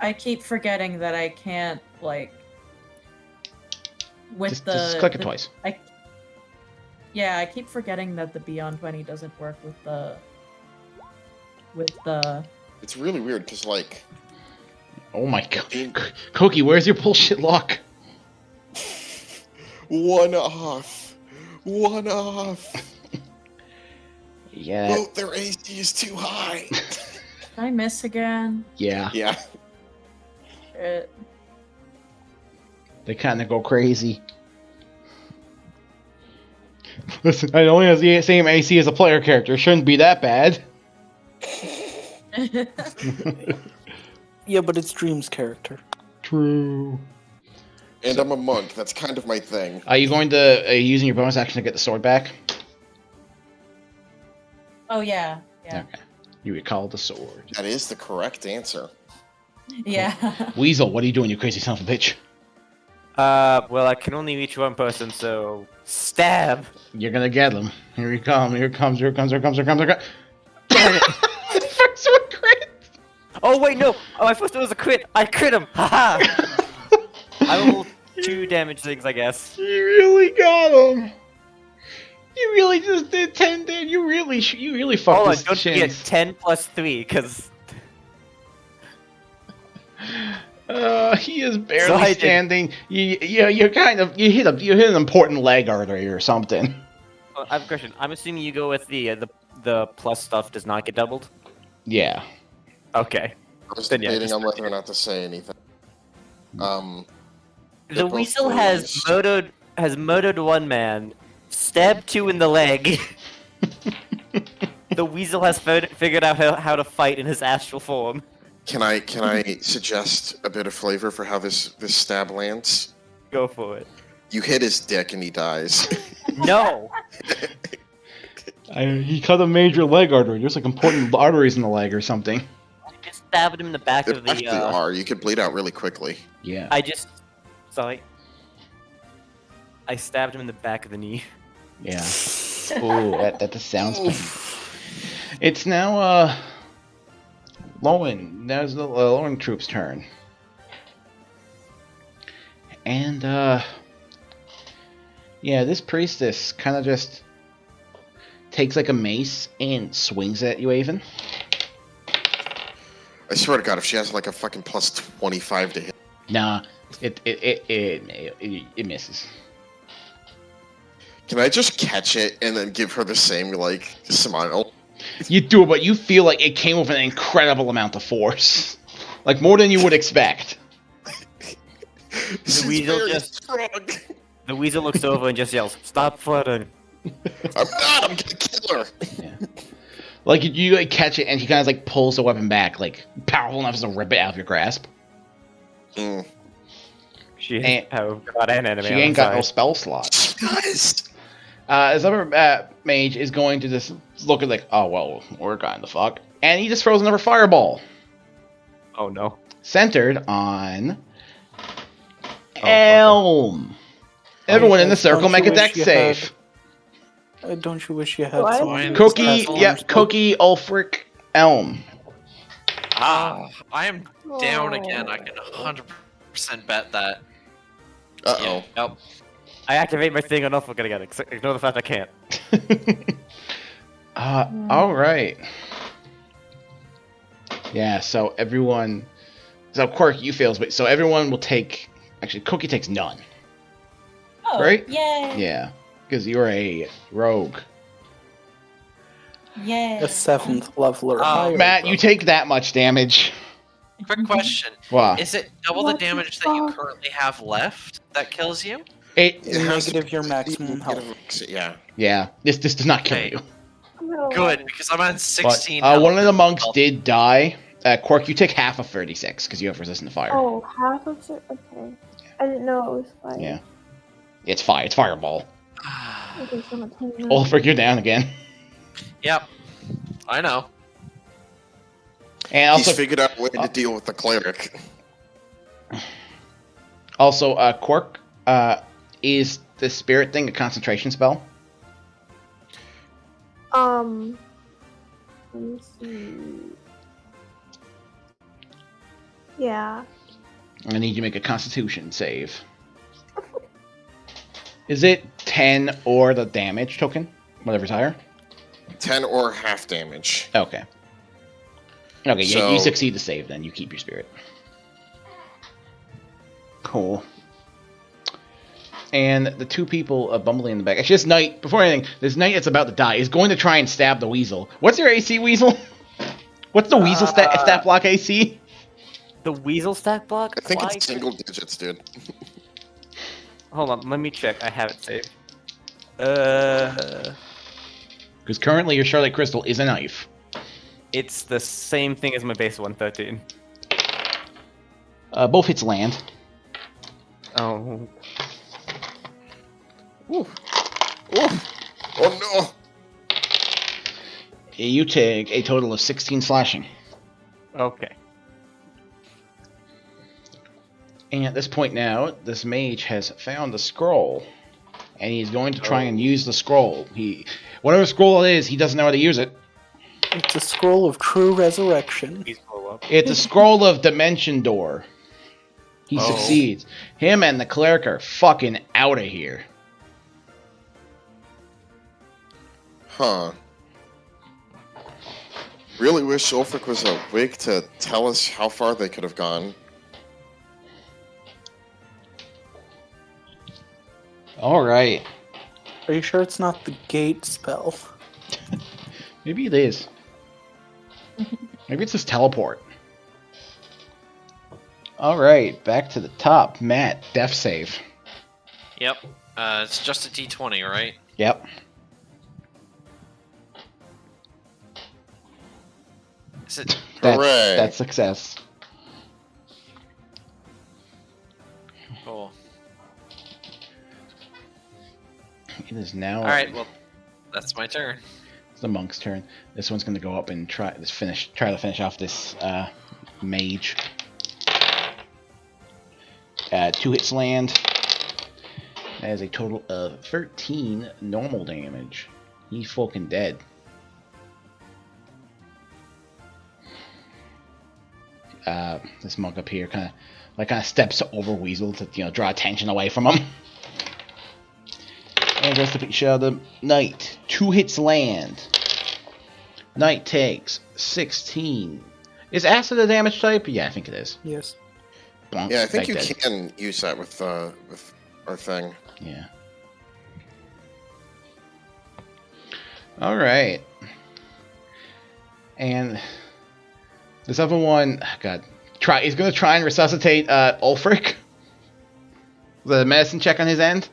I keep forgetting that I can't like. With Just click it twice. Yeah, I keep forgetting that the Beyond 20 doesn't work with the. It's really weird because, like, Oh my god. Cookie, where's your bullshit luck? one off. Yeah. Well, their AC is too high. Did I miss again? Yeah. Yeah. Shit. They kind of go crazy. Listen, it only has the same AC as a player character. It shouldn't be that bad. Yeah, but it's Dream's character. True. And I'm a monk. That's kind of my thing. Are you using your bonus action to get the sword back? Oh yeah. Yeah. Okay. You recall the sword. That is the correct answer. Yeah. Weasel, what are you doing, you crazy son of a bitch? Well, I can only reach one person, so stab. You're gonna get him. Here he comes. Here comes. Here comes. Here comes. Here comes. Here comes. First one crit. Oh wait, no! Oh, I thought it was a crit. I crit him. Haha. I will 2 damage things, I guess. You really got him. You really just did 10 damage. You really fucked Hold on, this don't forget chance. 10 plus 3, because He is So barely I did- standing. You hit an important leg artery or something. I have a question. I'm assuming you go with the plus stuff does not get doubled. Yeah. Okay. I was Then yeah, debating just on whether or not to say anything. The They're both weasel has boys. murdered one man, stabbed 2 in the leg. The weasel has figured out how to fight in his astral form. Can I suggest a bit of flavor for how this stab lands? Go for it. You hit his dick and he dies. No. He cut a major leg artery. There's like important arteries in the leg or something. I just stabbed him in the back There of the. actually are. You could bleed out really quickly. Yeah. Sorry. I stabbed him in the back of the knee. Yeah. Ooh, that just sounds pain. It's now Lowen. Now's the Lowen troops' turn. And yeah, this priestess kind of just takes like a mace and swings at you, Avon. I swear to God, if she has like a fucking plus 25 to hit. Nah, it misses. Can I just catch it and then give her the same, like, smile? You do it, but you feel like it came with an incredible amount of force. Like, more than you would expect. She's weasel very just- strong. The weasel looks over and just yells, "Stop fighting!" I'm not. I'm gonna kill her. Like, you like, catch it, and he kind of like pulls the weapon back, like, powerful enough to rip it out of your grasp. Mm. She has And- power of God and enemy. She on ain't her got no side. spell slots. Guys. This other mage is going to just look at like, oh, well, we're kind of fucked. And he just throws another fireball. Oh no. Centered on fuck. Elm. Everyone in the Don't circle you make a wish dex you save. Don't you wish you had What? someone Cookie, who's yeah, passed Cookie, Ulfric, Elm. I am down Oh. again. I can 100% bet that. Uh-oh. Yep. I activate my thing on Ulfric again. Ignore the fact I can't. All right. Yeah, so everyone. So Quirk, you fails, but so everyone will take. Actually, Cookie takes none. Oh, Right? Yay. Yeah, because you're a rogue. Yay. a 7th level or Oh, higher. Matt, you take that much damage. Quick question: Wow. Is it double the What the damage that you fuck? currently have left that kills you? It. It has to Negative be your maximum health. Yeah. Yeah. This does not kill Okay. you. No. Good, because I'm on But 16. one of the health. monks did die. Quirk, you take half of 36 because you have resistant to fire. Oh, half of it? Okay. I didn't know it was fire. Yeah. It's fire. It's fireball. Okay, so I'm at 29. Ulfric, you're down again. Yep. I know. And He's also, figured out a way to deal with the cleric. Quirk, is the spirit thing a concentration spell? Let me see. Yeah. I need you to make a constitution save. Is it 10 or the damage token? Whatever's higher? 10 or half damage. Okay. Okay, yeah, you So- succeed the save then. You keep your spirit. Cool. And the two people bumbling in the back. Actually, this knight, before anything, this knight that's about to die is going to try and stab the weasel. What's your AC, weasel? What's the weasel stat block AC? The weasel stack block? I think Why it's could- single digits, dude. Hold on, let me check. I have it saved. Because currently your Charlotte Crystal is a knife. It's the same thing as my base 113. Both hits land. Oh. Ooh. Oh no! You take a total of 16 slashing. Okay. And at this point now, this mage has found the scroll. And he's going to try and use the scroll. Whatever scroll it is, he doesn't know how to use it. It's a scroll of true resurrection. Please blow up. It's a scroll of Dimension Door. He Oh. succeeds. Him and the cleric are fucking out of here. Huh. Really wish Ulfric was awake to tell us how far they could have gone. Alright. Are you sure it's not the gate spell? Maybe it is. Maybe it's his teleport. Alright, back to the top. Matt, death save. Yep. It's just a D20, right? Yep. Is it? Hooray. That's success. Cool. It is now Alright, well, that's my turn. it's the monk's turn. This one's gonna go up and try to finish off this mage. 2 hits land. That is a total of 13 normal damage. He's fucking dead. This monk up here kind of steps over Weasel to draw attention away from him. And goes to picture the knight. 2 hits land. Knight takes 16. Is acid a damage type? Yeah, I think it is. Yes. Bonk, Yeah, I think back you dead. can use that with our thing. Yeah. All right. And this other one, God, he's gonna try and resuscitate Ulfric. The medicine check on his end.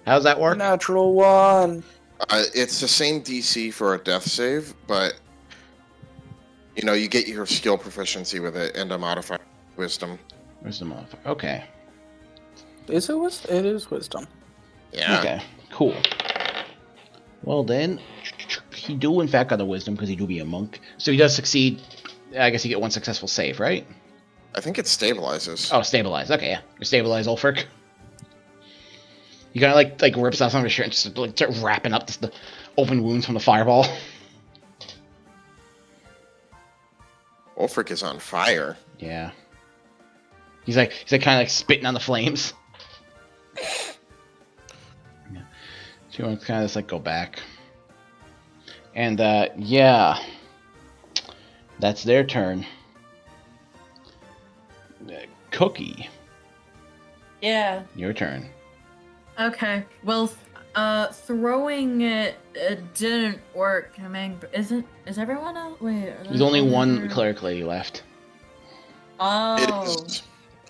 How's that work? Natural 1. It's the same DC for a death save, but you get your skill proficiency with it and a modifier wisdom. Where's the motherfucker? Okay. Is it wisdom? It is wisdom. Yeah. Okay. Cool. Well then, he do in fact got a wisdom because he do be a monk, so he does succeed. I guess you get 1 successful save, right? I think it stabilizes. Oh, stabilize. Okay, yeah. You stabilize Ulfric. You kind of like rips out some of his shirt and just start wrapping up the open wounds from the fireball. Ulfric is on fire. Yeah. He's like kind of spitting on the flames. Yeah. So you want to kind of just go back. And yeah. That's their turn. Cookie, Yeah. your turn. Okay. Well, throwing it didn't work. I mean, is everyone else? Wait. There's only one cleric lady left. Oh. It is.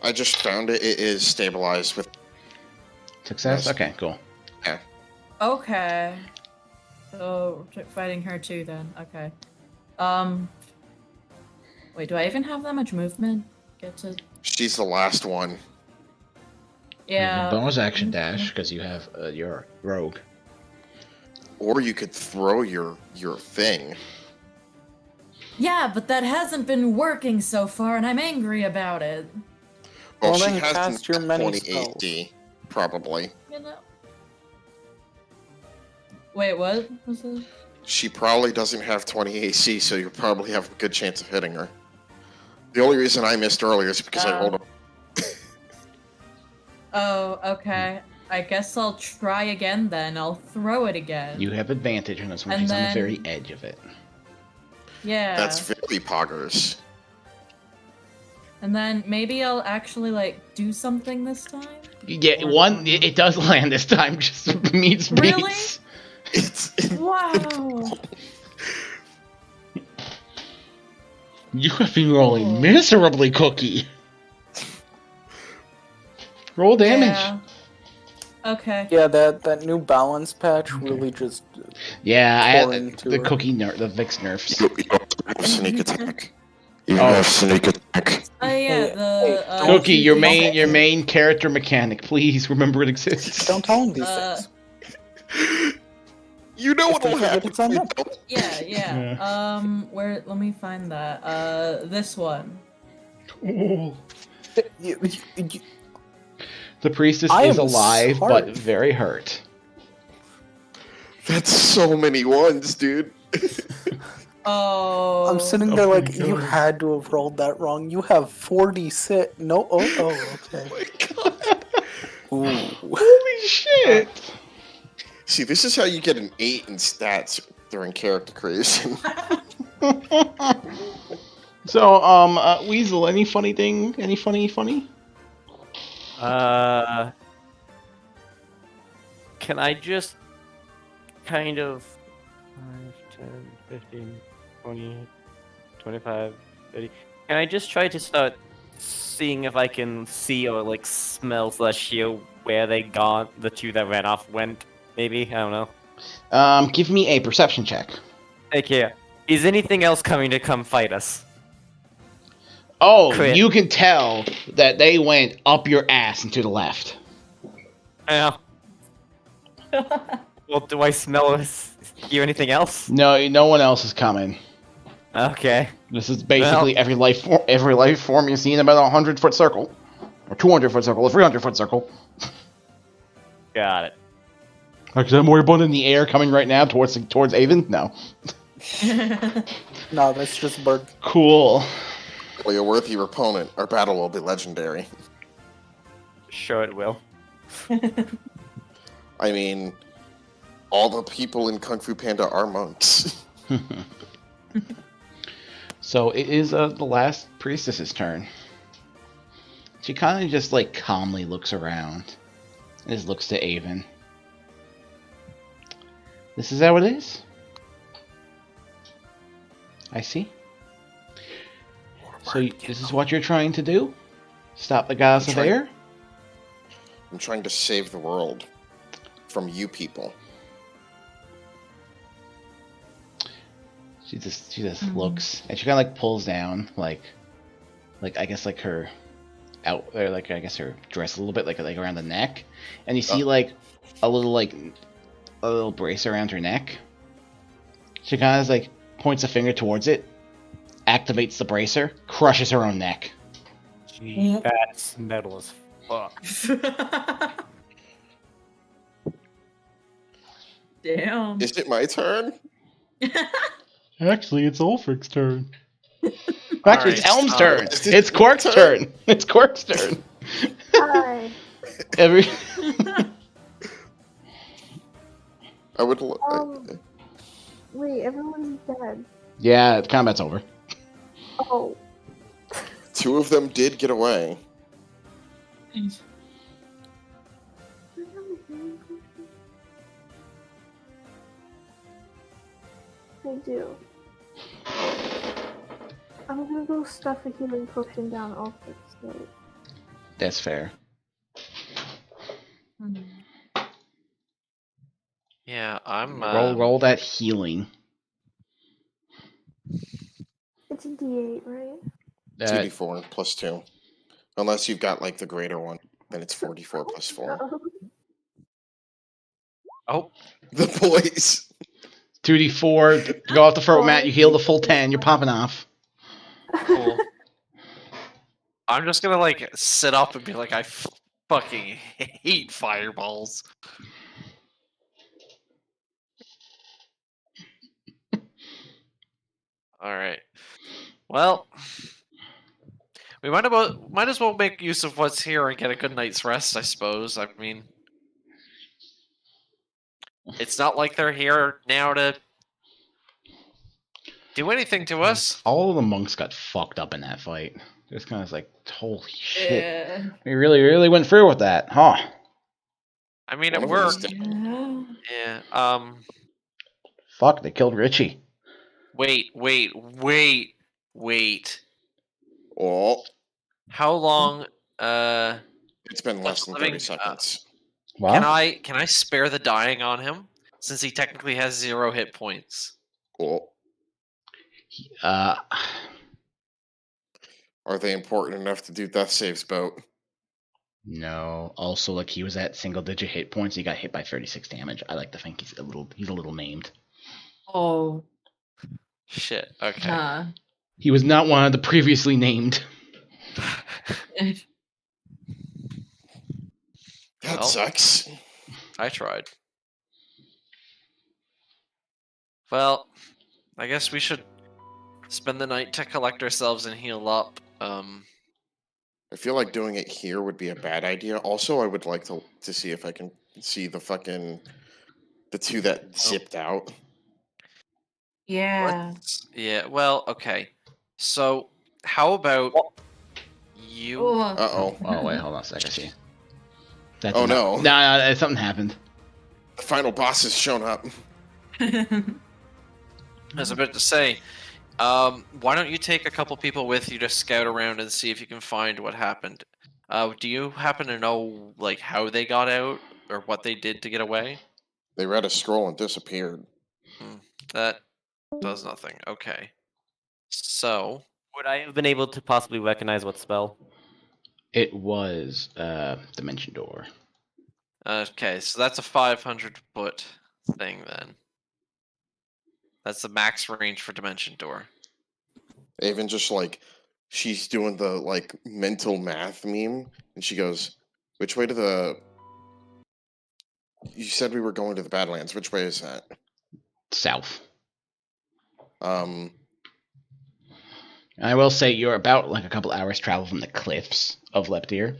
I just found it. It is stabilized with. Success? Yes. Okay, cool. Okay. So fighting her too then. Okay. Wait, do I even have that much movement? Get to. She's the last one. Yeah. Bonus action dash because you have your rogue. Or you could throw your thing. Yeah, but that hasn't been working so far, and I'm angry about it. Well, Well, she then has cast your many 20 spells. AD, probably. You know. Wait, what was it? She probably doesn't have 20 AC, so you probably have a good chance of hitting her. The only reason I missed earlier is because I rolled a... Oh, okay. I guess I'll try again then. I'll throw it again. You have advantage on this one. And She's on the then- very edge of it. Yeah. That's very poggers. And then maybe I'll actually do something this time. Yeah, one. It does land this time. Just meets Really? beats. It's... Wow. You have been rolling miserably, Cookie. Roll damage. Yeah. Okay. Yeah, that new balance patch really just. Yeah, Pour into the her. Cookie nerf, the Vix nerfs. You have sneak attack. You Oh. have sneak attack. Oh yeah, Hey, the hey, Cookie, your okay. main character mechanic. Please remember it exists. Don't tell him these Uh, things. You know If they what'll forget, happen. it's on if them. they don't. Yeah. Where? Let me find that. This one. You- you- The priestess I is am alive, but smart. very hurt. That's so many ones, dude. Oh. I'm sitting Oh there my like, you God. had to have rolled that wrong. You have 46. No, okay. Oh my god. Ooh. Holy shit! See, this is how you get an 8 in stats during character creation. So, Weasel, any funny thing? Any funny? Can I just kind of 5, 10, 15, 20, 25, 30. Can I just try to start seeing if I can see or like smell / hear where they gone? The two that ran off went. Maybe I don't know. Give me a perception check. Okay. Is anything else coming to come fight us? Oh, Crit. you can tell that they went up your ass and to the left. Yeah. Well, do I smell or hear anything else? No one else is coming. Okay. This is basically every life form you see in about a 100-foot circle, or 200-foot circle, or 300-foot circle. Got it. Like, is that more abundant in the air coming right now towards Avon? No. No, that's just bird. Cool. Play a worthy opponent. Our battle will be legendary. Sure it will. I mean, all the people in Kung Fu Panda are monks. So it is the last priestess's turn. She kind of just like calmly looks around, and just looks to Avon. This is how it is. I see. So this is what you're trying to do? Stop the gods of trying- air? I'm trying to save the world from you people. She just looks, and she kind of like pulls down, like I guess like her out, or like I guess her dress a little bit, like around the neck, and you see like a little brace around her neck. She kind of like points a finger towards it, activates the bracer, crushes her own neck. Gee, that's metal as fuck. Damn. Is it my turn? Actually, it's Ulfric's turn. Actually, it's Alright, Elm's turn. is it It's Quark's your turn. It's Quark's turn. Hi. Every I would. Wait, everyone's dead. yeah, the combat's over. Oh. Two of them did get away. I do. I'm gonna go stuff a healing potion down Ulfric's throat. That's fair. Yeah, I'm. Roll that healing. It's a D8, right? 2d4 plus 2. Unless you've got like the greater one, then it's 44 plus 4. Oh. Oh, The boys. 2d4. Go off the throat, Matt. You heal the full 10. You're popping off. cool. I'm just gonna like sit up and be like, I fucking hate fireballs. All right. Well, we might as well make use of what's here and get a good night's rest, I suppose. I mean, it's not like they're here now to do anything to us. All of the monks got fucked up in that fight. Just kind of like, holy shit. Yeah. We really went through with that, huh? I mean, One it of them is worked. dead. Yeah. Fuck, they killed Richie. Wait. Oh, How long? it's been less than 30 living, seconds. What? Can I spare the dying on him since he technically has 0 hit points? Oh, Uh, are they important enough to do death saves, boat? No. Also, like he was at single-digit hit points. He got hit by 36 damage. I like to think he's a little maimed. Oh. Shit. Okay. Huh. He was not one of the previously named. That Well. sucks. I tried. Well, I guess we should spend the night to collect ourselves and heal up. I feel like doing it here would be a bad idea. Also, I would like to see if I can see the two that zipped out. Yeah. Yeah. Well, okay. So, how about you? Oh. Uh-oh. Oh wait, hold on a sec. I see. That Oh, did not- no. No, something happened. The final boss has shown up. I was about to say, why don't you take a couple people with you to scout around and see if you can find what happened? Do you happen to know like how they got out or what they did to get away? They read a scroll and disappeared. That does nothing. Okay. So, Would I have been able to possibly recognize what spell? It was Dimension Door. okay, so that's a 500-foot thing then. That's the max range for Dimension Door. Even just like she's doing the like mental math meme, and she goes, "Which way to the? You said we were going to the Badlands. Which way is that?" South. I will say you're about like a couple hours travel from the cliffs of Leptir.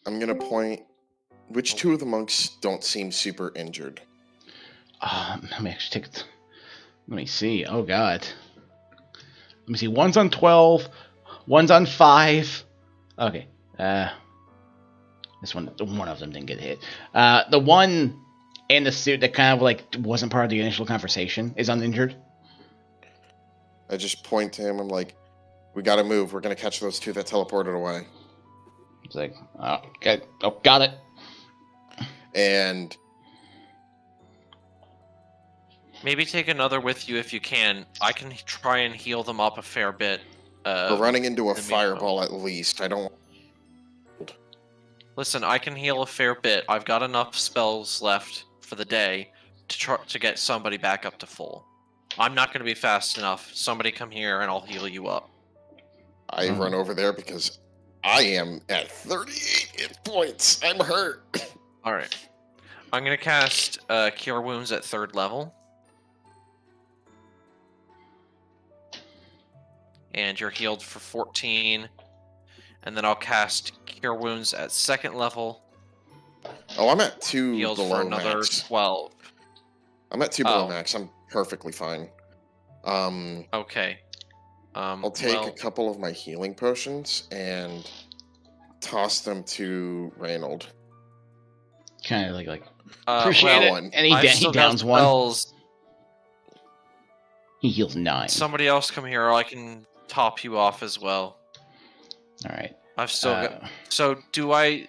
I'm gonna point. Which two of the monks don't seem super injured? Let me actually take it. Let me see. Oh god. Let me see. One's on 12. One's on 5. Okay. This one of them didn't get hit. The one in the suit that kind of like wasn't part of the initial conversation is uninjured. I just point to him. I'm like, "We gotta move. We're gonna catch those two that teleported away." It's like, oh, okay. Oh, got it. And Maybe take another with you if you can. I can try and heal them up a fair bit. we're running into a the fireball at least. I don't. Listen, I can heal a fair bit. I've got enough spells left for the day to try to get somebody back up to full. I'm not going to be fast enough. Somebody come here and I'll heal you up. I run over there because I am at 38 hit points. I'm hurt. All right. I'm going to cast Cure Wounds at 3rd level. And you're healed for 14. And then I'll cast Cure Wounds at 2nd level. Oh, I'm at 2 Healed below for another max. 12. I'm at 2 below Oh. max. I'm perfectly fine. Okay. I'll take well, a couple of my healing potions and toss them to Reynold. Kind of like appreciate well, it. one. And he, I've he still got downs one. spells. He heals 9. Somebody else come here. I can top you off as well. All right. I've still got. So do I?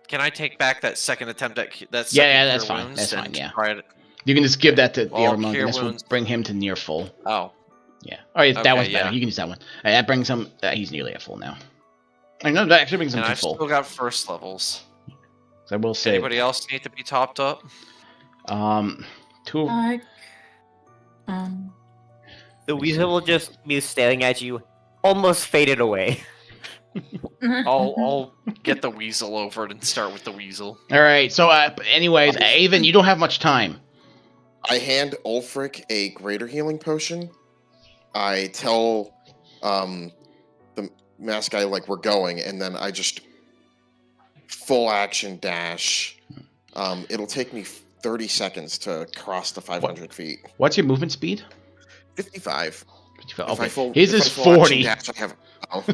Can I take back that second attempt at that? Yeah, that's Cure fine. Wounds That's fine. and Yeah. try it? You can just give that to the Well, other monk, Cure and this will Wounds- bring him to near full. Oh, Yeah. All right, that Okay, one's better. yeah. You can use that one. That brings him. He's nearly at full now. I know that actually brings him and to I've full. still got first levels. So I will say. Anybody else need to be topped up? Two. The weasel will just be staring at you, almost faded away. I'll get the weasel over it and start with the weasel. All right. So, anyways, Avon, you don't have much time. I hand Ulfric a greater healing potion. I tell the mask guy like we're going, and then I just full action dash. It'll take me 30 seconds to cross the 500 feet. What's your movement speed? 55. If I Okay. full- His if I is full action 40. dash, I have. Oh.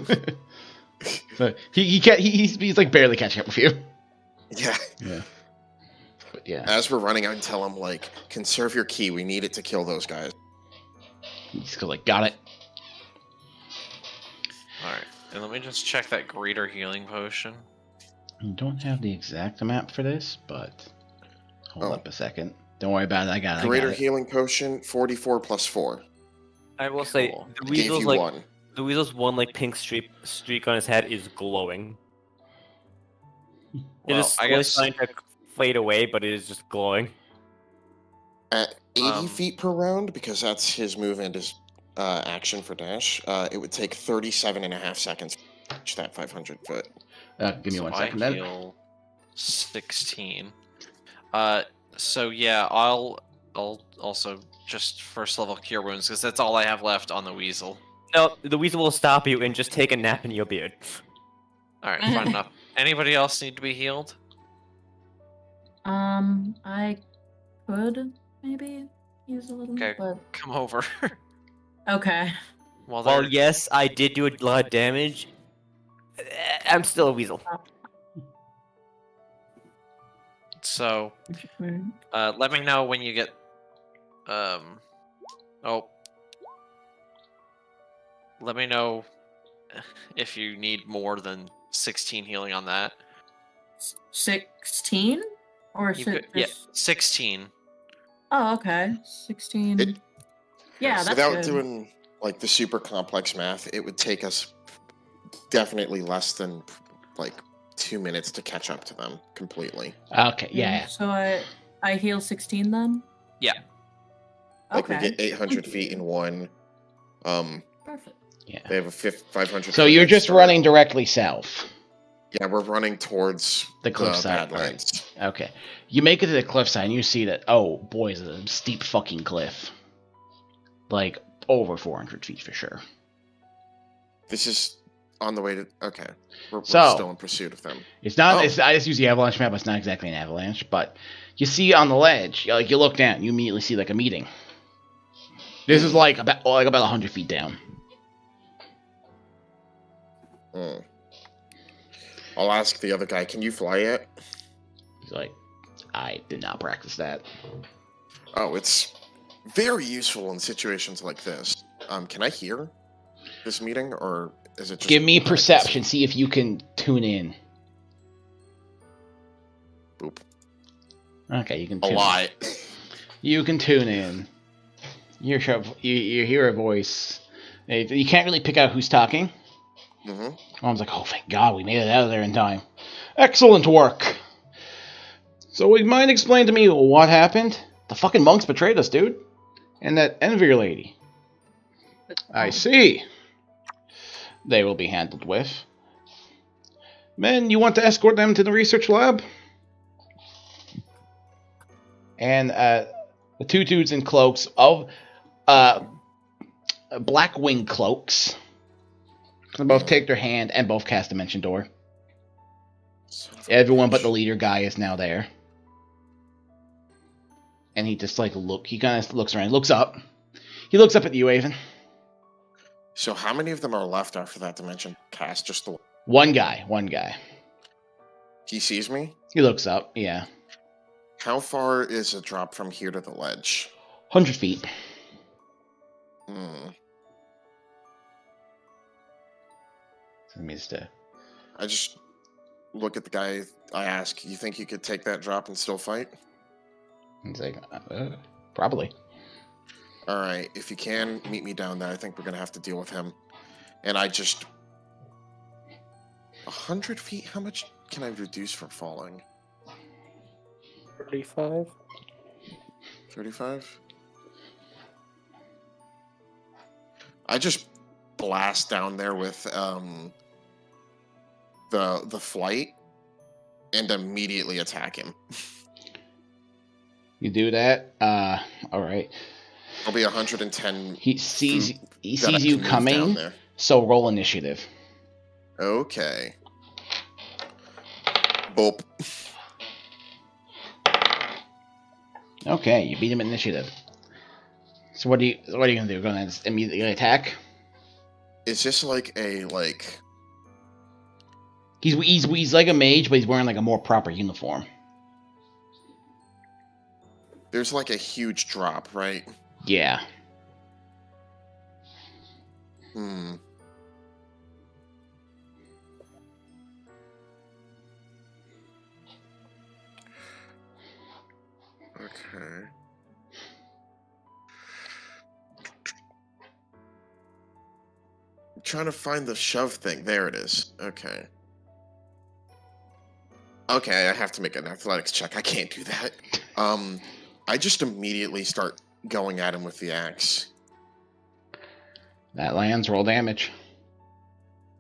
So he's like barely catching up with you. Yeah. Yeah. But yeah, As we're running, I tell him like, conserve your key. We need it to kill those guys. he's like, got it. All right, and let me just check that greater healing potion. I don't have the exact amount for this, but hold Oh. up a second. Don't worry about it. I got it. Greater I got it. healing potion, 44 plus 4. I will say, Cool. the I gave weasel's you like, one. the weasel's one like pink streak on his head is glowing. It Well, is I slowly guess starting to fade away, but it is just glowing. At 80 Um, feet per round, because that's his move and his action for dash, it would take 37.5 seconds to reach that 500 foot. Give me so 1 I second then. heal 16. So yeah, I'll also just first level cure wounds because that's all I have left on the weasel. No, the weasel will stop you and just take a nap in your beard. All right, fine enough. Anybody else need to be healed? I could maybe use a little, Okay. but Come over. okay. While Well, they're- yes, I did do a lot of damage. I'm still a weasel. So, Mm. let me know when you get. Oh. Let me know if you need more than 16 healing on that. 16 or You could, yeah, 16. Oh, okay. 16. It- yeah, that's Without good. doing like the super complex math, it would take us definitely less than like 2 minutes to catch up to them completely. Okay, yeah. So I heal 16 then? Yeah. Like Okay. we get 800 feet in one. Perfect. Yeah. They have a 500. So foot you're head just start. running directly south. Yeah, we're running towards The cliffside. Badlands. Okay. You make it to the cliffside and you see that, oh boy, it's a steep fucking cliff. Like, over 400 feet for sure. This is on the way to. Okay, we're So- still in pursuit of them. It's not. Oh. I just use the avalanche map. It's not exactly an avalanche, but you see on the ledge. Like you look down, you immediately see like a meeting. This is like about 100 feet down. Hmm. I'll ask the other guy. Can you fly yet? He's like, I did not practice that. Oh, it's very useful in situations like this. Can I hear this meeting, or is it just Give me I can perception. see? See if you can tune in. Boop. Okay, you can. A Tune lot. You can tune in. You hear a voice. You can't really pick out who's talking. Mm-hmm. Mom's like, oh, thank God, we made it out of there in time. Excellent work. So, would you mind explaining to me what happened? The fucking monks betrayed us, dude. And that Envier lady. I see. They will be handled with. Men, you want to escort them to the research lab? And the two dudes in cloaks of black wing cloaks. They both take their hand and both cast Dimension Door. Everyone but the leader guy is now there. And he just he kind of looks around, looks up. He looks up at you, Avon. So how many of them are left after that dimension cast? Just the One guy. he sees me. He looks up, yeah. How far is a drop from here to the ledge? 100 feet. Hmm. Let me just, I just look at the guy. I ask, "You think you could take that drop and still fight?" he's like, probably. All right. If you can, meet me down there. I think we're gonna have to deal with him. And I just 100 feet. How much can I reduce for falling? 35. 35. I just blast down there with the flight and immediately attack him. You do that. All right. I'll be 110. He sees that I you can move down coming. there. So roll initiative. Okay. Boop. Okay, you beat him at initiative. So what are you gonna do? Gonna just immediately attack? Is this like a He's like a mage, but he's wearing like a more proper uniform. There's like a huge drop, right? Yeah. Hmm. Okay. trying to find the shove thing. There it is. Okay. Okay, I have to make an athletics check. I can't do that. I just immediately start going at him with the axe. That lands. Roll damage.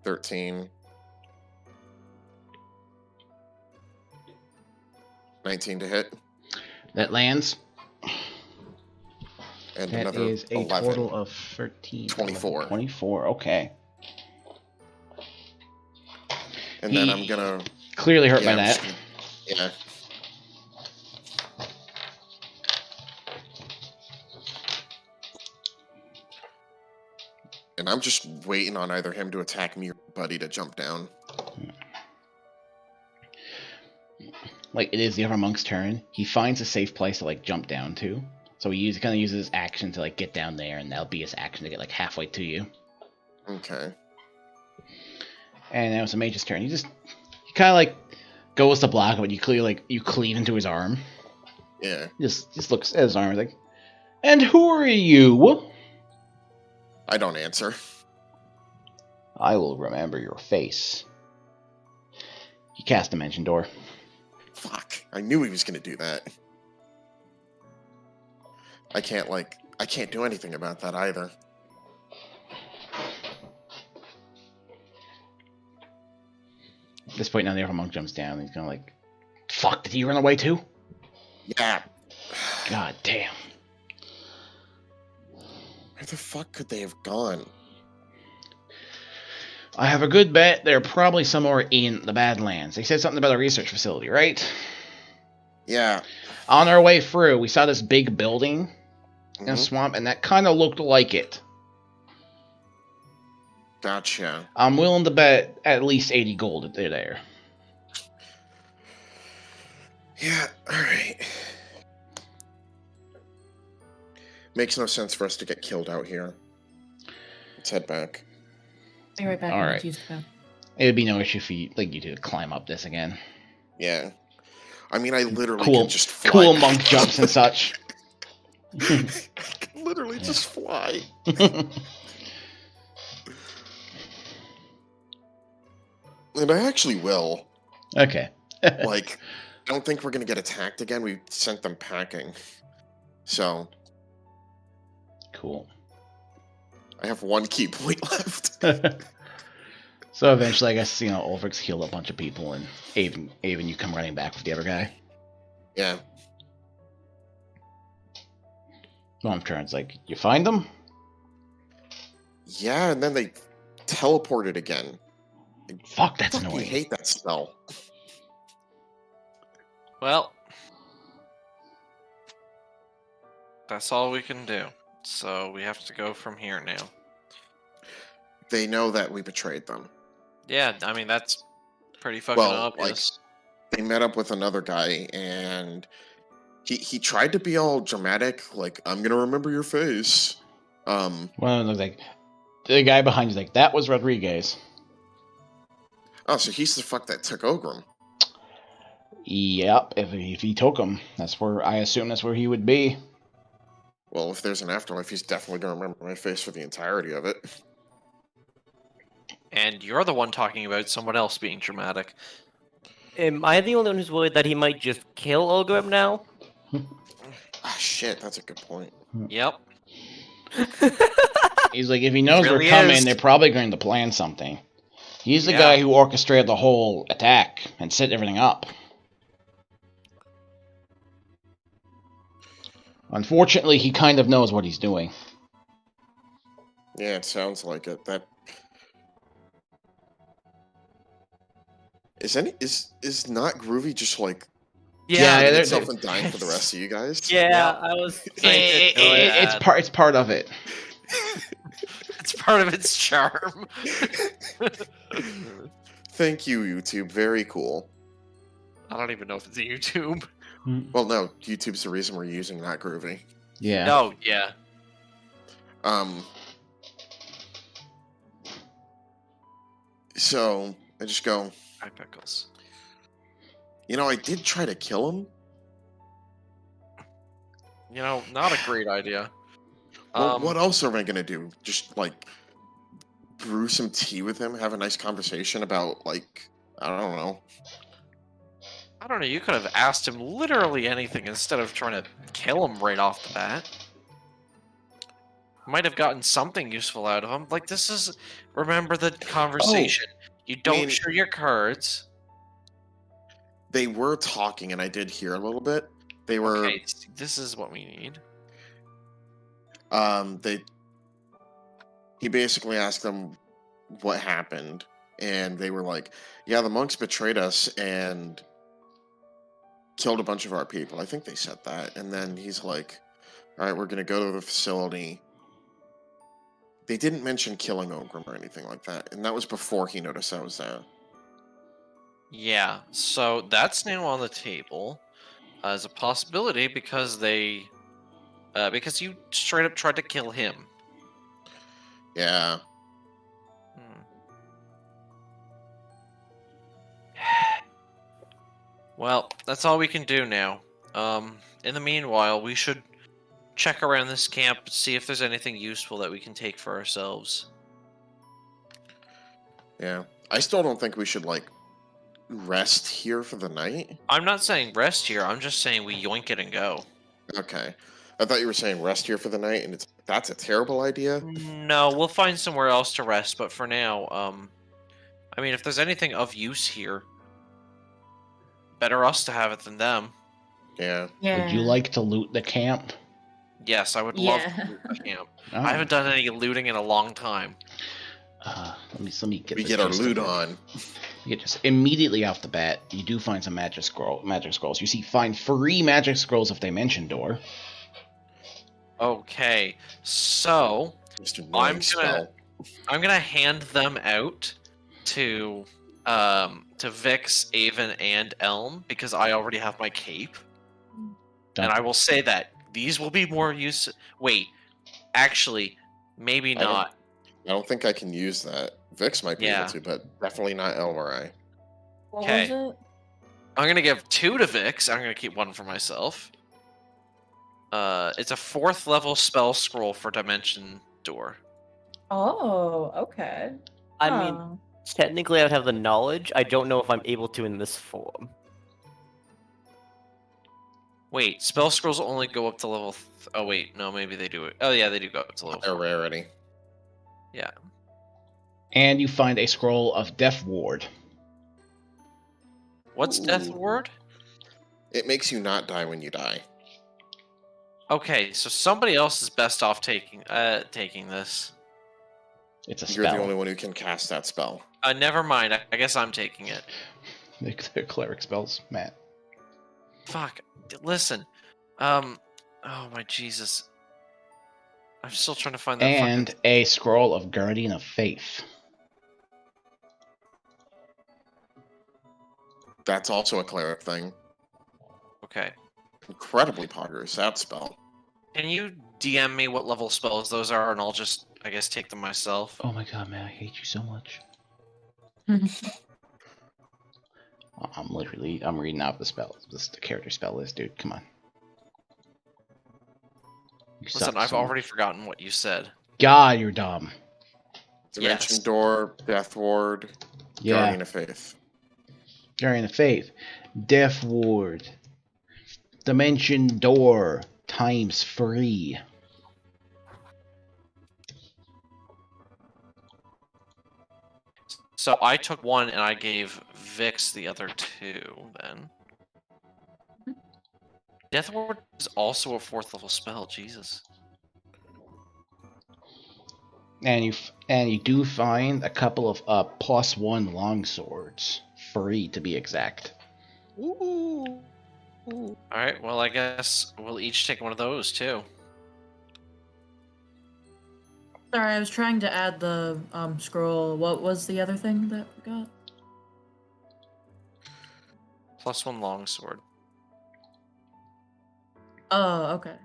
13. 19 to hit. That lands. And That another is a 11. total of 13. 24. 24, okay. And then He- I'm gonna... Clearly hurt by I'm that. just gonna- yeah. And I'm just waiting on either him to attack me or Buddy to jump down. Like, it is the other monk's turn. He finds a safe place to, like, jump down to. So he kind of uses his action to, like, get down there, and that'll be his action to get, like, halfway to you. Okay. And now it's the mage's turn. He kind of, like, goes to block it, but you clearly, like, you cleave into his arm. Yeah. He just looks at his arm, like, and who are you? I don't answer. I will remember your face. You cast Dimension Door. Fuck. I knew he was gonna do that. I can't do anything about that either. At this point now the other monk jumps down, and he's kind of like, fuck, did he run away too? Yeah. God damn. Where the fuck could they have gone? I have a good bet they're probably somewhere in the Badlands. They said something about a research facility, right? Yeah. On our way through, we saw this big building in a Mhm. swamp, and that kind of looked like it. Gotcha. I'm willing to bet at least 80 gold if they're there. Yeah, alright. Makes no sense for us to get killed out here. Let's head back. Be right back. All I'm right. confused about- It would be no issue for you, like, you to climb up this again. Yeah. I mean, I literally Cool, can just fly. cool monk jumps and such. I can literally just fly. And I actually will. Okay. Like, I don't think we're gonna get attacked again. We sent them packing. So, Cool. I have 1 key point left. So eventually, I guess, Ulrich's healed a bunch of people, and Avon, you come running back with the other guy. Yeah. Mom turns like, you find them? Yeah, and then they teleported again. Fuck, that's Fucking annoying. hate that spell. Well, that's all we can do. So we have to go from here now. They know that we betrayed them. Yeah, I mean that's pretty fucking Well, obvious. They met up with another guy, and he tried to be all dramatic, like, I'm gonna remember your face. Well, it looks like the guy behind you's like, that was Rodriguez. Oh, so he's the fuck that took Ogrim. Yep, if he took him, I assume that's where he would be. Well, if there's an afterlife, he's definitely gonna remember my face for the entirety of it. And you're the one talking about someone else being dramatic. Am I the only one who's worried that he might just kill Olgrim now? Ah, shit, that's a good point. Yep. He's like, if he knows Really we're coming, is. they're probably going to plan something. He's the Yeah. guy who orchestrated the whole attack and set everything up. Unfortunately, he kind of knows what he's doing. Yeah, it sounds like it. That is not Groovy just like Yeah, killing they're- itself and dying for the rest of you guys? Yeah, Yeah. I was. It's part of it. It's part of its charm. Thank you, YouTube. Very cool. I don't even know if it's a YouTube. Well, no, YouTube's the reason we're using Not Groovy. Yeah. No, yeah. So I just go, Hi, Pickles. I did try to kill him. Not a great idea. Well, what else are we gonna do? Just like brew some tea with him, have a nice conversation about, like, I don't know. I don't know. You could have asked him literally anything instead of trying to kill him right off the bat. Might have gotten something useful out of him. Like, this is... Remember the conversation. You don't mean- show your cards. They were talking, and I did hear a little bit. They were... Okay, this is what we need. He basically asked them what happened, and they were like, yeah, the monks betrayed us and killed a bunch of our people. I think they said that. And then he's like, all right, we're going to go to the facility. They didn't mention killing Ogrim or anything like that, and that was before he noticed I was there. Yeah, so that's now on the table as a possibility because they... because you straight up tried to kill him. Yeah. Well, that's all we can do now. In the meanwhile, we should check around this camp, see if there's anything useful that we can take for ourselves. Yeah. I still don't think we should, like, rest here for the night. I'm not saying rest here, I'm just saying we yoink it and go. Okay. I thought you were saying rest here for the night, and that's a terrible idea. No, we'll find somewhere else to rest, but for now, I mean, if there's anything of use here, better us to have it than them. Yeah. Yeah. Would you like to loot the camp? Yes, I would love Yeah. to loot the camp. Oh. I haven't done any looting in a long time. Let me get. We the get our gist of loot it. on. You just immediately off the bat, you do find some magic scrolls. You find 3 magic scrolls of Dimension Door. Okay, so Just a I'm annoying gonna spell. hand them out to Vix, Avon, and Elm because I already have my cape, Done. and I will say that these will be more use. Wait, actually, maybe I don't- not. I don't think I can use that. Vix might be Yeah. able to, but definitely not Elmarai. What Okay. was it? I'm gonna give 2 to Vix. I'm gonna keep 1 for myself. It's a 4th level spell scroll for Dimension Door. Oh, okay. I mean, Huh. technically, I would have the knowledge. I don't know if I'm able to in this form. Wait, spell scrolls only go up to level. Oh wait, no, maybe they do it. Oh yeah, they do go up to level. Their 4. rarity. Yeah. And you find a scroll of Death Ward. What's Death Ooh. Ward? It makes you not die when you die. Okay, so somebody else is best off taking this. It's a You're the spell. only one who can cast that spell. Never mind. I guess I'm taking it. They're cleric spells, Matt. Fuck. Listen. Oh my Jesus. I'm still trying to find that. And a scroll of Guardian of Faith. That's also a cleric thing. Okay. Incredibly poggers, that spell. Can you DM me what level spells those are, and I'll just, I guess, take them myself. Oh my god, man, I hate you so much. I'm reading out the spell. This the character spell list, dude. Come on. You Listen, suck I've so already much. forgotten what you said. God, you're dumb. Dimension Yes. Door, Death Ward, Yeah. Guardian of Faith. Guardian of Faith. Death Ward. Dimension Door times 3. So I took 1 and I gave Vix the other 2 then. Death Ward is also a 4th level spell, Jesus. And you do find a couple of +1 longswords. 3 to be exact. Alright, well I guess we'll each take one of those too. Sorry, I was trying to add the scroll. What was the other thing that we got? +1 longsword. Oh, okay.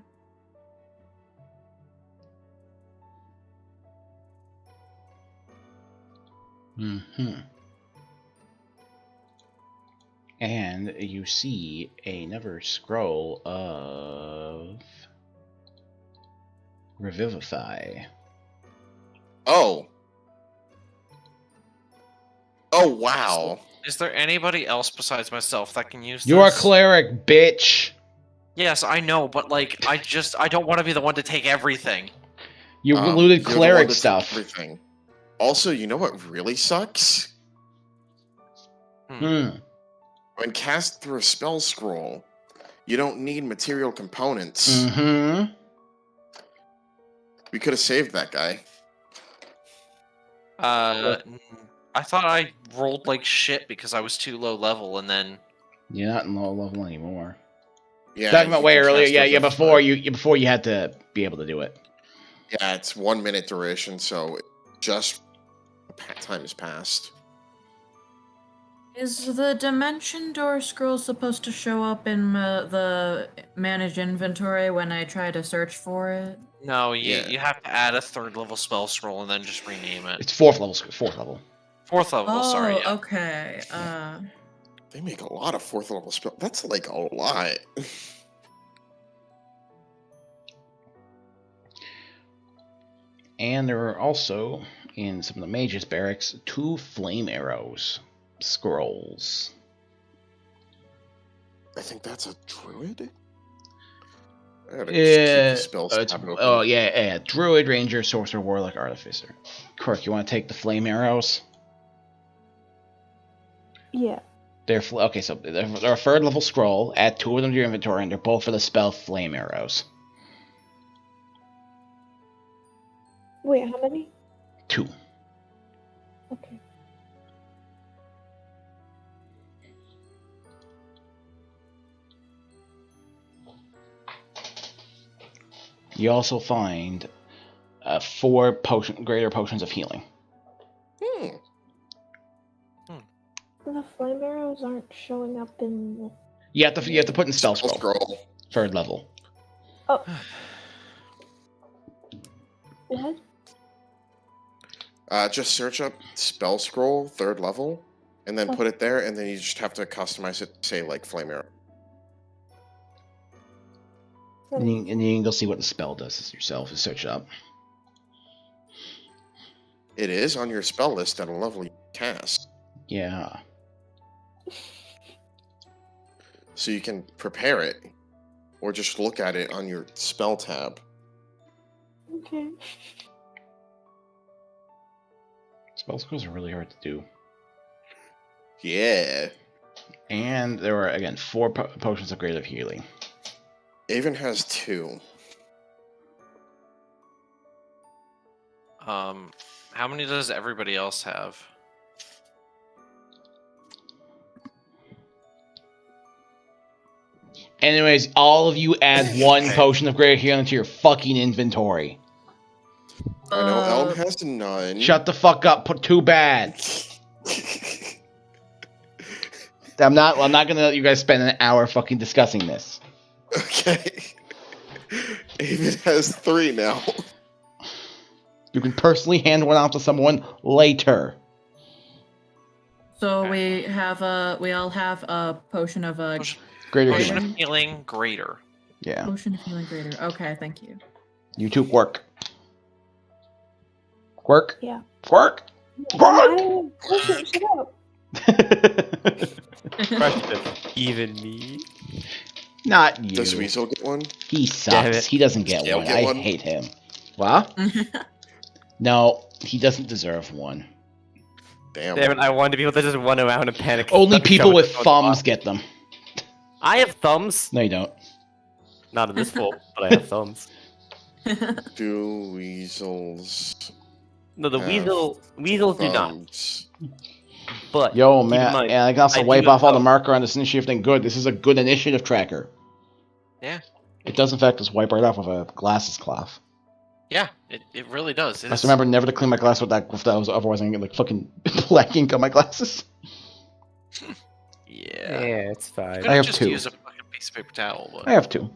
Mm-hmm. And you see another scroll of Revivify. Oh! Oh wow. Is there anybody else besides myself that can use You're a this? cleric, bitch. Yes, I know, but like, I don't want to be the one to take everything. You You're looted the one cleric that took stuff. Everything. Also, you know what really sucks? Hmm. When cast through a spell scroll, you don't need material components. Mm-hmm. We could have saved that guy. I thought I rolled like shit because I was too low level, and then You're not in low level anymore. Yeah. Talking about you way can earlier. cast Yeah, over yeah. five- Before you had to be able to do it. Yeah, it's 1 minute duration, so just time has passed. Is the dimension door scroll supposed to show up in the manage inventory when I try to search for it? no, Yeah. you have to add a 3rd level spell scroll and then just rename it. It's fourth level. Fourth level. 4th level, sorry. Yeah. Okay. They make a lot of 4th level spell. That's like a lot. And there are also, in some of the mages' barracks, 2 flame arrows scrolls. I think that's a druid. I gotta just keep the spells tab open. Oh yeah, druid, ranger, sorcerer, warlock, artificer. Quirk, you want to take the flame arrows? Yeah. They're okay. So they're a 3rd level scroll. Add 2 of them to your inventory, and they're both for the spell flame arrows. Wait, how many? 2. Okay. You also find 4 greater potions of healing. The flame arrows aren't showing up in the... You have to put in spell scroll. Scroll. 3rd level. Oh. What? Just search up spell scroll 3rd level, and then put it there, and then you just have to customize it. Say like flame arrow. And you can go see what the spell does yourself and search it up. It is on your spell list at a level you cast, Yeah. so you can prepare it, or just look at it on your spell tab. Okay. Spell scrolls are really hard to do. Yeah. And there are, again, 4 potions of greater healing. Avon has 2. How many does everybody else have? Anyways, all of you add 1 potion of greater healing to your fucking inventory. I know Elm has none. Shut the fuck up. Put 2 bad. I'm not gonna let you guys spend an hour fucking discussing this. Okay. Avon has 3 now. You can personally hand one out to someone later. So we all have a potion of Greater Greater healing. Potion of healing greater. Yeah. potion of healing greater. Okay, thank you. You two Quirk. Quirk? Yeah. Quirk? Quirk! Shut up. Question. Even me? Not you. Does Weasel get one? He Damn sucks. it. He doesn't get Scale one. get I one? hate him. What? No, he doesn't deserve one. Damn. Damn it, I wanted to be able to just run around and panic. Only Stop people showing with the phone thumbs off. get them. I have thumbs. No, you don't. Not in this form, but I have thumbs. Do weasels No, the have weasels do not. thumbs? But Yo, keep in man, mind, and I can also I do wipe have off all the thumbs. marker on this initiative thing. Good. This is a good initiative tracker. Yeah. It does, in fact, just wipe right off with a glasses cloth. Yeah, it really does. I just remember never to clean my glass with that, otherwise I'm gonna get like fucking black ink on my glasses. Yeah. Yeah, it's fine. Could've I have just 2. used a fucking piece of paper towel, but I have 2.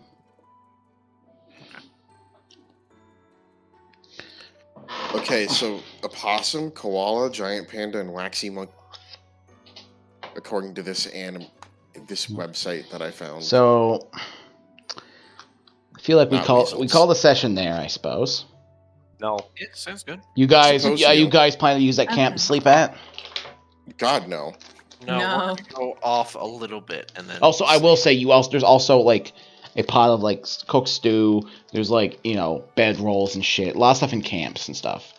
Okay, so opossum, koala, giant panda, and waxy monkey. According to this website that I found. So I feel like we Not call weasels. the session there, I suppose. No. yeah, sounds good. You guys, Supposed you to. guys plan to use that camp to Okay. sleep at? God, no. No, No. we're gonna go off a little bit and then. Also, I will say there's also like a pot of like cooked stew. There's like bed rolls and shit. A lot of stuff in camps and stuff.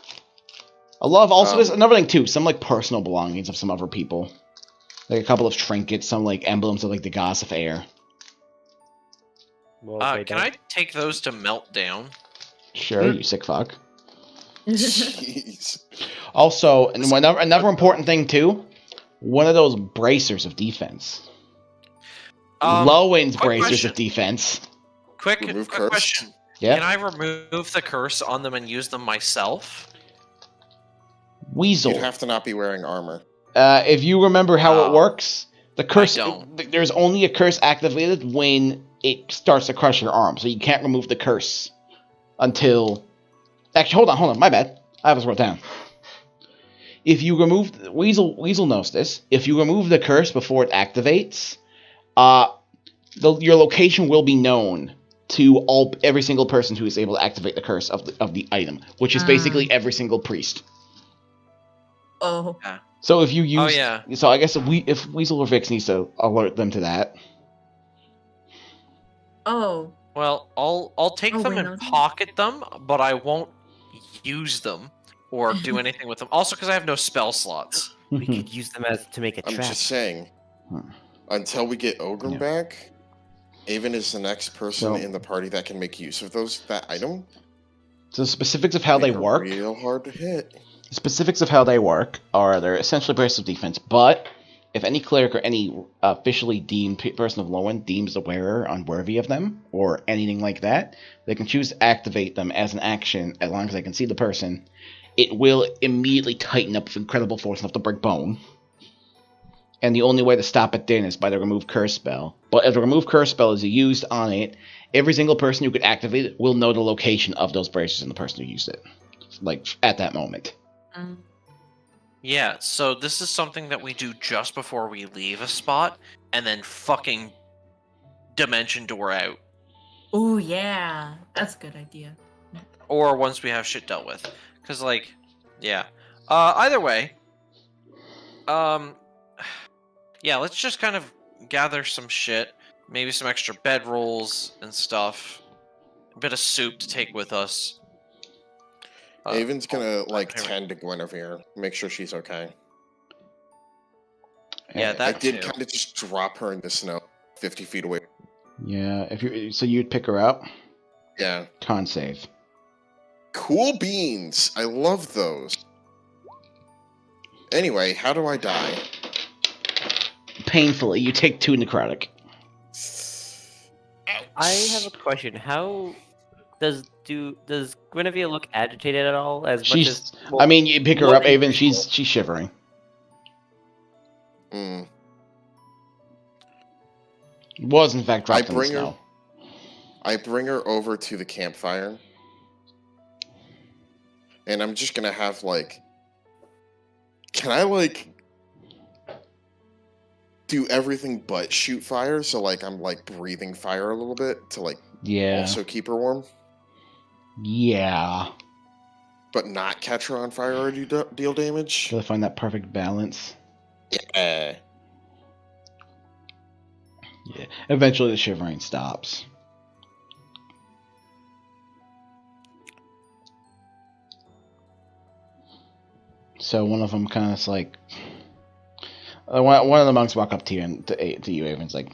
A lot of also there's another thing too. Some like personal belongings of some other people, like a couple of trinkets, some like emblems of like the goddess of air. Well, Can I take those to melt down? Sure, you sick fuck. Jeez. Also, and another important thing too, one of those bracers of defense. Lowen's quick bracers question. of defense. Quick Remove curse. question. Yeah. Can I remove the curse on them and use them myself? Weasel. You'd have to not be wearing armor. If you remember how Oh, it works, the curse. don't. There's only a curse activated when it starts to crush your arm, so you can't remove the curse until. Actually, hold on. My bad. I have this wrote down. If you remove Weasel knows this. If you remove the curse before it activates, your location will be known to every single person who is able to activate the curse of the item, which is basically every single priest. Oh. So if you use, Oh, yeah. So I guess if Weasel or Vix needs to alert them to that. Oh. Well, I'll take them wait, and no. pocket them, but I won't use them or do anything with them. Also, because I have no spell slots. We could use them to make a I'm trap. just saying. Until we get Ogrim Yeah. back, Avon is the next person So- in the party that can make use of that item. So the specifics of how they Make it work. Real hard to hit. The specifics of how they work are they're essentially bracers of defense, but if any cleric or any officially deemed person of Lowen deems the wearer unworthy of them, or anything like that, they can choose to activate them as an action as long as they can see the person. It will immediately tighten up with incredible force enough to break bone. And the only way to stop it then is by the remove curse spell. But if the remove curse spell is used on it, every single person who could activate it will know the location of those bracers and the person who used it. Like, at that moment. Yeah, so this is something that we do just before we leave a spot, and then fucking dimension door out. Oh yeah, that's a good idea. Or once we have shit dealt with. Because, like, yeah. Either way, yeah, let's just kind of gather some shit. Maybe some extra bedrolls and stuff. A bit of soup to take with us. Avon's gonna, like, anyway. tend to Guinevere. Make sure she's okay. Yeah, And- that I did too. kind of just drop her in the snow 50 feet away. Yeah, so you'd pick her up. Yeah. Con save. Cool beans. I love those. Anyway, how do I die? Painfully, you take 2 necrotic. I have a question. How does Guinevere look agitated at all? As much as I mean, you pick her up, Lowen- Avon. She's shivering. Mm. Was in fact dropped in the bring her- snow. I bring her over to the campfire. And I'm just gonna have, like... Can I, like... do everything but shoot fire? So, like, I'm, like, breathing fire a little bit to, like, Yeah. also keep her warm? Yeah. But not catch her on fire or deal damage? Gotta find that perfect balance. Yeah. Yeah. Eventually, the shivering stops. So one of them kind of like, one of the monks walk up to you and to you, Avon's like,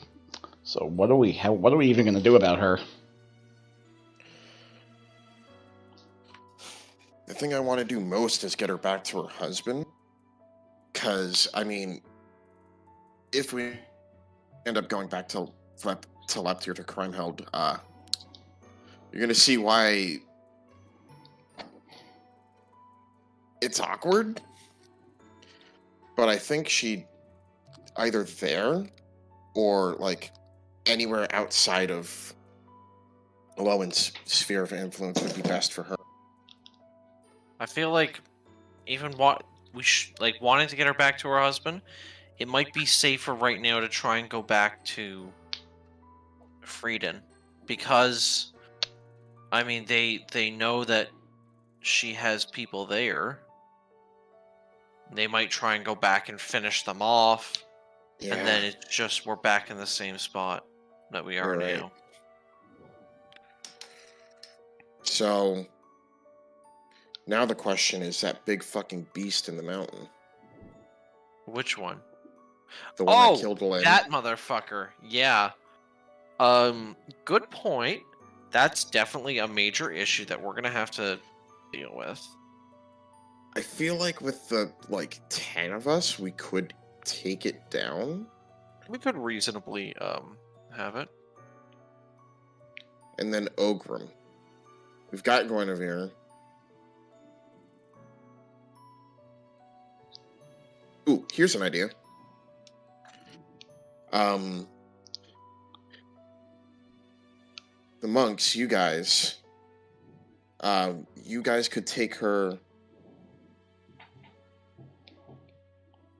so what are we even gonna do about her? The thing I want to do most is get her back to her husband. Because, I mean, if we end up going back to Leptir to Crimeheld, you're going to see why it's awkward. But I think she either there or, like, anywhere outside of Lowen's sphere of influence would be best for her. I feel like even wanting to get her back to her husband, it might be safer right now to try and go back to Frieden, because I mean they know that she has people there. They might try and go back and finish them off, Yeah. and then it's just we're back in the same spot that we are Right. now. So now the question is that big fucking beast in the mountain, Which one? the one Oh, that killed Lynn. that motherfucker. Yeah. Good point. That's definitely a major issue that we're gonna have to deal with. I feel like with the 10 of us, we could take it down, We could reasonably have it. and then Ogrim. We've got Guinevere. Ooh, here's an idea. The monks, you guys could take her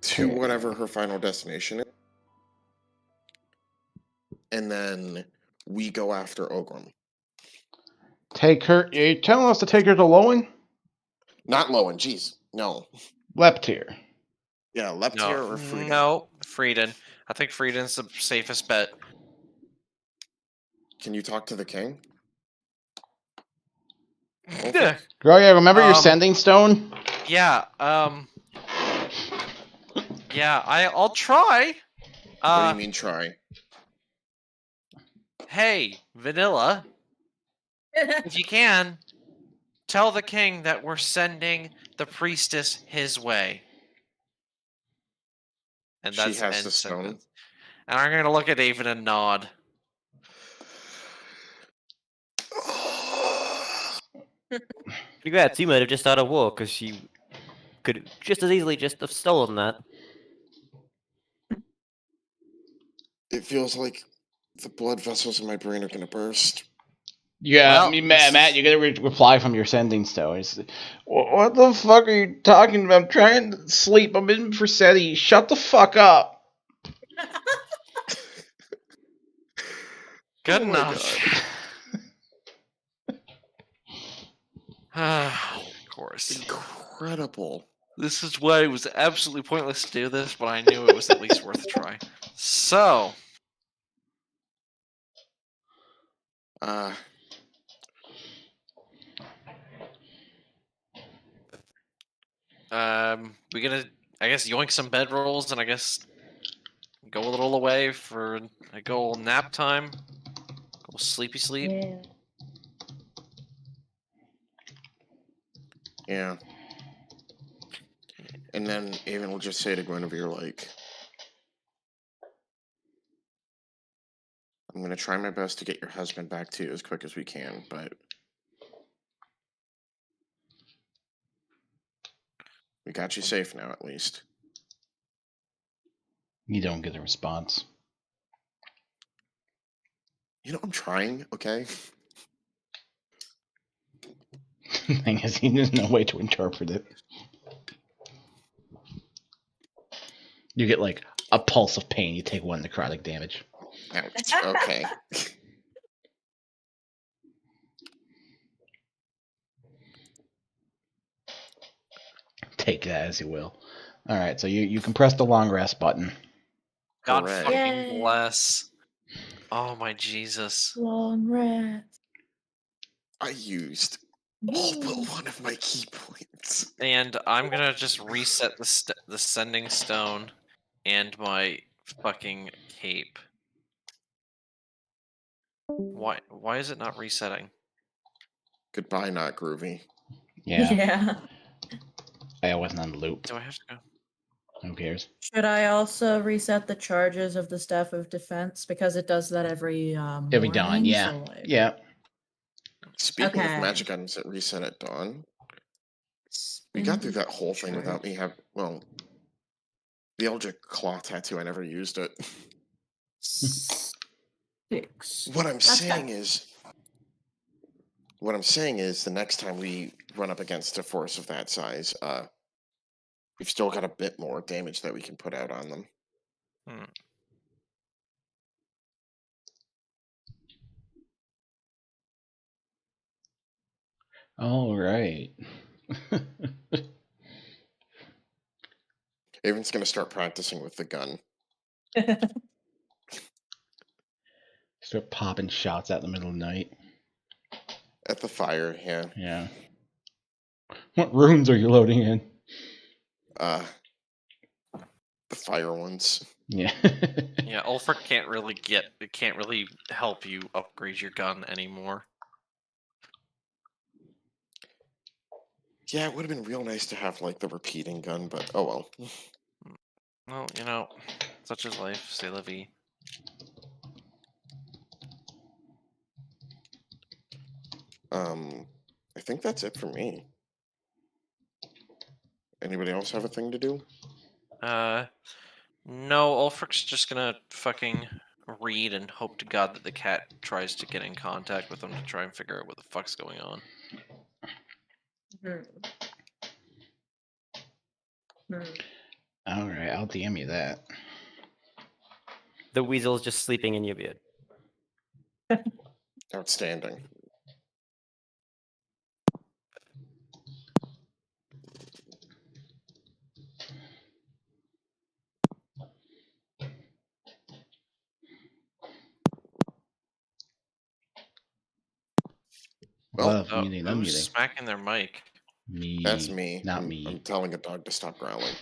to whatever her final destination is, and then we go after Ogrim. Take her. You telling us to take her to Lowen? Not Lowen, jeez, no. Leptir. Yeah, Leptir or Frieden. No, Frieden. I think Frieden's the safest bet. Can you talk to the king? Yeah. Groya, remember your Um, sending stone? Yeah. Yeah. I'll try. What do you mean try? Hey, Vanilla, if you can, tell the king that we're sending the priestess his way. And She that's has end the stone. sentence. And I'm gonna look at Avon and nod. Congrats, you might have just started a war, because she could just as easily just have stolen that. It feels like the blood vessels in my brain are gonna burst. Yeah, Well, I mean, Matt, you get a reply from your sending stone. It's, what the fuck are you talking about? I'm trying to sleep. I'm in Vercetti. Shut the fuck up. Good Oh my enough. Of course. Incredible. This is why it was absolutely pointless to do this, but I knew it was at least worth a try. So, we gonna, I guess, yoink some bedrolls and I guess go a little away for a good old nap time. Go sleepy sleep. Yeah. Yeah. And then Avon will just say to Guinevere, I'm gonna try my best to get your husband back to you as quick as we can, but we got you safe now, at least. You don't get a response. I'm trying, okay? Thing is, there's no way to interpret it. You get a pulse of pain. You take 1 necrotic damage. Ouch, okay. Take that as you will. Alright, so you can press the long rest button. God Correct. fucking Yay. bless. Oh my Jesus. Long rest. I used all but one of my key points. And I'm gonna just reset the sending stone and my fucking cape. Why is it not resetting? Goodbye, not groovy. Yeah. I wasn't on the loop. Do I have to go? Who cares? Should I also reset the charges of the Staff of Defense because it does that every Every dawn, morning, yeah. so, like, Yeah. Speaking Okay. of magic items that reset at dawn, we got through that whole thing without me having. Well, the Eldritch Claw tattoo, I never used it. 6. What I'm That's saying is, the next time we run up against a force of that size, we've still got a bit more damage that we can put out on them. All right. Haven's gonna start practicing with the gun. Start popping shots out in the middle of the night. At the fire, yeah. Yeah. What rooms are you loading in? The fire ones. Yeah. Yeah, Ulfric can't really help you upgrade your gun anymore. Yeah, it would have been real nice to have like the repeating gun, but oh well. Well, such is life, c'est la vie. I think that's it for me. Anybody else have a thing to do? No, Ulfric's just gonna fucking read and hope to God that the cat tries to get in contact with him to try and figure out what the fuck's going on. Alright, I'll DM you that. The weasel's just sleeping in your bed. Outstanding. Well, Muting, who's unmuting. smacking their mic? Me. That's me. Not I'm, me. I'm telling a dog to stop growling.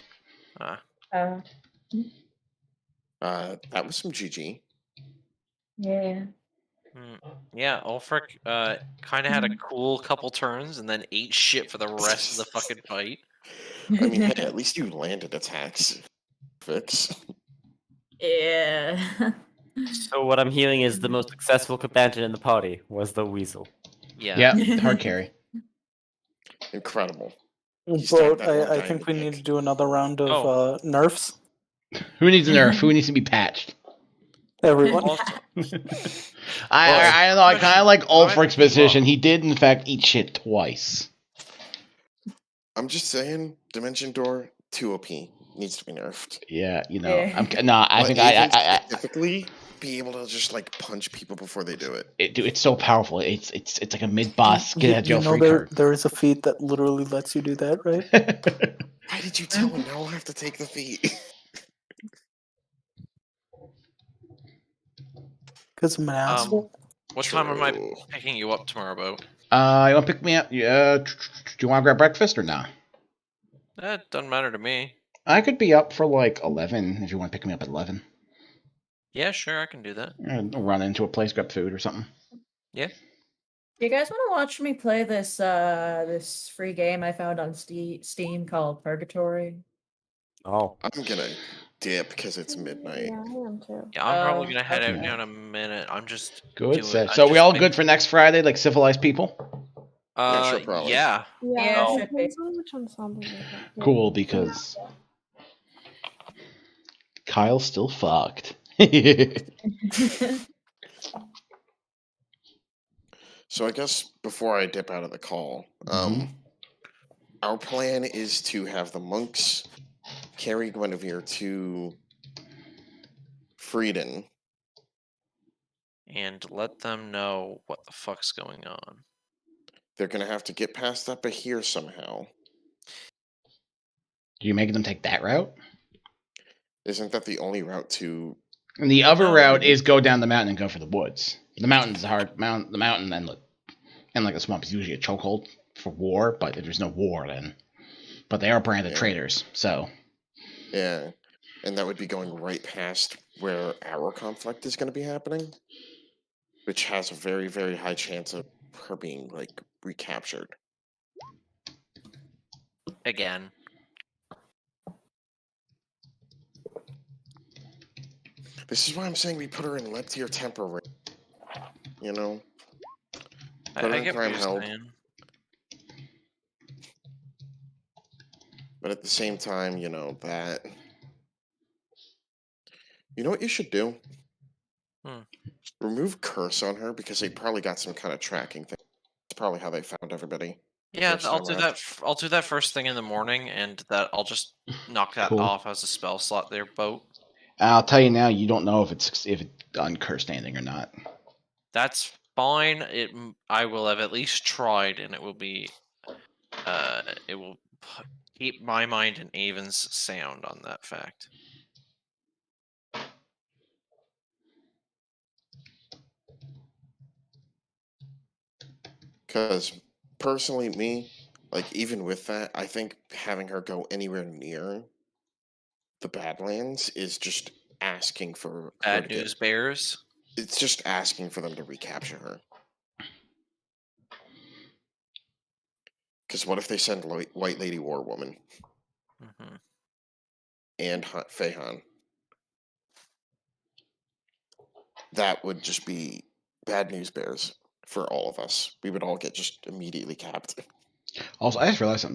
Uh, That was some GG. yeah. Yeah, Ulfric kind of had a cool couple turns and then ate shit for the rest of the fucking fight. I mean, hey, at least you landed attacks. Fix. Yeah. So what I'm hearing is the most successful combatant in the party was the weasel. Yeah. Yeah, hard carry. Incredible. But I think we need to do another round of nerfs. Who needs a nerf? Who needs to be patched? Everyone. I don't know. I kind of like Ulfric's position. He did, in fact, eat shit twice. I'm just saying, Dimension Door 2 OP needs to be nerfed. Yeah, I Let think Aiden I specifically be able to just like punch people before they do it. dude, it's so powerful. It's like a mid boss get out of jail free card. There is a feat that literally lets you do that, right? Why did you tell him? Now I'll have to take the feat. Because I'm an asshole. What time am I picking you up tomorrow, Bo? You want to pick me up? Yeah. Do you want to grab breakfast or not? That doesn't matter to me. I could be up for like 11 if you want to pick me up at 11. Yeah, sure, I can do that. I'll run into a place, grab food or something. Yeah. You guys want to watch me play this this free game I found on Steam called Purgatory? Oh. I'm gonna dip because it's midnight. Yeah, I am too. Yeah, I'm probably gonna head out okay. now in a minute. I'm just Good. doing- So I we all just good for next Friday, like civilized people? Yeah, sure, probably. Yeah. Yeah, it should be. depends on which ensemble you have. Yeah. Cool, because Kyle's still fucked. So I guess before I dip out of the call, our plan is to have the monks carry Guinevere to Frieden. And let them know what the fuck's going on. They're gonna have to get past up here somehow. Do you make them take that route? Isn't that the only route to? And the other route is go down the mountain and go for the woods. The mountain's hard. The mountain and like the swamp is usually a chokehold for war, but if there's no war, then. But they are branded traitors, so. Yeah, and that would be going right past where our conflict is going to be happening, which has a very, very high chance of her being like recaptured. Again. This is why I'm saying we put her in left tier temporary. You know? I Put her in get what crime you're held. saying. But at the same time, you know, that... You know what you should do? Remove curse on her, because they probably got some kind of tracking thing. That's probably how they found everybody. Yeah, first I'll time do around. that. I'll do that first thing in the morning, and that I'll just knock that Cool. off as a spell slot there, Boat. I'll tell you now, you don't know if it uncursed anything or not. That's fine. I will have at least tried, and it will be. It will keep my mind and Avon's sound on that fact. Because personally, me, like even with that, I think having her go anywhere near the Badlands is just asking for her Bad to get- news bears. It's just asking for them to recapture her. Because what if they send White Lady War Woman Mhm. and Feihan? That would just be bad news bears for all of us. We would all get just immediately capped. Also, I just realized something.